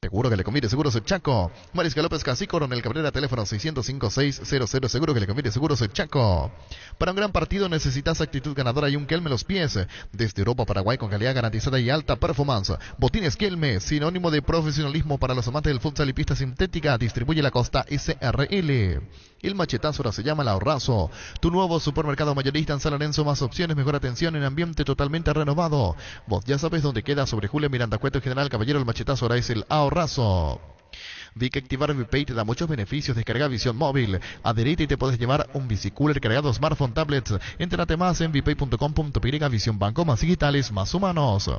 Seguro que le conviene, Seguros Chaco. Mariscal López Casí, Coronel Cabrera, teléfono 605-600. Seguro que le conviene, Seguros Chaco. Para un gran partido necesitas actitud ganadora y un Kelme los pies. Desde Europa, Paraguay, con calidad garantizada y alta performance. Botines Kelme, sinónimo de profesionalismo para los amantes del futsal y pista sintética. Distribuye la Costa SRL. El machetazo ahora se llama El Ahorrazo. Tu nuevo supermercado mayorista en San Lorenzo, más opciones, mejor atención en ambiente totalmente renovado. Vos ya sabes dónde queda, sobre Julio Miranda Cueto, General Caballero. El machetazo ahora es El Ahorrazo. Vi que activar VPay te da muchos beneficios. Descarga Visión Móvil, adherite y te puedes llevar un bicicooler cargado, smartphone, tablets. Entérate más en vpay.com.py. Visión Banco, más digitales, más humanos.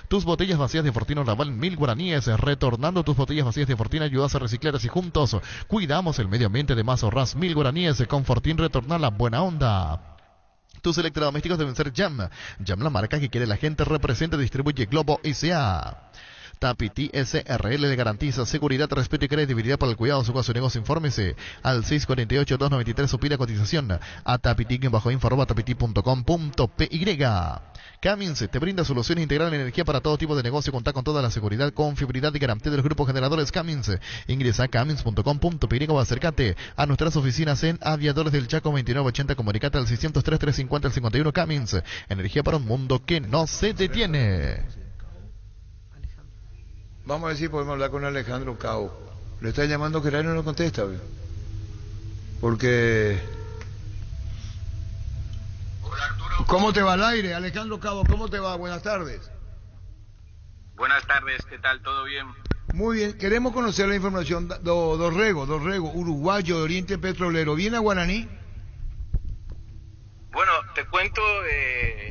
Tus botellas vacías de Fortino Raval 1000 guaraníes. Retornando tus botellas vacías de Fortino ayudas a reciclar, así juntos cuidamos el medio ambiente. De más ahorras 1000 guaraníes. Con Fortín retorna la buena onda. Tus electrodomésticos deben ser Jam. Jam, la marca que quiere la gente, representa y distribuye Globo S.A. Tapiti SRL le garantiza seguridad, respeto y credibilidad para el cuidado de su caso de negocio. Infórmese al 648-293 su pida cotización a tapiti.info@tapiti.com.py. Cummins te brinda soluciones integrales en energía para todo tipo de negocio. Contá con toda la seguridad, confiabilidad y garantía de los grupos generadores Cummins. Ingresa a cummins.com.py o acércate a nuestras oficinas en Aviadores del Chaco 2980. Comunicate al 603-350-51. Cummins, energía para un mundo que no se detiene. Vamos a ver si podemos hablar con Alejandro Cao. Le está llamando que no lo contesta, ¿ve? Porque... Hola, Arturo. ¿Cómo te va al aire, Alejandro Cao? ¿Cómo te va? Buenas tardes. Buenas tardes, ¿qué tal? ¿Todo bien? Muy bien, queremos conocer la información. Dorrego, uruguayo de Oriente Petrolero. ¿Viene a Guaraní? Bueno, te cuento,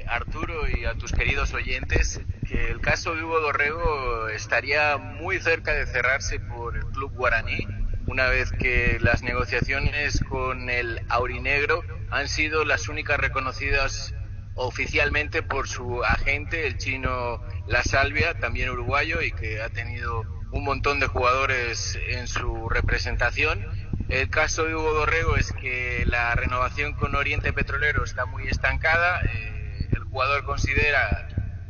Arturo, y a tus queridos oyentes, que el caso de Hugo Dorrego estaría muy cerca de cerrarse por el club guaraní, una vez que las negociaciones con el aurinegro han sido las únicas reconocidas oficialmente por su agente, el chino La Salvia, también uruguayo, y que ha tenido un montón de jugadores en su representación. El caso de Hugo Dorrego es que la renovación con Oriente Petrolero está muy estancada. El jugador considera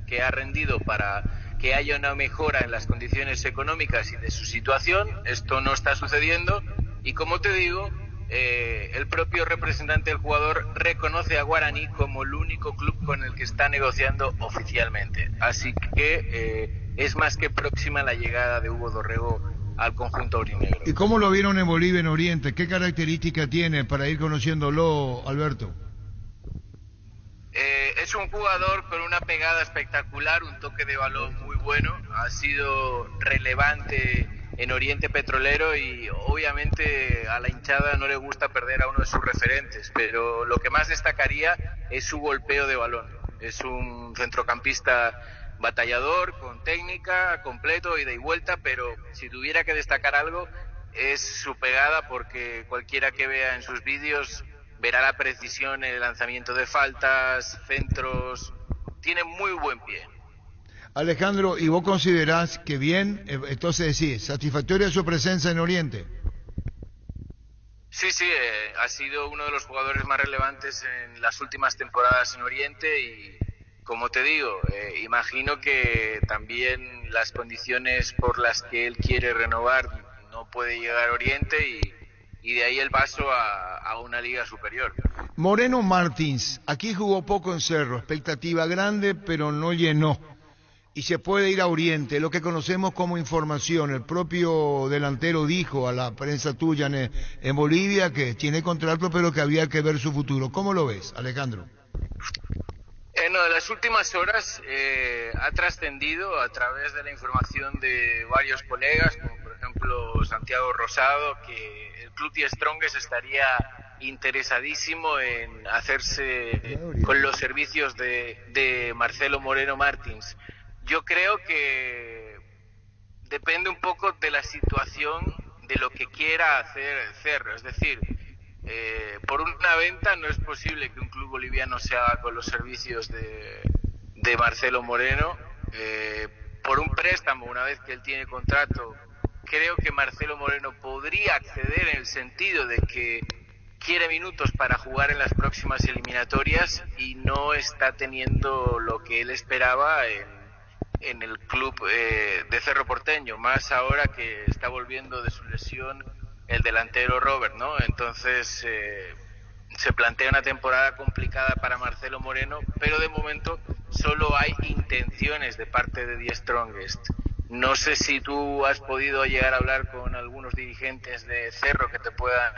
que ha rendido para que haya una mejora en las condiciones económicas y de su situación. Esto no está sucediendo y, como te digo, el propio representante del jugador reconoce a Guaraní como el único club con el que está negociando oficialmente. Así que es más que próxima la llegada de Hugo Dorrego al conjunto aurinegro. ¿Y cómo lo vieron en Bolivia, en Oriente? ¿Qué características tiene para ir conociéndolo, Alberto? Es un jugador con una pegada espectacular, un toque de balón muy bueno, ha sido relevante en Oriente Petrolero y obviamente a la hinchada no le gusta perder a uno de sus referentes, pero lo que más destacaría es su golpeo de balón. Es un centrocampista batallador, con técnica, completo, ida y vuelta, pero si tuviera que destacar algo es su pegada, porque cualquiera que vea en sus vídeos verá la precisión en el lanzamiento de faltas, centros, tiene muy buen pie. Alejandro, ¿y vos considerás que bien, entonces sí, satisfactoria su presencia en Oriente? Sí, ha sido uno de los jugadores más relevantes en las últimas temporadas en Oriente y, como te digo, imagino que también las condiciones por las que él quiere renovar no puede llegar a Oriente y de ahí el paso a una liga superior. Moreno Martins, aquí jugó poco en Cerro, expectativa grande pero no llenó. Y se puede ir a Oriente, lo que conocemos como información. El propio delantero dijo a la prensa tuya en Bolivia que tiene contrato pero que había que ver su futuro. ¿Cómo lo ves, Alejandro? En las últimas horas ha trascendido a través de la información de varios colegas, como por ejemplo Santiago Rosado, que el club Die Strongest estaría interesadísimo en hacerse con los servicios de Marcelo Moreno Martins. Yo creo que depende un poco de la situación, de lo que quiera hacer Cerro, es decir, por una venta no es posible que un club boliviano se haga con los servicios de Marcelo Moreno. Por un préstamo, una vez que él tiene contrato, creo que Marcelo Moreno podría acceder en el sentido de que quiere minutos para jugar en las próximas eliminatorias y no está teniendo lo que él esperaba en el club de Cerro Porteño, más ahora que está volviendo de su lesión el delantero Robert, ¿no? Entonces se plantea una temporada complicada para Marcelo Moreno, pero de momento solo hay intenciones de parte de The Strongest. No sé si tú has podido llegar a hablar con algunos dirigentes de Cerro que te puedan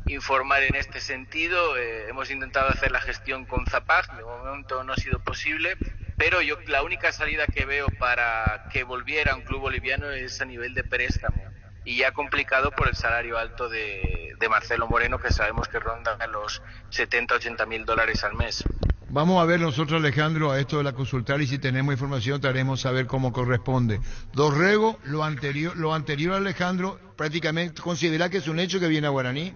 informar en este sentido. Hemos intentado hacer la gestión con Zapag, de momento no ha sido posible, pero yo la única salida que veo para que volviera a un club boliviano es a nivel de préstamo, y ya complicado por el salario alto de Marcelo Moreno, que sabemos que ronda a los 70-80 mil dólares al mes. Vamos a ver nosotros, Alejandro, a esto de la consultar, y si tenemos información trataremos a ver cómo corresponde. Dorrego, lo anterior, Alejandro, prácticamente considera que es un hecho que viene a Guaraní.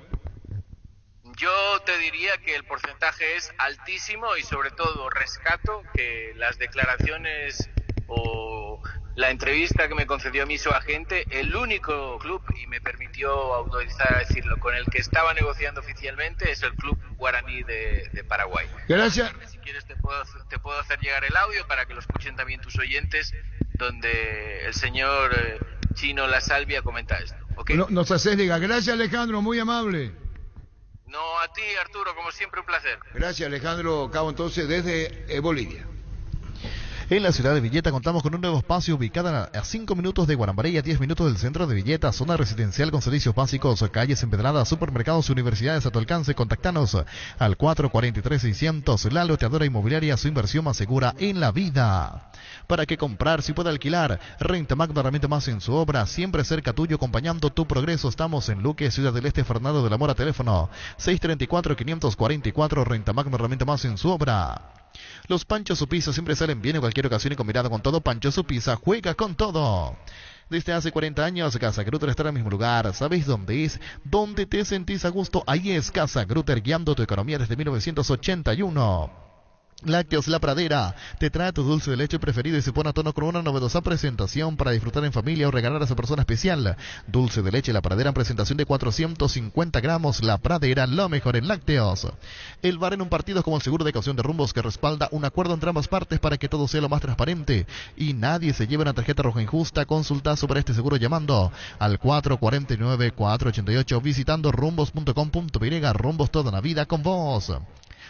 Yo te diría que el porcentaje es altísimo, y sobre todo rescato que las declaraciones o la entrevista que me concedió a mí su agente, el único club, y me permitió autorizar a decirlo, con el que estaba negociando oficialmente es el club Guaraní de Paraguay. Gracias. Si quieres te puedo hacer llegar el audio para que lo escuchen también tus oyentes, donde el señor Chino La Salvia comenta esto. ¿Okay? No, nos haces llegar. Gracias, Alejandro, muy amable. No, a ti, Arturo, como siempre, un placer. Gracias, Alejandro Cabo, entonces, desde Bolivia. En la ciudad de Villeta contamos con un nuevo espacio ubicado a 5 minutos de Guarambaré y a 10 minutos del centro de Villeta, zona residencial con servicios básicos, calles empedradas, supermercados y universidades a tu alcance. Contactanos al 443-600. La Loteadora Inmobiliaria, su inversión más segura en la vida. ¿Para qué comprar si puede alquilar? Renta Magna, herramienta más en su obra, siempre cerca tuyo, acompañando tu progreso. Estamos en Luque, Ciudad del Este, Fernando de la Mora, teléfono 634-544. Renta Magna, herramienta más en su obra. Los Pancho Su Pizza siempre salen bien en cualquier ocasión y combinado con todo. Pancho Su Pizza juega con todo. Desde hace 40 años, Casa Grutter está en el mismo lugar. ¿Sabéis dónde es? ¿Dónde te sentís a gusto? Ahí es Casa Grutter, guiando tu economía desde 1981. Lácteos La Pradera te trae tu dulce de leche preferido y se pone a tono con una novedosa presentación para disfrutar en familia o regalar a esa persona especial. Dulce de leche La Pradera en presentación de 450 gramos. La Pradera, lo mejor en lácteos. El VAR en un partido es como el seguro de caución de rumbos, que respalda un acuerdo entre ambas partes para que todo sea lo más transparente y nadie se lleve una tarjeta roja injusta. Consulta sobre este seguro llamando al 449-488, visitando rumbos.com.py. Rumbos, toda la vida con vos.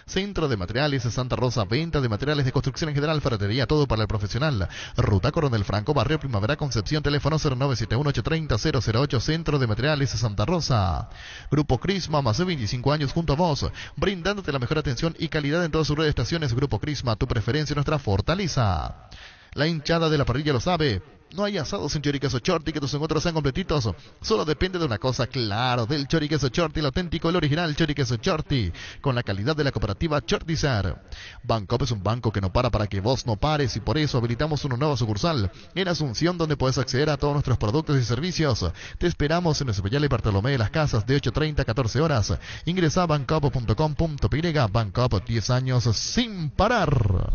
Centro de Materiales Santa Rosa, venta de materiales de construcción en general, ferretería, todo para el profesional. Ruta Coronel Franco, Barrio Primavera, Concepción, teléfono 0971-830-008, Centro de Materiales Santa Rosa. Grupo Crisma, más de 25 años junto a vos, brindándote la mejor atención y calidad en todas sus redes de estaciones. Grupo Crisma, tu preferencia, nuestra fortaleza. La hinchada de la parrilla lo sabe. No hay asados en Choriqueso Chorti que tus encuentros sean completitos. Solo depende de una cosa, claro, del Choriqueso Chorti, el auténtico, el original Choriqueso Chorti, con la calidad de la cooperativa Chortizar. Bancop es un banco que no para que vos no pares, y por eso habilitamos una nueva sucursal en Asunción, donde puedes acceder a todos nuestros productos y servicios. Te esperamos en Espellal y Bartolomé de las Casas, de 8:30 a 14 horas. Ingresa a bancop.com.py. Bancop, 10 años sin parar.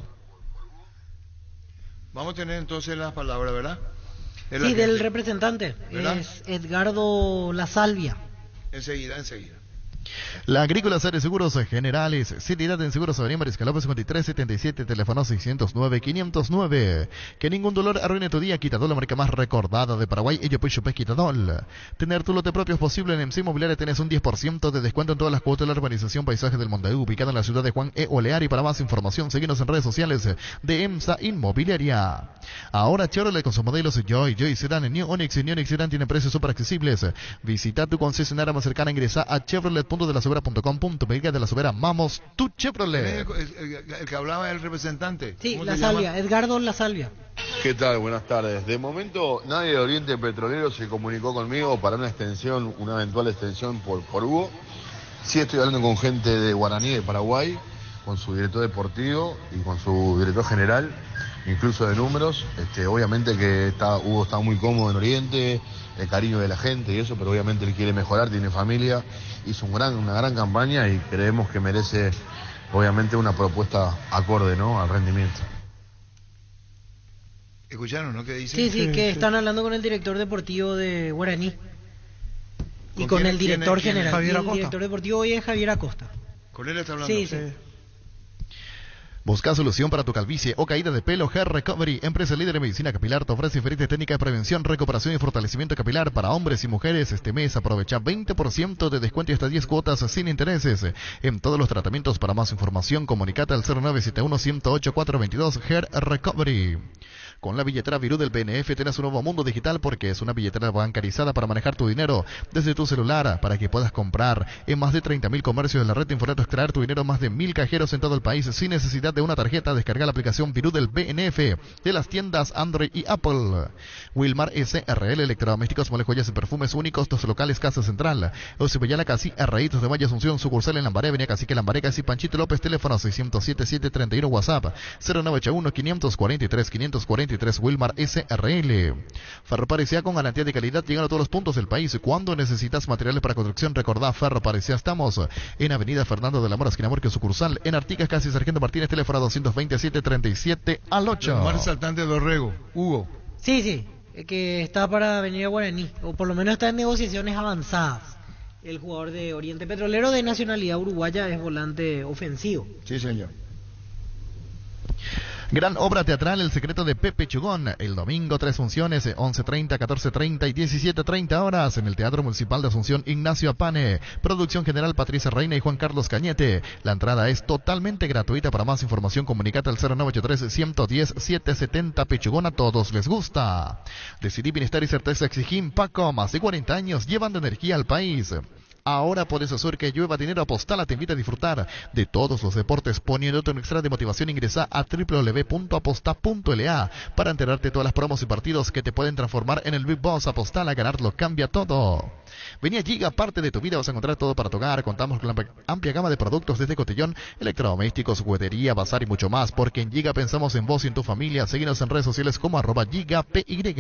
Vamos a tener entonces las palabras, ¿verdad? Sí, del representante, ¿verdad? Es Edgardo La Salvia. Enseguida. La Agrícola Sare Seguros Generales, Seriedad en Seguros Avenida Mariscal López 5377, teléfono 609-509. Que ningún dolor arruine tu día. Quitadol, la marca más recordada de Paraguay. Ello pues chupé Quitadol. Tener tu lote propio es posible. En MC Inmobiliaria tenés un 10% de descuento en todas las cuotas de la urbanización Paisaje del Montevideo, ubicada en la ciudad de Juan E. Oleari. Para más información, seguinos en redes sociales de EMSA Inmobiliaria. Ahora Chevrolet con sus modelos Joy Sedan, New Onix y New Onix Sedan tienen precios súper accesibles. Visita tu concesionaria más cercana, ingresa a chevrolet.delasubera.com.py. De la Sobera, vamos, tu Chevrolet. El que hablaba es el representante. Sí, La Salvia, Edgardo La Salvia. ¿Qué tal? Buenas tardes. De momento nadie de Oriente Petrolero se comunicó conmigo para una eventual extensión por Hugo. Sí estoy hablando con gente de Guaraní, de Paraguay, con su director deportivo y con su director general, incluso de números. Obviamente que Hugo está muy cómodo en Oriente, el cariño de la gente y eso, pero obviamente él quiere mejorar, tiene familia, hizo una gran campaña y creemos que merece obviamente una propuesta acorde, ¿no?, al rendimiento. ¿Escucharon, no? ¿Qué dicen? Sí, que están hablando con el director deportivo de Guaraní y con el director general. Javier Acosta. El director deportivo hoy es Javier Acosta. ¿Con él está hablando? Sí. Busca solución para tu calvicie o caída de pelo. Hair Recovery, empresa líder en medicina capilar, te ofrece diferentes técnicas de prevención, recuperación y fortalecimiento capilar para hombres y mujeres. Este mes aprovecha 20% de descuento y hasta 10 cuotas sin intereses en todos los tratamientos. Para más información, comunicate al 0971-108-422. Hair Recovery. Con la billetera Virú del BNF tenés un nuevo mundo digital porque es una billetera bancarizada para manejar tu dinero desde tu celular para que puedas comprar en más de 30.000 comercios de la red de Infoneto, extraer tu dinero en más de 1.000 cajeros en todo el país sin necesidad de una tarjeta. Descarga la aplicación Virú del BNF de las tiendas Android y Apple. Wilmar SRL, electrodomésticos, mole, joyas y perfumes únicos, dos locales, Casa Central, Ocibellala, Casi, Arraitos de Valle, Asunción, sucursal en Lambaré, Avenida Cacique, Lambaré, Casi, Panchito López, teléfono 607-731, WhatsApp 0981-543-543, Wilmar SRL. Ferro Parecía, con garantía de calidad, llegan a todos los puntos del país. Cuando necesitas materiales para construcción, recordá Ferro Parecía. Estamos en Avenida Fernando de la Mora, esquina Morque, sucursal en Artigas, Casi Sargento Martínez, teléfono 227-37 al 8. El saltante de Dorrego, Hugo. Sí, que está para venir a Guaraní, o por lo menos está en negociaciones avanzadas. El jugador de Oriente Petrolero de nacionalidad uruguaya es volante ofensivo. Sí, señor. Gran obra teatral El secreto de Pepe Chugón, el domingo 3 funciones, 11:30, 14:30 y 17:30 horas en el Teatro Municipal de Asunción Ignacio Apane. Producción general Patricia Reina y Juan Carlos Cañete. La entrada es totalmente gratuita. Para más información comunicate al 0983-110-770. Pechugón, a todos les gusta. Decidí bienestar y certeza Exigim Paco, más de 40 años llevan de energía al país. Ahora puedes hacer que llueva dinero. Apostala te invita a disfrutar de todos los deportes poniéndote un extra de motivación. Ingresa a www.aposta.la para enterarte de todas las promos y partidos que te pueden transformar en el Big Boss. Apostala, ganarlo cambia todo. Vení a Giga, parte de tu vida, vas a encontrar todo para tu hogar. Contamos con la amplia gama de productos desde cotillón, electrodomésticos, juguetería, bazar y mucho más, porque en Giga pensamos en vos y en tu familia. Síguenos en redes sociales como @GigaPY.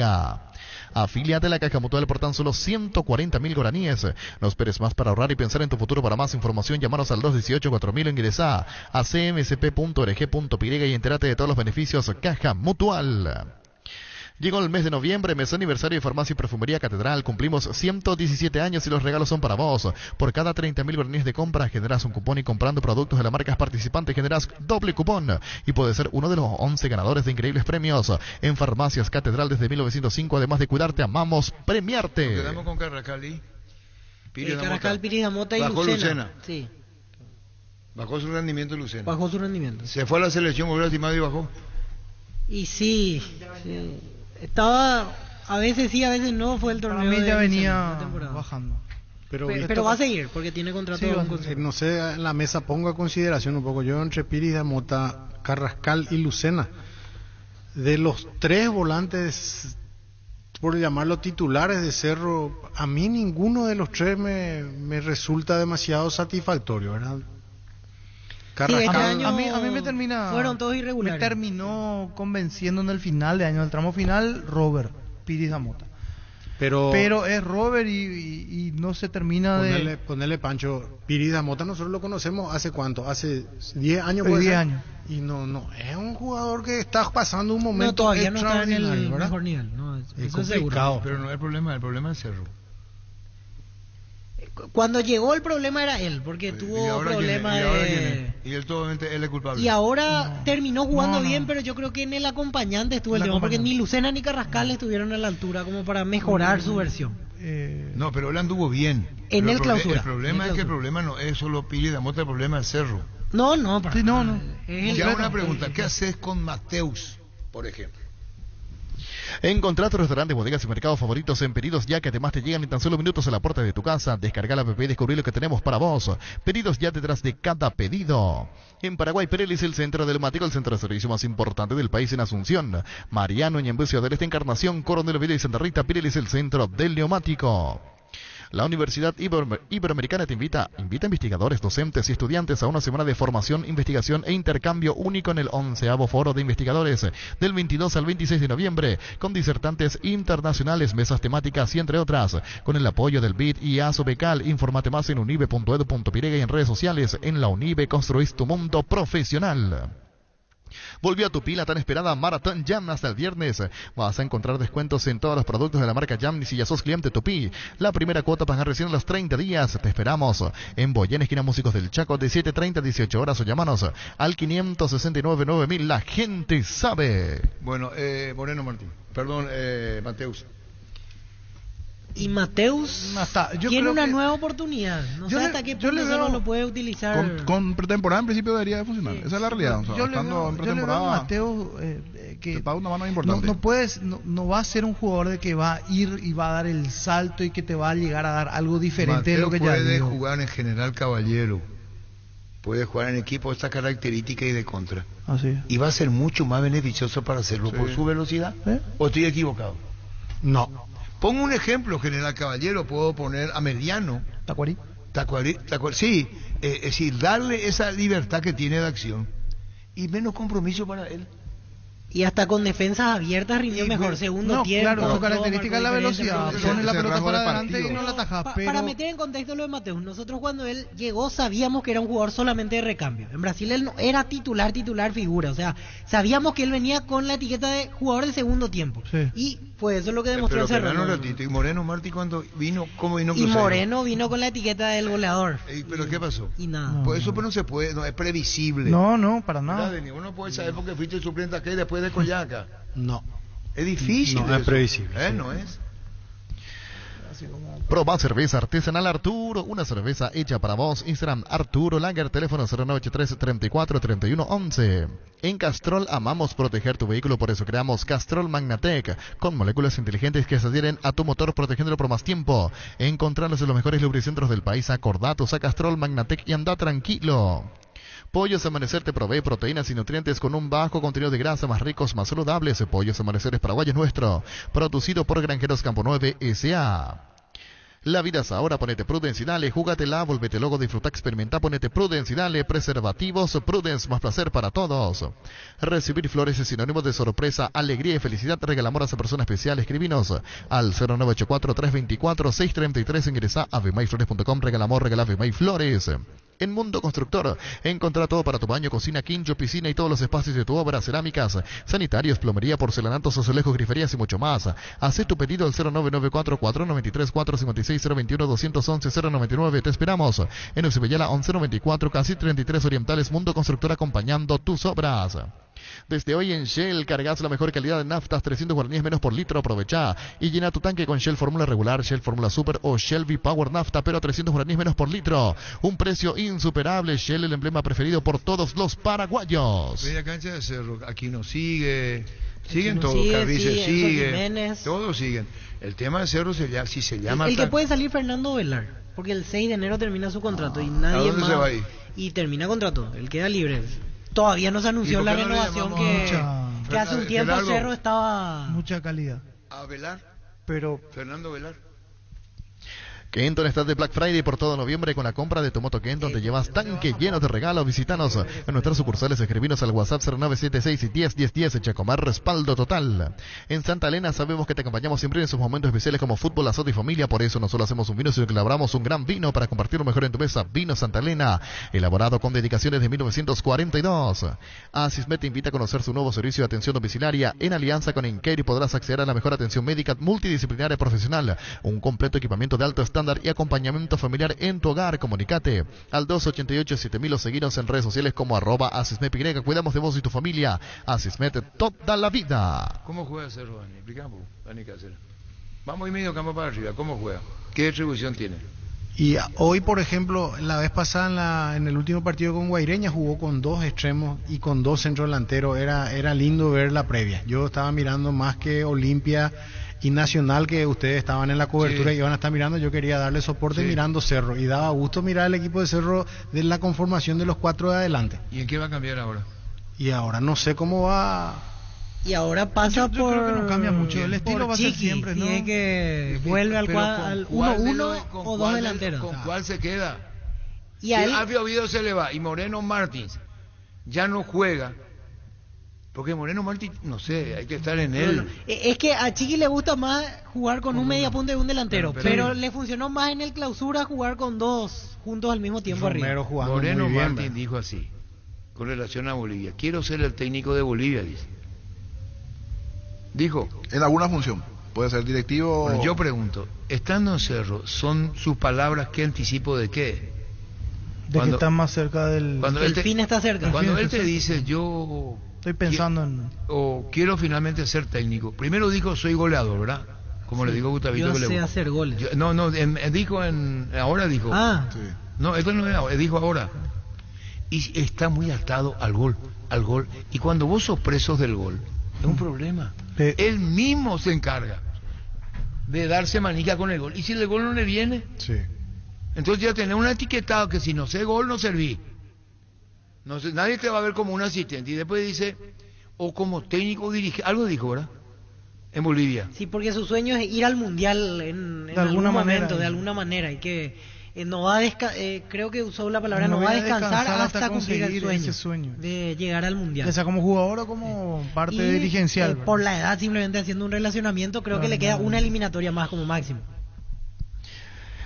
Afíliate a la Caja Mutual por tan solo 140.000 guaraníes. No esperes más para ahorrar y pensar en tu futuro. Para más información, llámanos al 218-4000 o ingresá a cmsp.org.py y entérate de todos los beneficios. Caja Mutual. Llegó el mes de noviembre, mes aniversario de Farmacia y Perfumería Catedral. Cumplimos 117 años y los regalos son para vos. Por cada 30.000 guaraníes de compra generás un cupón y comprando productos de las marcas participantes generás doble cupón y puedes ser uno de los 11 ganadores de increíbles premios en Farmacias Catedral desde 1905. Además de cuidarte, amamos premiarte. Nos quedamos con Carrascal y Carrascal, Piridamota y Lucena. Sí. Bajó su rendimiento Lucena. Bajó su rendimiento. Se fue a la selección, volvió lastimado y bajó. Y sí. Estaba, a veces sí, a veces no, fue el torneo. A mí ya venía bajando. Pero va a seguir, porque tiene contrato. Sí, no sé, en la mesa pongo a consideración un poco. Yo entre Piridamota, Carrascal y Lucena, de los tres volantes, por llamarlo titulares de Cerro, a mí ninguno de los tres me resulta demasiado satisfactorio, ¿verdad? Sí, este año a mí me termina. Fueron todos irregulares. Me terminó convenciendo en el final de año, el tramo final, Robert Piridamota. Pero es Robert y no se termina ponerle Pancho. Piridamota nosotros lo conocemos hace cuánto, hace 10 años. 10 años. Y no es un jugador que está pasando un momento todavía no está en el mejor nivel. No, es complicado, pero no es el problema es Cerro. Cuando llegó el problema era él, porque tuvo problemas de... Y él totalmente él es culpable. Y ahora terminó jugando bien, pero yo creo que en el acompañante estuvo el tema, porque ni Lucena ni Carrascal estuvieron a la altura como para mejorar su versión. No, pero él anduvo bien. En el clausura. El problema es que el problema no es solo Piridamota, el problema es Cerro. No. Ya una pregunta, ¿qué haces con Mateus, por ejemplo? Encontrá tus restaurantes, bodegas y mercados favoritos en Pedidos Ya, que además te llegan en tan solo minutos a la puerta de tu casa. Descarga la app y descubrí lo que tenemos para vos. Pedidos Ya detrás de cada pedido. En Paraguay, Perelis, el centro del neumático, el centro de servicio más importante del país en Asunción. Mariano, Ñembucio del Este, Encarnación, Coronel Oviedo y Santa Rita. Perelis, el centro del neumático. La Universidad Iberoamericana te invita a investigadores, docentes y estudiantes a una semana de formación, investigación e intercambio único en el 11º Foro de Investigadores del 22 al 26 de noviembre, con disertantes internacionales, mesas temáticas y entre otras, con el apoyo del BID y ASO Becal. Infórmate más en unive.edu.pirega y en redes sociales. En la Unive construís tu mundo profesional. Volvió a Tupí la tan esperada Maratón Jam hasta el viernes. Vas a encontrar descuentos en todos los productos de la marca Jam y si ya sos cliente Tupí. La primera cuota pagan recién los 30 días. Te esperamos en Boyén, esquina Músicos del Chaco, de 7:30 a 18 horas o llámanos al 569-9000. La gente sabe. Bueno, Moreno Martín. Perdón, Mateus. Y Mateus tiene una nueva oportunidad. No sé hasta qué punto no lo puede utilizar. Con pretemporada en principio debería de funcionar. Esa es la realidad. Yo le veo a Mateus que una mano importante. No va a ser un jugador de que va a ir y va a dar el salto y que te va a llegar a dar algo diferente de lo que ya puede jugar en General Caballero. Puede jugar en equipo de esta característica y de contra. Así. Y va a ser mucho más beneficioso para hacerlo por su velocidad. ¿O estoy equivocado? No. Pongo un ejemplo, General Caballero, puedo poner a Mediano. Tacuarí. Sí, es decir, darle esa libertad que tiene de acción y menos compromiso para él. Y hasta con defensas abiertas rindió mejor. Segundo tiempo. Claro, su característica es la velocidad. Pone la pelota para adelante y no la ataja. Para meter en contexto lo de Mateus, nosotros cuando él llegó sabíamos que era un jugador solamente de recambio. En Brasil él no era titular figura. O sea, sabíamos que él venía con la etiqueta de jugador de segundo tiempo. Sí. Y pues eso es lo que demostró Cerro. ¿Y Moreno Martí cuando vino, cómo vino? Y Moreno vino con la etiqueta del goleador. ¿Pero qué pasó? Y nada. Pues eso no se puede, no es previsible. No, para nada. Uno puede saber porque fuiste el suplente acá y después de Coyaca. No. Es difícil. No es previsible. No es. Proba cerveza artesanal Arturo, una cerveza hecha para vos. Instagram Arturo Lager, teléfono 0983-343111. En Castrol amamos proteger tu vehículo, por eso creamos Castrol Magnatec, con moléculas inteligentes que se adhieren a tu motor protegiéndolo por más tiempo. Encontrarlos en los mejores lubricentros del país. Acordatos a Castrol Magnatec y anda tranquilo. Pollos Amanecer te provee proteínas y nutrientes con un bajo contenido de grasa, más ricos, más saludables. Pollos Amanecer es Paraguay, es nuestro. Producido por Granjeros Campo 9 S.A. La vida es ahora, ponete Prudence y dale, júgatela, volvete loco, disfruta, experimenta, ponete Prudence y dale, preservativos, Prudence, más placer para todos. Recibir flores es sinónimo de sorpresa, alegría y felicidad. Regala amor a esa persona especial. Escribinos al 0984-324-633, ingresa a vmayflores.com, regala amor, regala Vmay Flores. En Mundo Constructor, encontrá todo para tu baño, cocina, quincho, piscina y todos los espacios de tu obra, cerámicas, sanitarios, plomería, porcelanatos, azulejos, griferías y mucho más. Haz tu pedido al 0994-493-456-021-211-099. Te esperamos en Eusebellala 1194, casi 33 Orientales. Mundo Constructor, acompañando tus obras. Desde hoy en Shell cargas la mejor calidad de naftas, 300 guaraníes menos por litro. Aprovecha y llena tu tanque con Shell Fórmula Regular, Shell Fórmula Super o Shell V-Power Nafta, pero 300 guaraníes menos por litro. Un precio insuperable. Shell, el emblema preferido por todos los paraguayos. Media cancha de Cerro, aquí nos siguen todos, Carrice sigue, todos siguen. El tema de Cerro si se llama... El que puede salir Fernando Velar, porque el 6 de enero termina su contrato y nadie más... se va ahí? Y termina contrato, él queda libre. Todavía no se anunció la renovación que hace un tiempo Gerardo, Cerro estaba... Mucha calidad. ¿A Velar? Pero... Fernando Velar. Kenton está de Black Friday por todo noviembre con la compra de tu moto Kenton. Te llevas tanque lleno de regalos. Visítanos en nuestras sucursales. Escribinos al WhatsApp 0976 y 101010. Chacomar, respaldo total. En Santa Elena sabemos que te acompañamos siempre en esos momentos especiales como fútbol, asado y familia. Por eso no solo hacemos un vino, sino que elaboramos un gran vino para compartir lo mejor en tu mesa. Vino Santa Elena, elaborado con dedicaciones de 1942. Asismet te invita a conocer su nuevo servicio de atención domiciliaria. En alianza con Encare podrás acceder a la mejor atención médica multidisciplinaria profesional. Un completo equipamiento de alto estándar y acompañamiento familiar en tu hogar. Comunicate al 288-7000 o seguinos en redes sociales como @AsismetY. Cuidamos de vos y tu familia. Asismet, toda la vida. ¿Cómo juega Cerro, Dani? Explicamos, Dani Cáceres. Vamos y medio campo para arriba. ¿Cómo juega? ¿Qué distribución tiene? Y hoy, por ejemplo, la vez pasada en el último partido con Guaireña jugó con 2 extremos y con 2 centrodelanteros. Era lindo ver la previa. Yo estaba mirando más que Olimpia y Nacional, que ustedes estaban en la cobertura y iban a estar mirando. Yo quería darle soporte mirando Cerro, y daba gusto mirar el equipo de Cerro de la conformación de los 4 de adelante. ¿Y en qué va a cambiar ahora? Y ahora no sé cómo va. Y ahora pasa yo creo que no cambia mucho. El estilo va a ser Chiqui, siempre, ¿no? Tiene que vuelve al 1-1 o 2 delanteros. ¿Con cuál se queda? Y si a él... Alfio Oviedo se le va y Moreno Martins ya no juega, porque Moreno Martins, no sé, hay que estar en él. Es que a Chiqui le gusta más jugar con un media punta y un delantero, pero le funcionó más en el clausura jugar con 2 juntos al mismo tiempo Romero arriba. Moreno Martins dijo así: con relación a Bolivia. Quiero ser el técnico de Bolivia, dice. Dijo. En alguna función. Puede ser directivo. Bueno, yo pregunto, estando en Cerro, ¿son sus palabras qué anticipo de qué? De que está más cerca del... El fin está cerca. Cuando él te dice, yo... Estoy pensando en... O quiero finalmente ser técnico. Primero dijo, soy goleador, ¿verdad? Como le digo a Gustavito. Yo que sé le... hacer goles. Dijo ahora dijo. Ah. Sí. No, esto no dijo ahora. Y está muy atado al gol. Y cuando vos sos presos del gol, es un problema. Él mismo se encarga de darse manica con el gol. Y si el gol no le viene, sí. Entonces ya tenés un etiquetado que si no sé gol, no serví. No sé, nadie te va a ver como un asistente. Y después dice, o como técnico dirige, algo dijo, ¿verdad? En Bolivia. Sí, porque su sueño es ir al mundial en algún momento, de alguna manera, y que no va a creo que usó la palabra, no va a descansar hasta cumplir el sueño de llegar al mundial. Ya sea como jugador o como parte dirigencial. Por la edad, simplemente haciendo un relacionamiento, creo que le queda una eliminatoria más como máximo.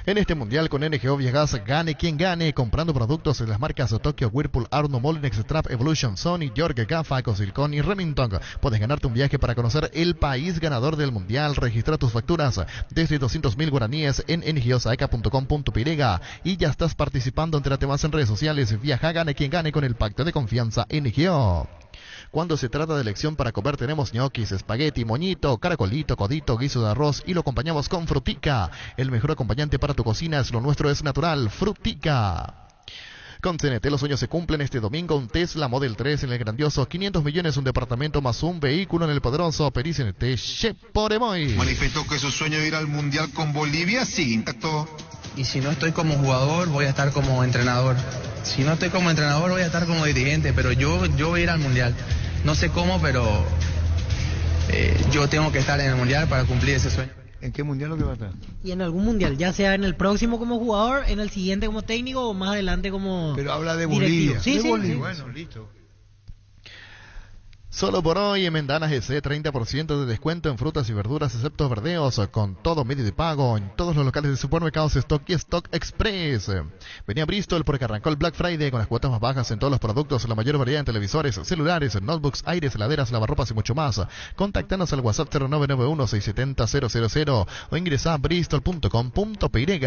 En este mundial con NGO Viegas, gane quien gane, comprando productos de las marcas Tokyo, Whirlpool, Arno, Molinex, Trap, Evolution, Sony, York, Gafa, Ecosilcon y Remington. Puedes ganarte un viaje para conocer el país ganador del mundial. Registra tus facturas desde 200.000 guaraníes en ngiosaeca.com.py y ya estás participando. Entérate más en redes sociales. Viaja, gane quien gane con el pacto de confianza NGO. Cuando se trata de elección para comer tenemos ñoquis, espagueti, moñito, caracolito, codito, guiso de arroz y lo acompañamos con Frutica. El mejor acompañante para tu cocina es lo nuestro, es natural. Frutica. Con CNT los sueños se cumplen este domingo. Un Tesla Model 3 en el grandioso 500 millones, un departamento más un vehículo en el poderoso PeriCNT Cheporemoy. Manifestó que su sueño de ir al Mundial con Bolivia sigue intacto. Y si no estoy como jugador, voy a estar como entrenador. Si no estoy como entrenador, voy a estar como dirigente, pero yo voy a ir al Mundial. No sé cómo, pero yo tengo que estar en el Mundial para cumplir ese sueño. ¿En qué Mundial lo que va a estar? Y en algún Mundial, ya sea en el próximo como jugador, en el siguiente como técnico o más adelante como Pero habla de directivo. Bolivia. Sí, sí. Bolivia. Bueno, listo. Solo por hoy en Mendana GC, 30% de descuento en frutas y verduras excepto verdeos, con todo medio de pago en todos los locales de supermercados Stock y Stock Express. Venía a Bristol porque arrancó el Black Friday con las cuotas más bajas en todos los productos, la mayor variedad en televisores, celulares, notebooks, aires, heladeras, lavarropas y mucho más. Contáctanos al WhatsApp 0991-670-000 o ingresa a bristol.com.py.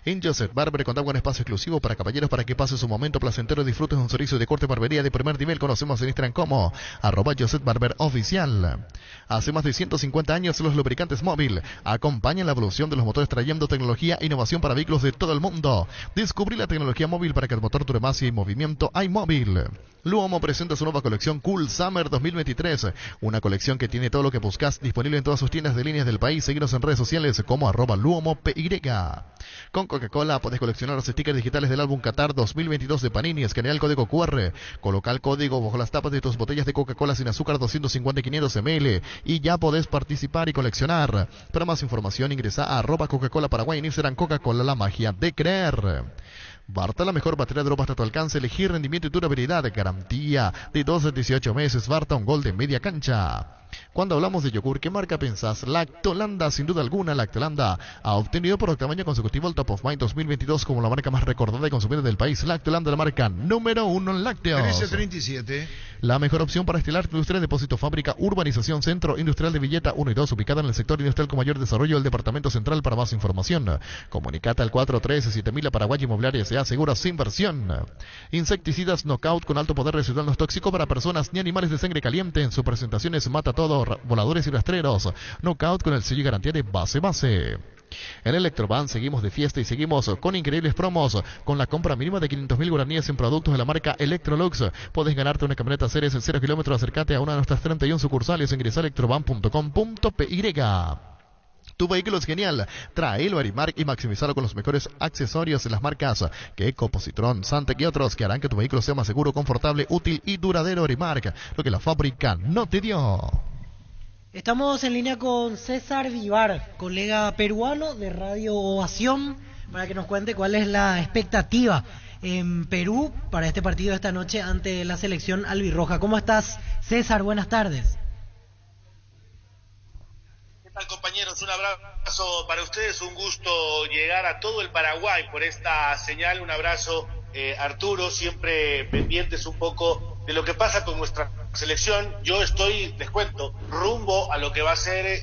En Joseph Barber contamos con espacio exclusivo para caballeros para que pases un momento placentero y disfrutes de un servicio de corte y barbería de primer nivel. Conocemos en Instagram como @Joseph Barber Oficial. Hace más de 150 años los lubricantes Móvil acompañan la evolución de los motores trayendo tecnología e innovación para vehículos de todo el mundo. Descubrí la tecnología móvil para que el motor dure más y en movimiento hay móvil. Luomo presenta su nueva colección Cool Summer 2023, una colección que tiene todo lo que buscas, disponible en todas sus tiendas de líneas del país. Seguinos en redes sociales como @LuomoPY. Con Coca-Cola podés coleccionar los stickers digitales del álbum Qatar 2022 de Panini. Escanea el código QR, coloca el código bajo las tapas de tus botellas de Coca-Cola sin azúcar 250 y 500 ml y ya podés participar y coleccionar. Para más información ingresa a @Coca-Cola Paraguay en Instagram. Coca-Cola, la magia de creer. Barta, la mejor batería de ropa hasta tu alcance. Elegir rendimiento y durabilidad. Garantía de 12 a 18 meses. Barta, un gol de media cancha. Cuando hablamos de yogur, ¿qué marca pensás? Lactolanda, sin duda alguna. Lactolanda ha obtenido por octavo año consecutivo el Top of Mind 2022 como la marca más recordada y consumida del país. Lactolanda, la marca número 1 en lácteos. 1337. La mejor opción para estilar tu industria, depósito, fábrica, urbanización, centro industrial de Villeta 1 y 2, ubicada en el sector industrial con mayor desarrollo del departamento central. Para más información, comunicate al 413-7000 a Paraguay Inmobiliaria S.A. Seguros sin inversión. Insecticidas Knockout con alto poder residual, no es tóxico para personas ni animales de sangre caliente. En sus presentaciones mata todo, voladores y rastreros. Knockout con el sello y garantía de base. En Electroban seguimos de fiesta y seguimos con increíbles promos. Con la compra mínima de 500.000 guaraníes en productos de la marca Electrolux, podés ganarte una camioneta Ceres 0 kilómetros. Acércate a una de nuestras 31 sucursales. Ingresa a electroban.com.py. Tu vehículo es genial. Traelo a Arimark y maximizarlo con los mejores accesorios de las marcas Keco, Positron, Santec y otros que harán que tu vehículo sea más seguro, confortable, útil y duradero. Arimark, lo que la fábrica no te dio. Estamos en línea con César Vivar, colega peruano de Radio Ovación, para que nos cuente cuál es la expectativa en Perú para este partido de esta noche ante la selección albirroja. ¿Cómo estás, César? Buenas tardes. ¿Qué tal, compañeros? Un abrazo para ustedes, un gusto llegar a todo el Paraguay por esta señal, un abrazo Arturo, siempre pendientes un poco de lo que pasa con nuestra selección. Yo estoy, les cuento, rumbo a lo que va a ser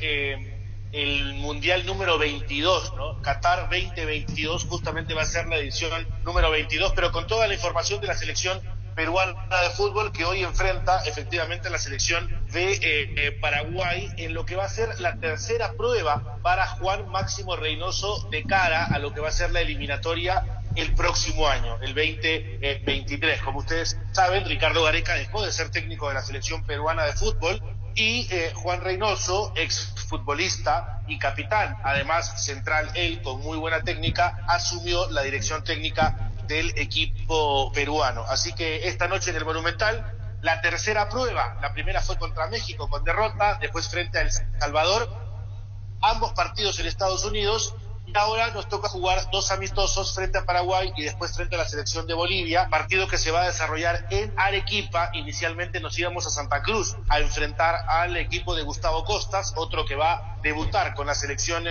el Mundial número 22, ¿no? Qatar 2022 justamente va a ser la edición número 22, pero con toda la información de la selección peruana de fútbol que hoy enfrenta efectivamente a la selección de Paraguay en lo que va a ser la tercera prueba para Juan Máximo Reynoso de cara a lo que va a ser la eliminatoria el próximo año, el 2023. Como ustedes saben, Ricardo Gareca dejó de ser técnico de la selección peruana de fútbol y Juan Reynoso, exfutbolista y capitán, además central él con muy buena técnica, asumió la dirección técnica del equipo peruano. Así que esta noche en el Monumental, la tercera prueba, la primera fue contra México con derrota, después frente a El Salvador, ambos partidos en Estados Unidos, y ahora nos toca jugar 2 amistosos frente a Paraguay y después frente a la selección de Bolivia, partido que se va a desarrollar en Arequipa. Inicialmente nos íbamos a Santa Cruz a enfrentar al equipo de Gustavo Costas, otro que va a debutar con la selección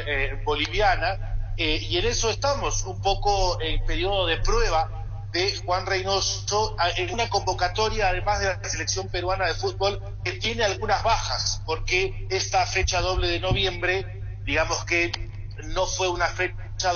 boliviana, y en eso estamos, un poco en periodo de prueba de Juan Reynoso, en una convocatoria además de la selección peruana de fútbol que tiene algunas bajas, porque esta fecha doble de noviembre, digamos que no fue una fecha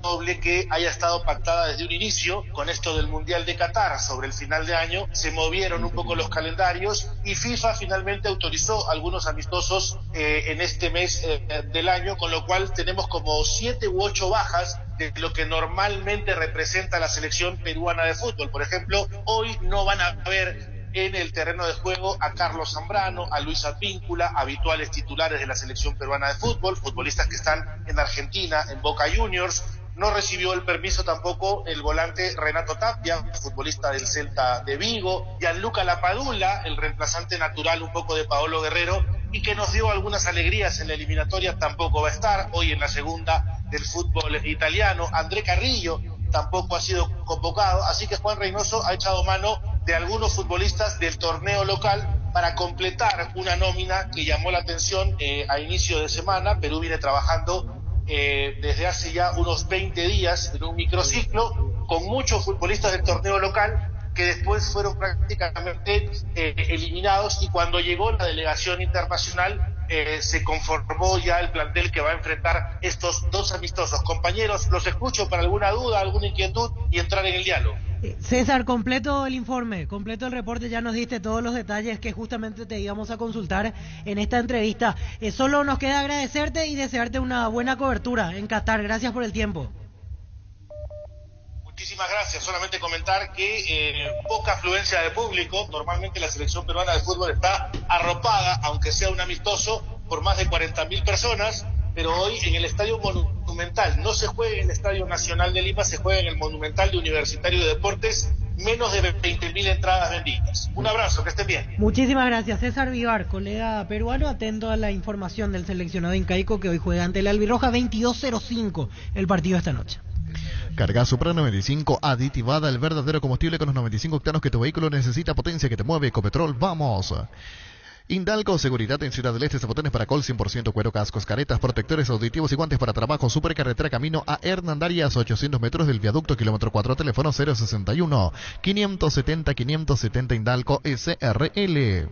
doble que haya estado pactada desde un inicio. Con esto del Mundial de Qatar sobre el final de año se movieron un poco los calendarios y FIFA finalmente autorizó algunos amistosos en este mes del año, con lo cual tenemos como 7 u 8 bajas de lo que normalmente representa la selección peruana de fútbol. Por ejemplo, hoy no van a ver en el terreno de juego a Carlos Zambrano, a Luis Advíncula, habituales titulares de la selección peruana de fútbol, futbolistas que están en Argentina, en Boca Juniors. No recibió el permiso tampoco el volante Renato Tapia, futbolista del Celta de Vigo, Gianluca Lapadula, el reemplazante natural un poco de Paolo Guerrero, y que nos dio algunas alegrías en la eliminatoria, tampoco va a estar hoy en la segunda del fútbol italiano. André Carrillo tampoco ha sido convocado, así que Juan Reynoso ha echado mano de algunos futbolistas del torneo local para completar una nómina que llamó la atención a inicio de semana. Perú viene trabajando desde hace ya unos 20 días en un microciclo con muchos futbolistas del torneo local que después fueron prácticamente eliminados, y cuando llegó la delegación internacional se conformó ya el plantel que va a enfrentar estos 2 amistosos. Compañeros, los escucho para alguna duda, alguna inquietud y entrar en el diálogo. César, completo el informe, completo el reporte, ya nos diste todos los detalles que justamente te íbamos a consultar en esta entrevista. Solo nos queda agradecerte y desearte una buena cobertura en Qatar. Gracias por el tiempo. Muchísimas gracias. Solamente comentar que poca afluencia de público. Normalmente la selección peruana de fútbol está arropada, aunque sea un amistoso, por más de 40.000 personas, pero hoy en el Estadio Monumental, no se juega en el Estadio Nacional de Lima, se juega en el Monumental de Universitario de Deportes, menos de 20.000 entradas vendidas. Un abrazo, que estén bien. Muchísimas gracias. César Vivar, colega peruano, atento a la información del seleccionado incaico que hoy juega ante la Albirroja. 22:05 el partido esta noche. Carga Supra 95 aditivada, el verdadero combustible con los 95 octanos que tu vehículo necesita, potencia que te mueve. Ecopetrol, vamos. Indalco, seguridad en Ciudad del Este, zapotones para col 100% cuero, cascos, caretas, protectores auditivos y guantes para trabajo. Supercarretera camino a Hernandarias, 800 metros del viaducto, kilómetro 4, teléfono 061 570 570 Indalco SRL.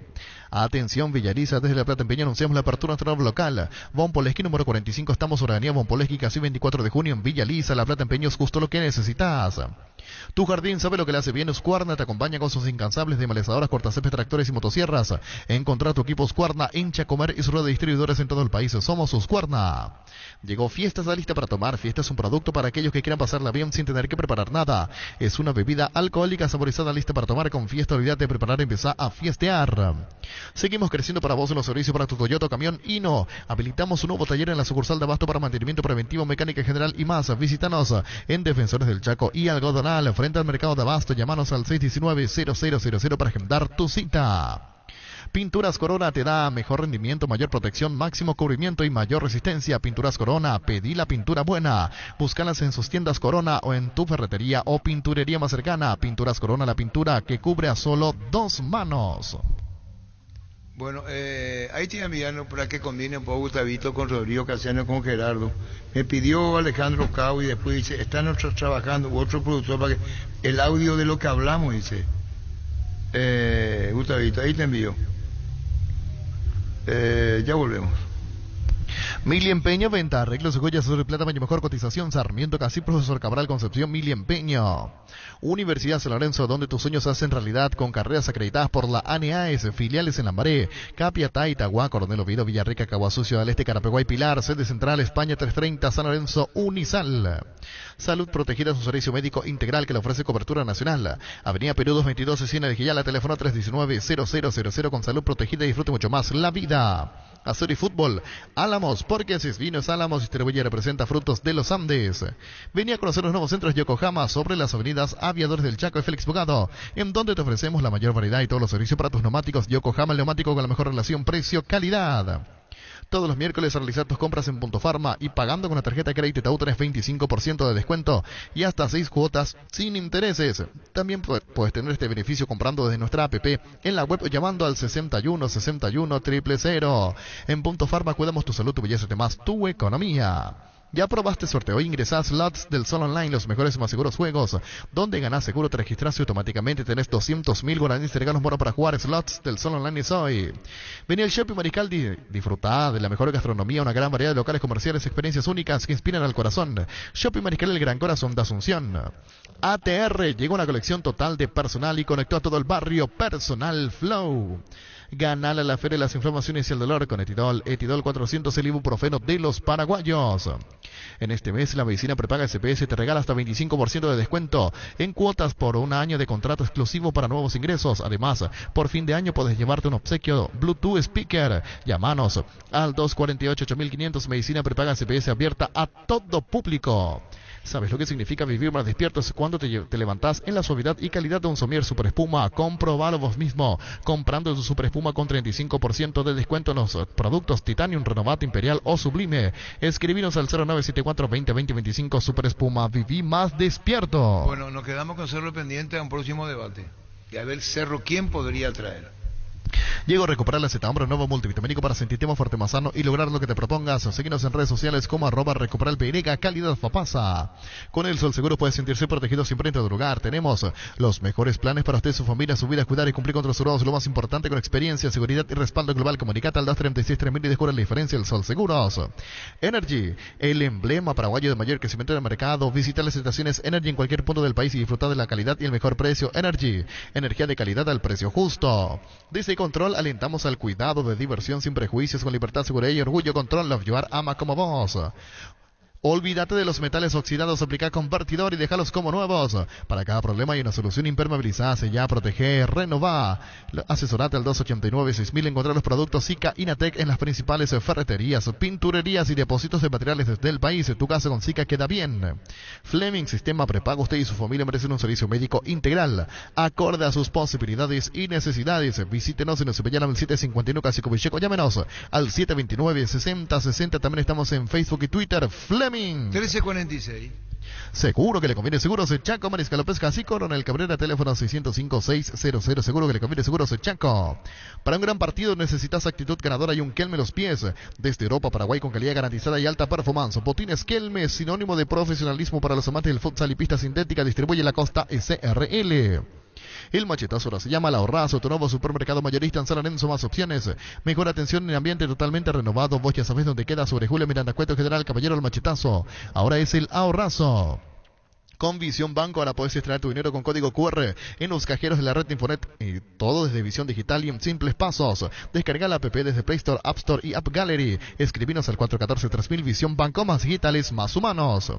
Atención Villariza, desde La Plata Empeño anunciamos la apertura de nuestro nuevo local. Bonpoleski número 45, estamos sobre Avenida Bonpoleski, casi 24 de junio en Villaliza. La Plata Empeño es justo lo que necesitas. Tu jardín sabe lo que le hace bien. Husqvarna te acompaña con sus incansables de malezadoras, cortacésped, tractores y motosierras. Encontrar tu equipo Husqvarna en Chacomer y su red de distribuidores en todo el país. Somos Husqvarna. Llegó Fiesta, está lista para tomar. Fiesta es un producto para aquellos que quieran pasarla bien sin tener que preparar nada. Es una bebida alcohólica saborizada lista para tomar. Con Fiesta, olvídate de preparar, empezá a fiestear. Seguimos creciendo para vos en los servicios para tu Toyota, camión Hino. Habilitamos un nuevo taller en la sucursal de Abasto para mantenimiento preventivo, mecánica general y más. Visítanos en Defensores del Chaco y Algodonal, frente al mercado de Abasto. Llámanos al 619-0000 para agendar tu cita. Pinturas Corona te da mejor rendimiento, mayor protección, máximo cubrimiento y mayor resistencia. Pinturas Corona, pedí la pintura buena. Búscalas en sus tiendas Corona o en tu ferretería o pinturería más cercana. Pinturas Corona, la pintura que cubre a solo 2 manos. Bueno, ahí te enviando para que combine un poco Gustavito con Rodrigo Casiano, con Gerardo. Me pidió Alejandro Cao y después dice, están nosotros trabajando, otro productor, para que el audio de lo que hablamos, dice. Gustavito, ahí te envío. Ya volvemos. Mili Empeño, venta, arreglos, joyas, oro y plata, mejor cotización, Sarmiento, Casi, Profesor Cabral, Concepción, Mili Empeño. Universidad San Lorenzo, donde tus sueños se hacen realidad, con carreras acreditadas por la ANEAES, filiales en Lambaré, Capiatá, Itagua, Coronel Oviedo, Villarrica, Caguazú, Ciudad del Este, Carapeguay, Pilar, sede central, España 330, San Lorenzo, Unisal. Salud Protegida es un servicio médico integral que le ofrece cobertura nacional. Avenida Perú 222, esquina de Giyala, teléfono 319-0000. Con Salud Protegida disfrute mucho más la vida. Azul y Fútbol, Álamos, porque así es Vinos Álamos, distribuye y representa frutos de los Andes. Venía a conocer los nuevos centros Yokohama sobre las avenidas Aviadores del Chaco y Félix Bogado, en donde te ofrecemos la mayor variedad y todos los servicios para tus neumáticos. Yokohama, el neumático con la mejor relación precio-calidad. Todos los miércoles a realizar tus compras en Punto Farma y pagando con la tarjeta de crédito Itaú tenés 25% de descuento y hasta 6 cuotas sin intereses. También puedes tener este beneficio comprando desde nuestra app en la web o llamando al 61 61 000. En Punto Farma cuidamos tu salud, tu belleza y demás, tu economía. ¿Ya probaste suerte? Hoy ingresás Slots del Sol Online, los mejores y más seguros juegos, donde ganás seguro, te registras y automáticamente tenés 200.000 guaraníes de regalos para jugar. Slots del Sol Online es hoy. Vení al Shopping Mariscal, disfrutá de la mejor gastronomía, una gran variedad de locales comerciales, experiencias únicas que inspiran al corazón. Shopping Mariscal, el Gran Corazón de Asunción. ATR, llegó una colección total de personal y conectó a todo el barrio. Personal Flow. Ganale a la feria de las inflamaciones y el dolor con Etidol 400, el ibuprofeno de los paraguayos. En este mes la medicina prepaga SPS te regala hasta 25% de descuento en cuotas por un año de contrato exclusivo para nuevos ingresos. Además, por fin de año puedes llevarte un obsequio Bluetooth speaker. Llámanos al 248-8500. Medicina prepaga SPS abierta a todo público. ¿Sabes lo que significa vivir más despiertos cuando te levantás en la suavidad y calidad de un Somier Super Espuma? Comprobalo vos mismo, comprando tu Super Espuma con 35% de descuento en los productos Titanium, Renovat, Imperial o Sublime. Escribinos al 0974 20 20 25. Super Espuma, viví más despierto. Bueno, nos quedamos con Cerro pendiente a un próximo debate. Y a ver, Cerro, ¿quién podría traer? Llego a recuperar la Z-Hombre nuevo multivitamínico para sentirte más fuerte, más sano y lograr lo que te propongas. Síguenos en redes sociales como @recuperalPY, calidad Fapasa. Con el Sol Seguro puedes sentirse protegido siempre en tu lugar. Tenemos los mejores planes para usted, su familia, su vida, cuidar y cumplir con tus seguros. Lo más importante, con experiencia, seguridad y respaldo global. Comunicate al 236-3000 y descubre la diferencia del Sol Seguros. Energy, el emblema paraguayo de mayor crecimiento del mercado. Visita las estaciones Energy en cualquier punto del país y disfruta de la calidad y el mejor precio. Energy, energía de calidad al precio justo. Dice Control, alentamos al cuidado de diversión sin prejuicios, con libertad, seguridad y orgullo. Control, Love Your ama como vos. Olvídate de los metales oxidados, aplica convertidor y déjalos como nuevos. Para cada problema hay una solución: impermeabilizada, sella, proteger, renová. Asesorate al 289-6000. Encontrar los productos Sika Inatec en las principales ferreterías, pinturerías y depósitos de materiales desde el país. Tu casa con Sika queda bien. Fleming, sistema prepago. Usted y su familia merecen un servicio médico integral, acorde a sus posibilidades y necesidades. Visítenos en Cepellanam 751 Casico Vicheco. Llámenos al 729-6060. También estamos en Facebook y Twitter. Fleming 1346. Seguro que le conviene Seguros Chaco, Mariscal López Casi, Coronel Cabrera, teléfono 605-600. Seguro que le conviene Seguros Chaco. Para un gran partido necesitas actitud ganadora y un Kelme los pies. Desde Europa, Paraguay, con calidad garantizada y alta performance. Botines Kelme, sinónimo de profesionalismo para los amantes del futsal y pista sintética. Distribuye la Costa SRL. El machetazo ahora se llama El Ahorrazo, tu nuevo supermercado mayorista en San Lorenzo. Más opciones, mejor atención en ambiente totalmente renovado. Vos ya sabés dónde queda, sobre Julio Miranda Cueto, General Caballero. El machetazo ahora es El Ahorrazo. Con Visión Banco ahora puedes extraer tu dinero con código QR en los cajeros de la red Infonet, y todo desde Visión Digital y en simples pasos. Descarga la app desde Play Store, App Store y App Gallery. Escribinos al 414-3000. Visión Banco, más digitales, más humanos.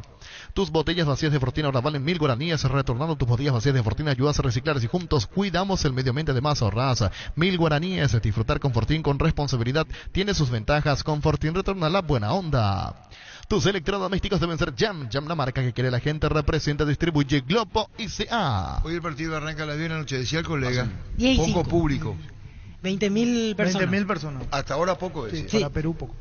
Tus botellas vacías de Fortina ahora valen 1000 guaraníes. Retornando tus botellas vacías de Fortina ayudas a reciclar, y juntos cuidamos el medio ambiente. De más ahorras 1000 guaraníes. Disfrutar con Fortín con responsabilidad tiene sus ventajas. Con Fortín retorna la buena onda. Tus electrodomésticos deben ser Jam, la marca que quiere la gente. Representa, distribuye Globo ICA. Hoy el partido arranca a las 10 de la noche, decía el colega. 10:05. Poco público. 20.000 personas. 20.000 personas. Hasta ahora poco es. Sí. Para Perú poco.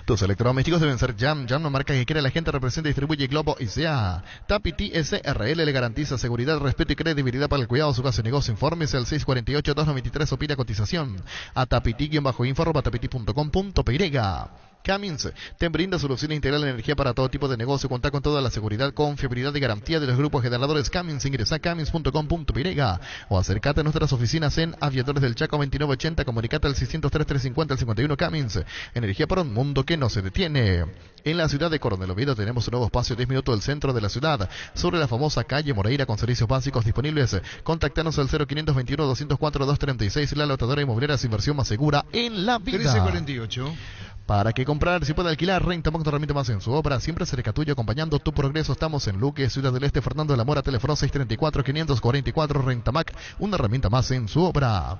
Tus electrodomésticos deben ser Jam. Jam, no marca que quiere la gente, representa y distribuye Globo y sea. Tapiti SRL le garantiza seguridad, respeto y credibilidad para el cuidado de su casa y negocio. Informes al 648-293 o pida cotización a tapiti-info@tapiti.com.py. Cummins te brinda soluciones integrales de energía para todo tipo de negocio. Cuenta con toda la seguridad, confiabilidad y garantía de los grupos generadores Cummins. Ingresa a cummins.com.py o acércate a nuestras oficinas en Aviadores del Chaco 2980. Comunicate al 603-350-51 Cummins. Energía para un mundo que no se detiene. En la ciudad de Coronel Oviedo tenemos un nuevo espacio 10 minutos del centro de la ciudad, sobre la famosa calle Moreira, con servicios básicos disponibles. Contactanos al 0521-204-236. La lotadora inmobiliaria, inversión más segura en la vida. 1348. Para que comprar, si puede alquilar, Rentamac no remite más en su obra, siempre cerca tuyo, acompañando tu progreso. Estamos en Luque, Ciudad del Este, Fernando de la Mora, teléfono 634-544, Rentamac, una herramienta más en su obra.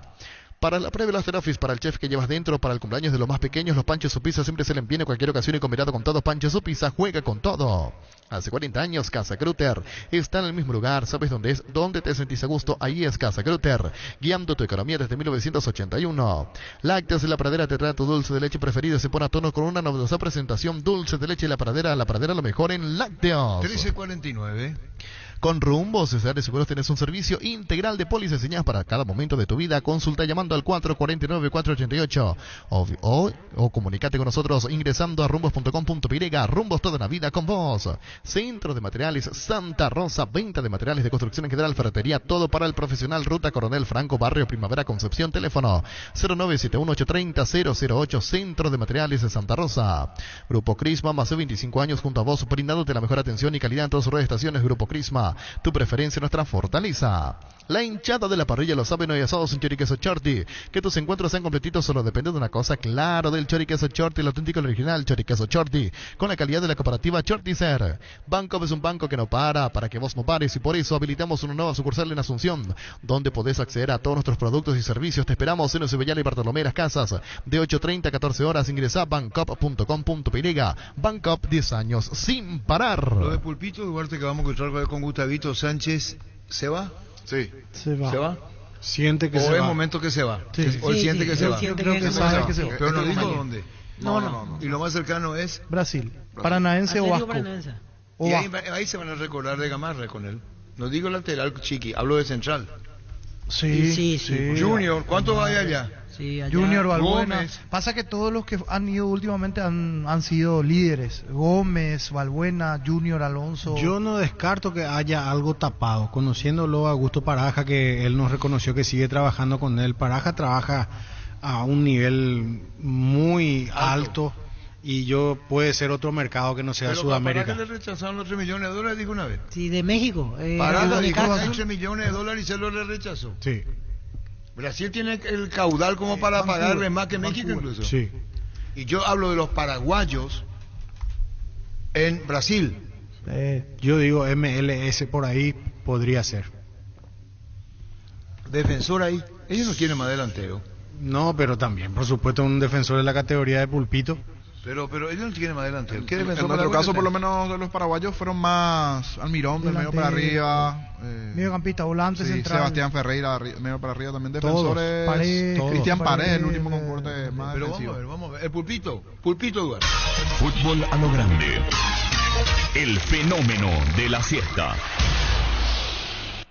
Para la previa, los office, para el chef que llevas dentro, para el cumpleaños de los más pequeños, los panchos o pizza siempre se le envíen en cualquier ocasión y combinado con todo. Panchos o pizza, juega con todo. Hace 40 años, Casa Grutter está en el mismo lugar. ¿Sabes dónde es? ¿Dónde te sentís a gusto? Ahí es Casa Grutter, guiando tu economía desde 1981. Lácteos de La Pradera te trae tu dulce de leche preferido. Se pone a tono con una novedosa presentación. Dulce de leche La Pradera lo mejor en lácteos. 1349. Con Rumbo Cesar Seguros tienes un servicio integral de pólizas diseñadas para cada momento de tu vida. Consulta llamando al 449-488 o comunícate con nosotros ingresando a rumbos.com.py. Rumbos, toda la vida con vos. Centro de Materiales Santa Rosa, venta de materiales de construcción en general, ferretería, todo para el profesional. Ruta Coronel Franco, Barrio Primavera, Concepción. Teléfono 0971-830-008. Centro de Materiales de Santa Rosa. Grupo Crisma, más de 25 años junto a vos, brindándote la mejor atención y calidad en todas sus redes estaciones. Grupo Crisma, tu preferencia, nuestra fortaleza. La hinchada de la parrilla lo sabe, no hay asados sin choriqueso Chorti. Que tus encuentros sean completitos solo depende de una cosa, claro, del choriqueso Chorti, el auténtico, el original choriqueso Chorti, con la calidad de la cooperativa Chortizer. Banco es un banco que no para que vos no pares, y por eso habilitamos una nueva sucursal en Asunción, donde podés acceder a todos nuestros productos y servicios. Te esperamos en Cibellana y Bartolomé Las Casas, de 8:30 a 14 horas. Ingresa a bancop.com.py. Bancop, 10 años sin parar. Lo de Pulpito Duarte que vamos a encontrar con Gustavito Sánchez, ¿se va? Sí. Se va. ¿Se va? Siente que o se es va. momento que se va. Sí. O él siente que se va. Yo creo que sabe que se va. Pero no dijo dónde. No. Y lo más cercano es Brasil. Paranaense o Vasco. Y ahí se van a recordar de Gamarra con él. No digo lateral, chiqui, hablo de central. Sí. Junior, ¿cuánto hay allá? Sí, allá. Junior, Balbuena. Gómez. Pasa que todos los que han ido últimamente han sido líderes. Gómez, Balbuena, Junior, Alonso. Yo no descarto que haya algo tapado. Conociéndolo a Augusto Paraja, que él nos reconoció que sigue trabajando con él. Paraja trabaja a un nivel muy alto y puede ser otro mercado que no sea pero Sudamérica. ¿Para qué le rechazaron los $3 millones, dijo una vez? Sí, de México. Paraja dijo que hay $3 millones y se lo rechazó. Sí. Brasil tiene el caudal como para pagarle más que México incluso. Sí. Y yo hablo de los paraguayos en Brasil. Yo digo MLS por ahí podría ser. Defensor ahí. Ellos no quieren más delantero. No, pero también, por supuesto, un defensor de la categoría de Pulpito. Pero ellos no quieren más delantero. ¿Qué defensor? En nuestro caso, por lo menos de los paraguayos, fueron más Almirón, del medio para arriba. Mediocampista, volante, sí, central. Sebastián Ferreira, medio para arriba también. Todos. Defensores. Cristian Paredes, el último con corte más pero defensivo. vamos a ver. El Pulpito Duarte. Fútbol a lo grande. El fenómeno de la siesta.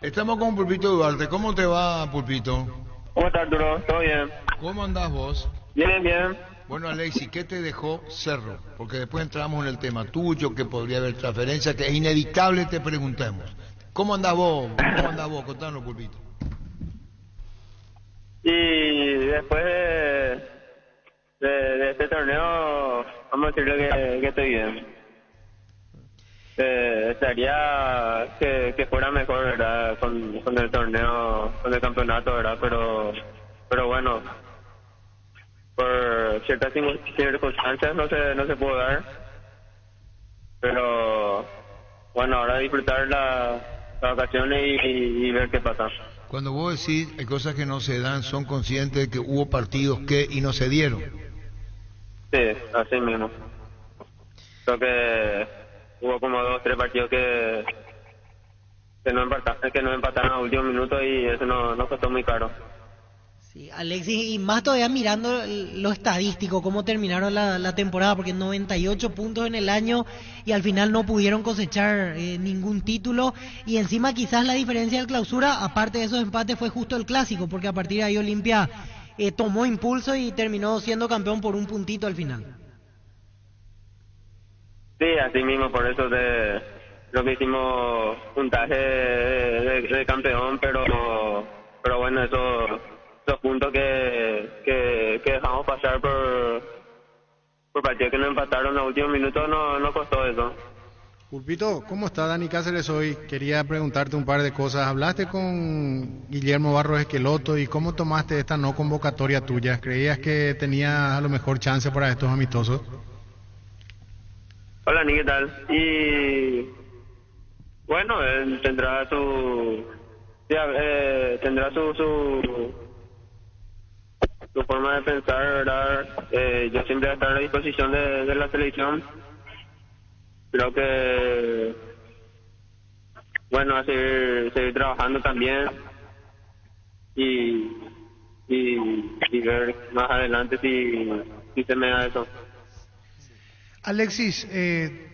Estamos con Pulpito Duarte. ¿Cómo te va, Pulpito? ¿Cómo estás, Arturo? ¿Todo bien? ¿Cómo andás vos? Bien. Bueno, Alexis, ¿qué te dejó Cerro? Porque después entramos en el tema tuyo, que podría haber transferencia, que es inevitable te preguntemos. ¿Cómo andás vos? Contanos, Pulpito. Y después de este torneo, vamos a decirle que estoy bien. Estaría que fuera mejor, ¿verdad? Con el torneo, con el campeonato, ¿verdad? Pero bueno, por ciertas circunstancias no se pudo dar. Pero bueno, ahora disfrutar las vacaciones y ver qué pasa. Cuando vos decís hay cosas que no se dan, ¿son conscientes de que hubo partidos y no se dieron? Sí, así mismo. Creo que hubo como 2 o 3 partidos que no empataron a último minuto y eso nos costó muy caro. Sí, Alexis, y más todavía mirando lo estadístico, cómo terminaron la temporada, porque 98 puntos en el año y al final no pudieron cosechar ningún título, y encima quizás la diferencia del Clausura, aparte de esos empates, fue justo el clásico, porque a partir de ahí Olimpia tomó impulso y terminó siendo campeón por un puntito al final. Sí, así mismo, por eso lo que hicimos puntaje de campeón, pero bueno, esos puntos que dejamos pasar por partidos que nos empataron en los últimos minutos no costó eso. Pulpito, ¿cómo está? Dani Cáceres hoy. Quería preguntarte un par de cosas. Hablaste con Guillermo Barros Esqueloto y ¿cómo tomaste esta no convocatoria tuya? ¿Creías que tenías a lo mejor chance para estos amistosos? Hola, Ni, ¿qué tal? Y bueno, él tendrá su forma de pensar, ¿verdad? Yo siempre voy a estar a la disposición de la selección. Creo que bueno, a seguir trabajando también y ver más adelante si se me da eso. Alexis,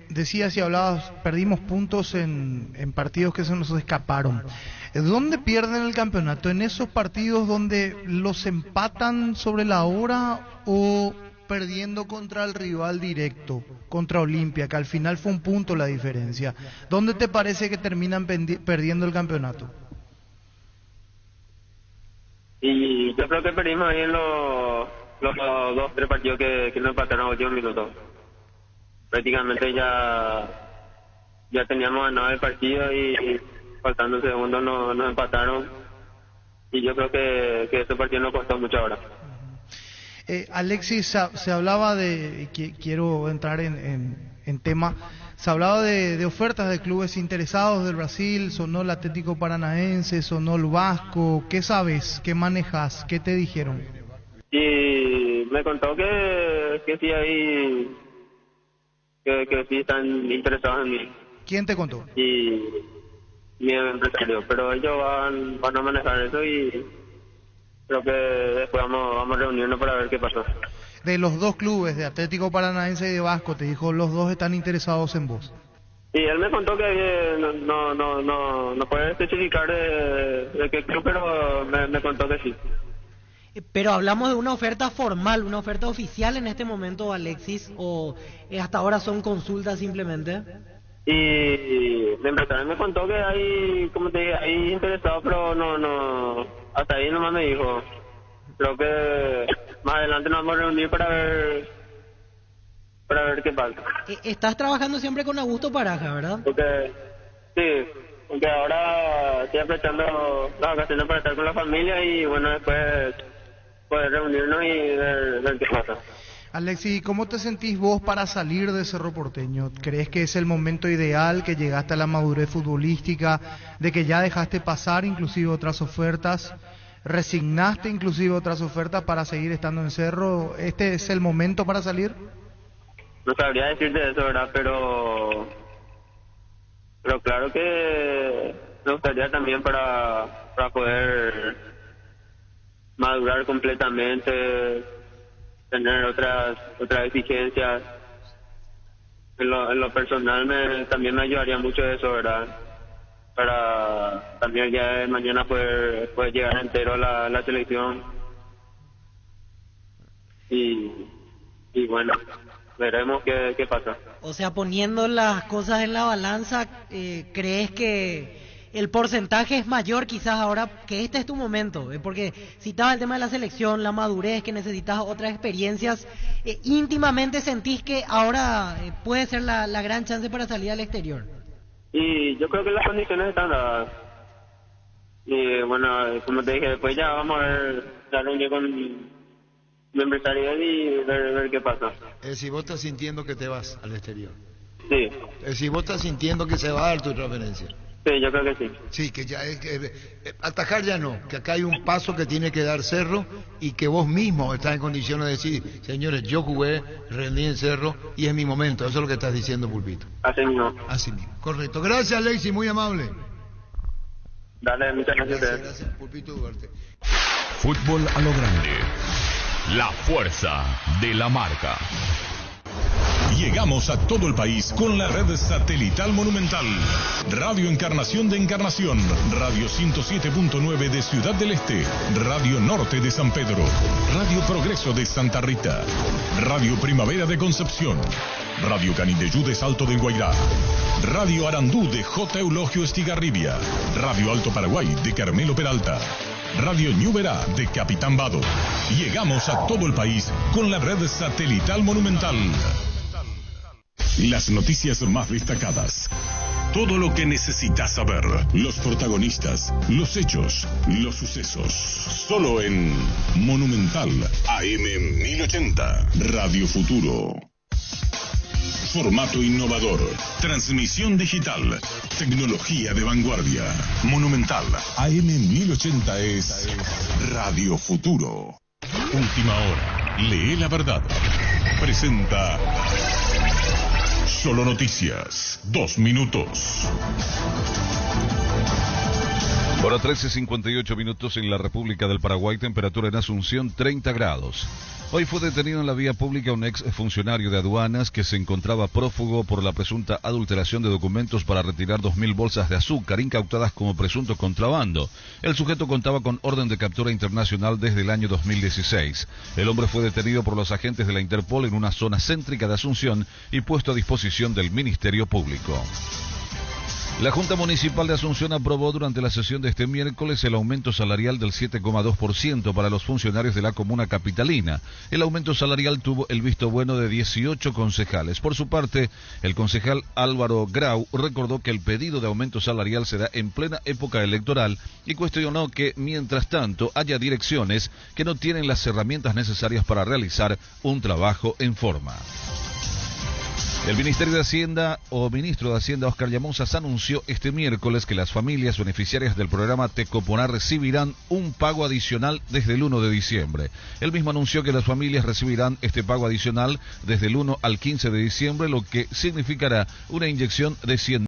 decías y hablabas, perdimos puntos en partidos que se nos escaparon. ¿Dónde pierden el campeonato? ¿En esos partidos donde los empatan sobre la hora o perdiendo contra el rival directo, contra Olimpia, que al final fue un punto la diferencia? ¿Dónde te parece que terminan perdiendo el campeonato? Y yo creo que perdimos ahí en los 2-3 partidos que nos empataron en los últimos minutos. Prácticamente ya teníamos ganado el partido y faltando un segundo nos empataron, y yo creo que ese partido nos costó mucho ahora. Alexis, se hablaba quiero entrar en tema, se hablaba de ofertas de clubes interesados del Brasil, sonó el Atlético Paranaense, sonó el Vasco. ¿Qué sabes? ¿Qué manejas? ¿Qué te dijeron? Y me contó que sí hay... Que sí están interesados en mí. ¿Quién te contó? Y mi empresario, pero ellos van a manejar eso y creo que después vamos a reunirnos para ver qué pasa. De los dos clubes, de Atlético Paranaense y de Vasco, te dijo los dos están interesados en vos. Y él me contó que no puede especificar de qué club, pero me contó que sí. Pero hablamos de una oferta formal, una oferta oficial en este momento, Alexis, o hasta ahora son consultas simplemente. Y el empresario me contó que hay, como te dije, hay interesados, pero no, hasta ahí nomás me dijo. Creo que más adelante nos vamos a reunir para ver qué pasa. Estás trabajando siempre con Augusto Paraja, ¿verdad? Porque ahora estoy aprovechando las vacaciones para estar con la familia y bueno, después poder reunirnos y ver qué pasa. Alexis, ¿cómo te sentís vos para salir de Cerro Porteño? ¿Crees que es el momento ideal, que llegaste a la madurez futbolística, de que ya dejaste pasar inclusive otras ofertas, resignaste inclusive otras ofertas para seguir estando en Cerro? ¿Este es el momento para salir? No sabría decirte eso, ¿verdad? Pero claro que me gustaría también para poder madurar completamente, tener otras exigencias. En lo personal también me ayudaría mucho eso, ¿verdad? Para también el día de mañana poder llegar entero a la selección. Y bueno, veremos qué pasa. O sea, poniendo las cosas en la balanza, ¿crees que el porcentaje es mayor quizás ahora que este es tu momento? Porque citaba el tema de la selección, la madurez, que necesitas otras experiencias. ¿Íntimamente sentís que ahora puede ser la gran chance para salir al exterior? Y yo creo que las condiciones están dadas. Y bueno, como te dije, después ya vamos a ver la reunión con mi empresario y ver qué pasa. Si vos estás sintiendo que te vas al exterior. Sí. Si vos estás sintiendo que se va a dar tu transferencia. Sí, yo creo que sí. Sí, que ya atajar ya no, que acá hay un paso que tiene que dar Cerro y que vos mismo estás en condiciones de decir, señores, yo jugué, rendí en Cerro y es mi momento. Eso es lo que estás diciendo, Pulpito. Así mismo. Así mismo, correcto. Gracias, Alexis, muy amable. Dale, muchas gracias. Gracias, Pulpito Duarte. Fútbol a lo grande. La fuerza de la marca. Llegamos a todo el país con la red satelital Monumental. Radio Encarnación de Encarnación, Radio 107.9 de Ciudad del Este, Radio Norte de San Pedro, Radio Progreso de Santa Rita, Radio Primavera de Concepción, Radio Canindeyú de Salto del Guairá, Radio Arandú de J. Eulogio Estigarribia, Radio Alto Paraguay de Carmelo Peralta, Radio Ñuberá de Capitán Vado. Llegamos a todo el país con la red satelital Monumental. Las noticias más destacadas. Todo lo que necesitas saber. Los protagonistas, los hechos, los sucesos. Solo en Monumental AM 1080. Radio Futuro. Formato innovador. Transmisión digital. Tecnología de vanguardia. Monumental AM 1080 es Radio Futuro. Última hora. Lee la verdad. Presenta Solo Noticias. 2 minutos. Hora 13:58 minutos en la República del Paraguay. Temperatura en Asunción 30 grados. Hoy fue detenido en la vía pública un ex funcionario de aduanas que se encontraba prófugo por la presunta adulteración de documentos para retirar 2.000 bolsas de azúcar incautadas como presunto contrabando. El sujeto contaba con orden de captura internacional desde el año 2016. El hombre fue detenido por los agentes de la Interpol en una zona céntrica de Asunción y puesto a disposición del Ministerio Público. La Junta Municipal de Asunción aprobó durante la sesión de este miércoles el aumento salarial del 7,2% para los funcionarios de la comuna capitalina. El aumento salarial tuvo el visto bueno de 18 concejales. Por su parte, el concejal Álvaro Grau recordó que el pedido de aumento salarial se da en plena época electoral y cuestionó que, mientras tanto, haya direcciones que no tienen las herramientas necesarias para realizar un trabajo en forma. El ministro de Hacienda, Óscar Llamosas, anunció este miércoles que las familias beneficiarias del programa Tecoponá recibirán un pago adicional desde el 1 de diciembre. Él mismo anunció que las familias recibirán este pago adicional desde el 1 al 15 de diciembre, lo que significará una inyección de 100